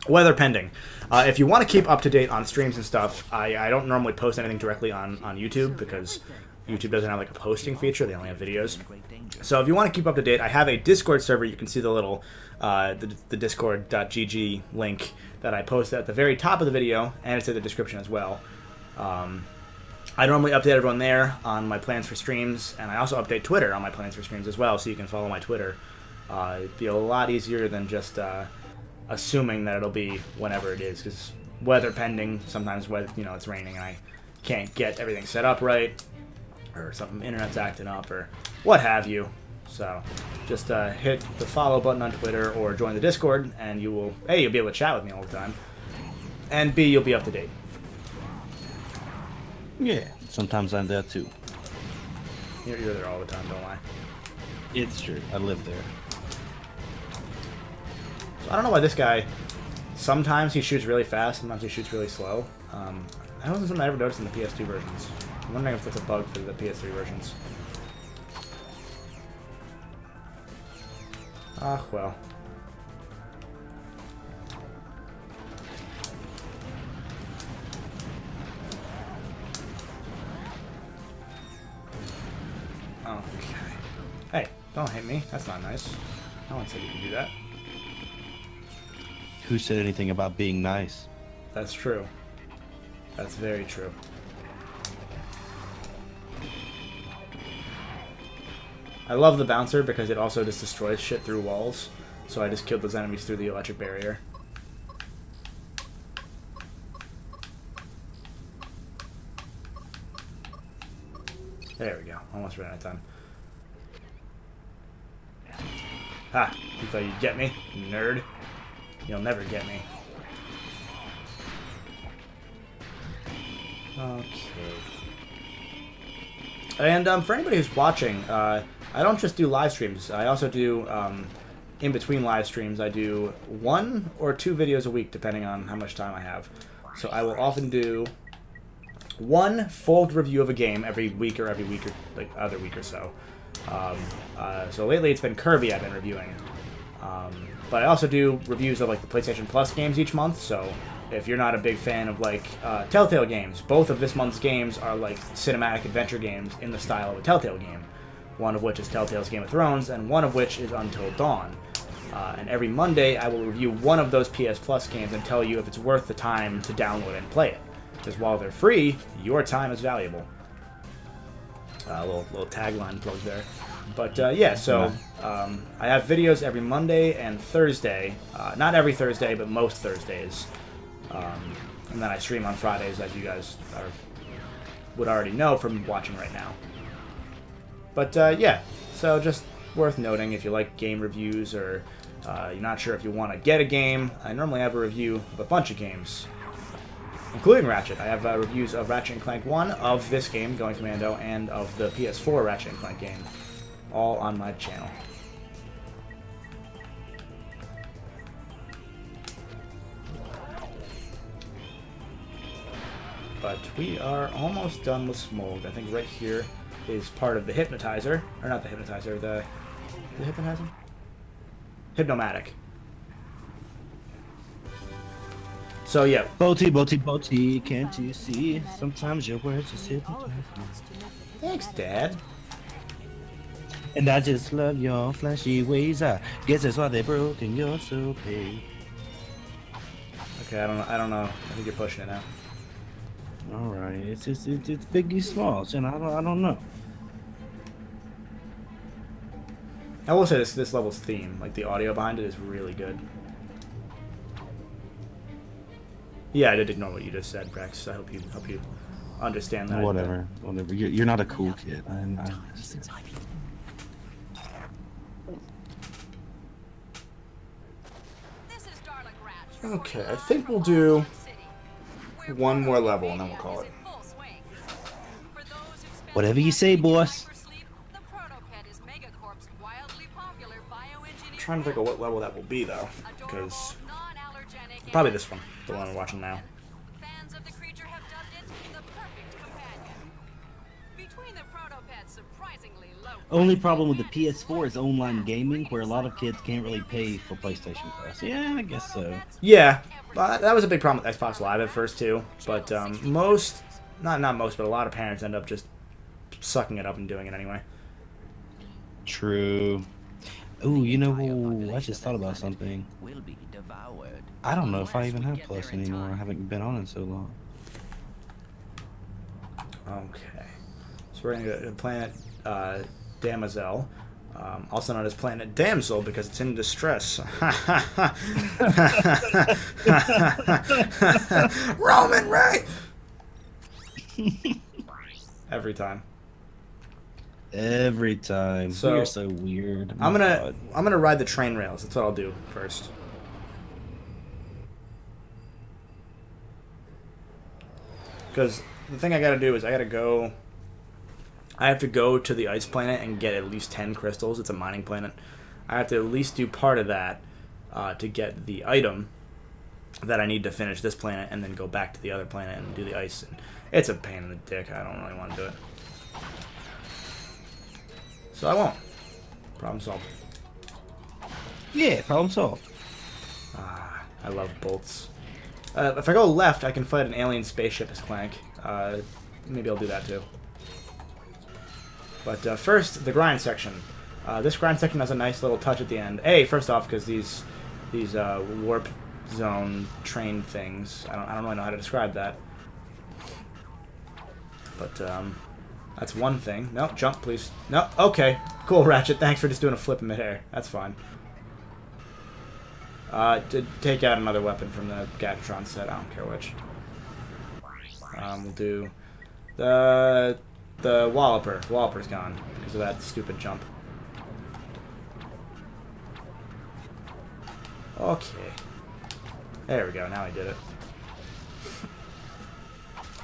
Weather pending. If you want to keep up to date on streams and stuff, I don't normally post anything directly on YouTube because YouTube doesn't have like a posting feature. They only have videos. So if you want to keep up to date, I have a Discord server. You can see the little the discord.gg link that I posted at the very top of the video, and it's in the description as well. I normally update everyone there on my plans for streams, and I also update Twitter on my plans for streams as well, so you can follow my Twitter. It'd be a lot easier than just assuming that it'll be whenever it is, because weather pending, sometimes it's raining and I can't get everything set up right, or something, internet's acting up, or what have you. So just hit the follow button on Twitter or join the Discord, and you will, A, you'll be able to chat with me all the time, and B, you'll be up to date. Yeah, sometimes I'm there too. You're there all the time, don't lie. It's true, I live there. So I don't know why this guy, sometimes he shoots really fast, sometimes he shoots really slow. I don't think something I ever noticed in the PS2 versions. I'm wondering if that's a bug for the PS3 versions. Ah, well. Okay. Hey, don't hit me. That's not nice. No one said you could do that. Who said anything about being nice? That's true. That's very true. I love the bouncer because it also just destroys shit through walls. so I just killed those enemies through the electric barrier. There we go. Almost ran out of time. Ha! You thought you'd get me, nerd? You'll never get me. Okay. And for anybody who's watching, I don't just do live streams. I also do, in between live streams, I do 1 or 2 videos a week, depending on how much time I have. So I will often do 1 full review of a game every week or like other week or so. So lately it's been Kirby I've been reviewing. But I also do reviews of like the PlayStation Plus games each month, so if you're not a big fan of like Telltale games, both of this month's games are like cinematic adventure games in the style of a Telltale game. One of which is Telltale's Game of Thrones, and one of which is Until Dawn. And every Monday I will review one of those PS Plus games and tell you if it's worth the time to download and play it. Because while they're free, your time is valuable. Little tagline plug there. But yeah, so I have videos every Monday and Thursday. Not every Thursday, but most Thursdays. And then I stream on Fridays, as you guys would already know from watching right now. But yeah, so just worth noting if you like game reviews or you're not sure if you want to get a game. I normally have a review of a bunch of games, including Ratchet. I have reviews of Ratchet Clank 1, of this game, Going Commando, and of the PS4 Ratchet Clank game, all on my channel. But we are almost done with Smold. I think right here is part of the Hypnotizer. Or not the Hypnotizer, the Hypnotizer? Hypnomatic. So yeah. Boaty, can't you see? Sometimes your words just hypnotize me. Thanks, Dad. And I just love your flashy ways. I guess that's why they broke and you're so paid. Okay, I don't know. I think you're pushing it now. All right, it's Biggie Smalls, and I don't know. I will say this level's theme, like the audio behind it, is really good. Yeah, I did ignore what you just said, Brax. I hope you understand that. Whatever. You're not a cool kid. Okay, I think we'll do one more level and then we'll call it. Whatever you say, boss. I'm trying to think of what level that will be, though, because probably this one, the one we're watching now. Only problem with the PS4 is online gaming, where a lot of kids can't really pay for PlayStation Plus. Yeah, I guess so. Yeah, that was a big problem with Xbox Live at first too. But not most, but a lot of parents end up just sucking it up and doing it anyway. True. Ooh, you know, I just thought about something. I don't know if I even have Plus anymore. I haven't been on it so long. Okay, so we're gonna go to Planet Damosel, also known as Planet Damsel because it's in distress. Roman Reigns! Every time. Every time. So you're so weird. I'm gonna ride the train rails. That's what I'll do first. Because the thing I gotta do is I have to go to the ice planet and get at least 10 crystals. It's a mining planet. I have to at least do part of that to get the item that I need to finish this planet and then go back to the other planet and do the ice. And it's a pain in the dick. I don't really want to do it. So I won't. Problem solved. Yeah, problem solved. I love bolts. If I go left, I can fight an alien spaceship as Clank. Maybe I'll do that too. But first, the grind section. This grind section has a nice little touch at the end. First off, because these warp zone train things, I don't really know how to describe that. But that's one thing. No, jump, please. No, okay. Cool, Ratchet. Thanks for just doing a flip in midair. That's fine. To take out another weapon from the Gatron set. I don't care which. We'll do the Walloper. The Walloper's gone because of that stupid jump. Okay. There we go. Now I did it.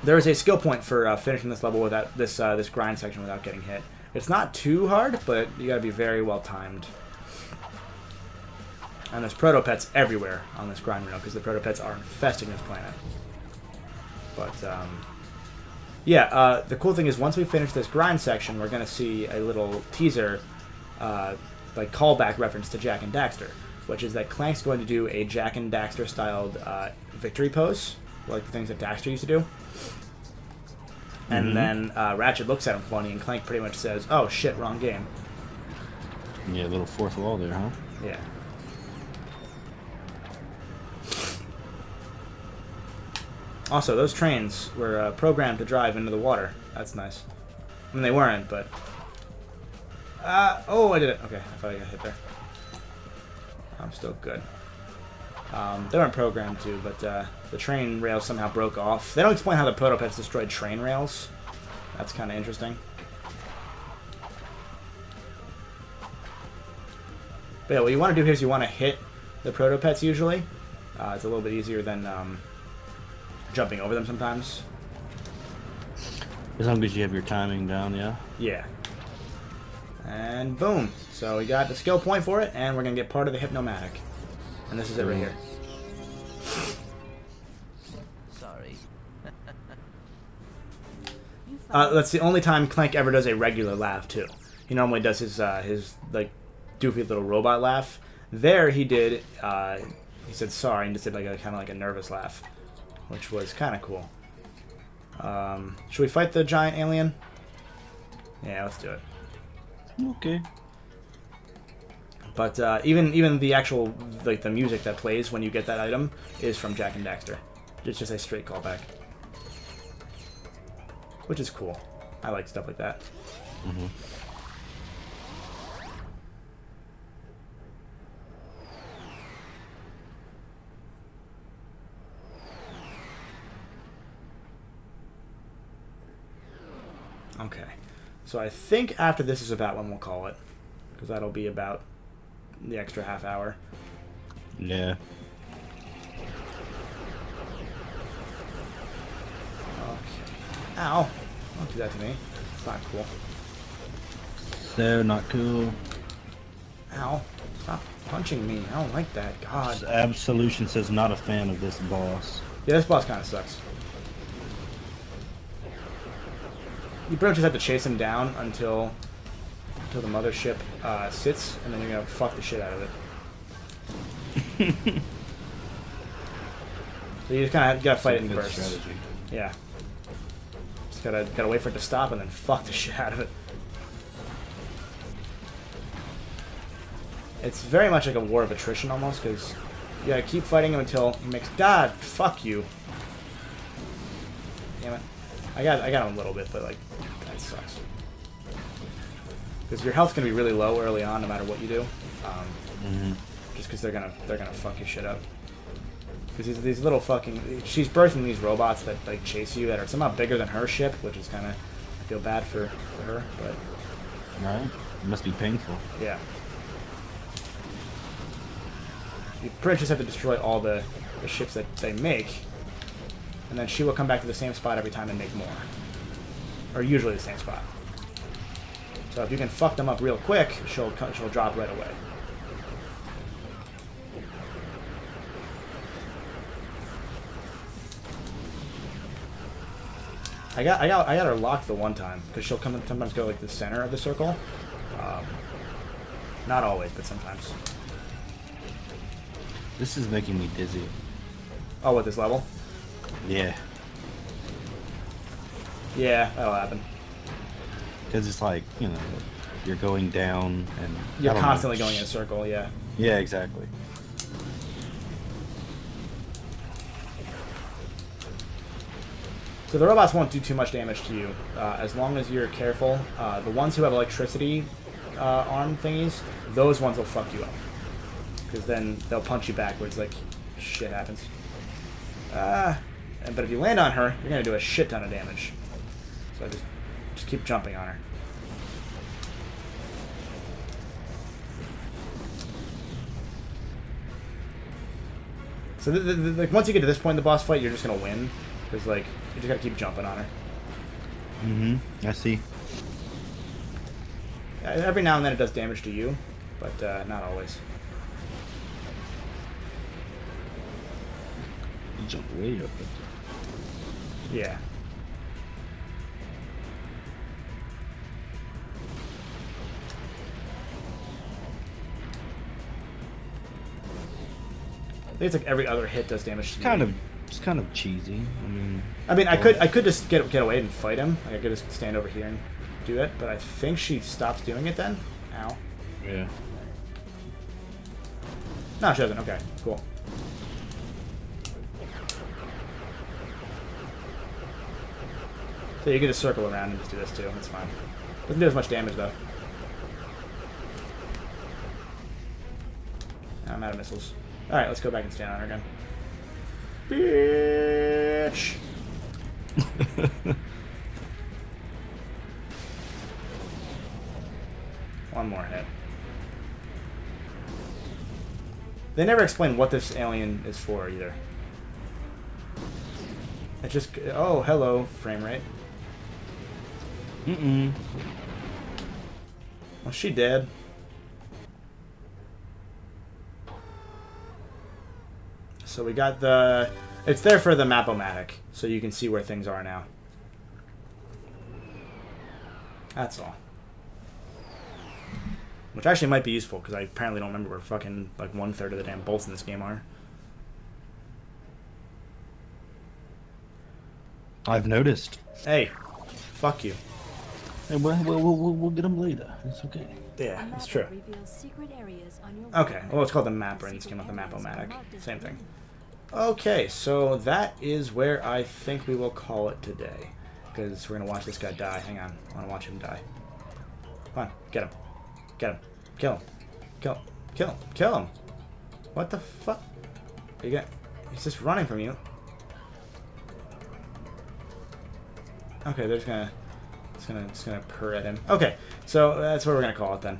There is a skill point for finishing this level without this grind section without getting hit. It's not too hard, but you got to be very well timed. And there's proto-pets everywhere on this grind reel because the proto-pets are infesting this planet. But yeah, the cool thing is once we finish this grind section, we're going to see a little teaser, like callback reference to Jak and Daxter, which is that Clank's going to do a Jak and Daxter styled victory pose, like the things that Daxter used to do. And then Ratchet looks at him funny, and Clank pretty much says, "Oh shit, wrong game." Yeah, a little fourth wall there, huh? Yeah. Also, those trains were programmed to drive into the water. That's nice. I mean, they weren't, but... oh, I did it. Okay, I thought I got hit there. I'm still good. They weren't programmed to, but the train rails somehow broke off. They don't explain how the proto-pets destroyed train rails. That's kind of interesting. But yeah, what you want to do here is you want to hit the proto-pets usually. It's a little bit easier than jumping over them sometimes. As long as you have your timing down, yeah? Yeah. And boom. So we got the skill point for it, and we're going to get part of the Hypnomatic. And this is it right here. Sorry. That's the only time Clank ever does a regular laugh, too. He normally does his like, doofy little robot laugh. There he did, he said sorry, and just did like a kind of like a nervous laugh, which was kind of cool. Should we fight the giant alien? Yeah, let's do it. Okay. But even the actual the music that plays when you get that item is from Jak and Daxter. It's just a straight callback, which is cool. I like stuff like that. Mm-hmm. Okay, so I think after this is about when we'll call it, because that'll be about the extra half hour. Yeah. Okay. Ow! Don't do that to me. It's not cool. So not cool. Ow! Stop punching me. I don't like that. God. Absolution says not a fan of this boss. Yeah, this boss kind of sucks. You pretty much just have to chase him down until the mothership sits, and then you're gonna fuck the shit out of it. So you just kind of gotta fight it in bursts. Strategy. Yeah. Just gotta wait for it to stop and then fuck the shit out of it. It's very much like a war of attrition almost, because you gotta keep fighting him until he makes. God, fuck you. Damn it. I got him a little bit, but like that sucks. Because your health's gonna be really low early on, no matter what you do. Just because they're gonna fuck your shit up. Because these little fucking, she's birthing these robots that like chase you that are somehow bigger than her ship, which is kind of, I feel bad for her, but. Right. It must be painful. Yeah. You pretty much just have to destroy all the ships that they make, and then she will come back to the same spot every time and make more. Or usually the same spot. So if you can fuck them up real quick, she'll drop right away. I got her locked the one time because she'll sometimes go like the center of the circle. Not always, but sometimes. This is making me dizzy. Oh, with this level? Yeah. Yeah, that'll happen. Because it's like, you know, you're going down and... You're constantly going in a circle, yeah. Yeah, exactly. So the robots won't do too much damage to you, as long as you're careful. The ones who have electricity arm thingies, those ones will fuck you up. because then they'll punch you backwards like shit happens. But if you land on her, you're gonna do a shit ton of damage. So just keep jumping on her. So like once you get to this point in the boss fight, you're just gonna win, because like you just gotta keep jumping on her. Mm-hmm. I see. Every now and then it does damage to you, but not always. You jump way up. Yeah. I think it's like every other hit does damage. It's kind of cheesy. I mean, I could just get away and fight him. Like I could just stand over here and do it, but I think she stops doing it then. Ow. Yeah. No, she doesn't. Okay, cool. So you can just circle around and just do this too. That's fine. Doesn't do as much damage though. I'm out of missiles. Alright, let's go back and stand on her again. Bitch! One more hit. They never explain what this alien is for either. It just... Oh, hello, frame rate. Mm-mm. Well, she dead. So we got the... It's there for the map-o-matic, so you can see where things are now. That's all. Which actually might be useful, because I apparently don't remember where fucking, like, 1/3 of the damn bolts in this game are. I've noticed. Hey, fuck you. Hey, we'll get them later. It's okay. Yeah, it's true. Okay, well, it's called the mapper in this game, not the map-o-matic. Same thing. Okay, so that is where I think we will call it today. Because we're going to watch this guy die. Hang on. I want to watch him die. Come on, get him. Get him. Kill him. Kill him. Kill him. Kill him. What the fuck? You got... He's just running from you. Okay, they're just gonna purr at him. Okay, so that's what we're gonna call it then.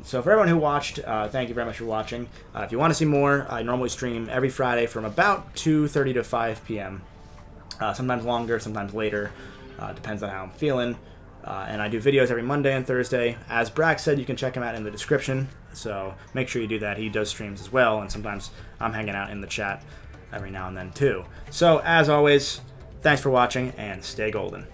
So for everyone who watched, thank you very much for watching. If you want to see more, I normally stream every Friday from about 2:30 to 5 p.m. Sometimes longer, sometimes later. Depends on how I'm feeling. And I do videos every Monday and Thursday. As Brax said, you can check him out in the description. So make sure you do that. He does streams as well, and sometimes I'm hanging out in the chat every now and then too. So as always, thanks for watching, and stay golden.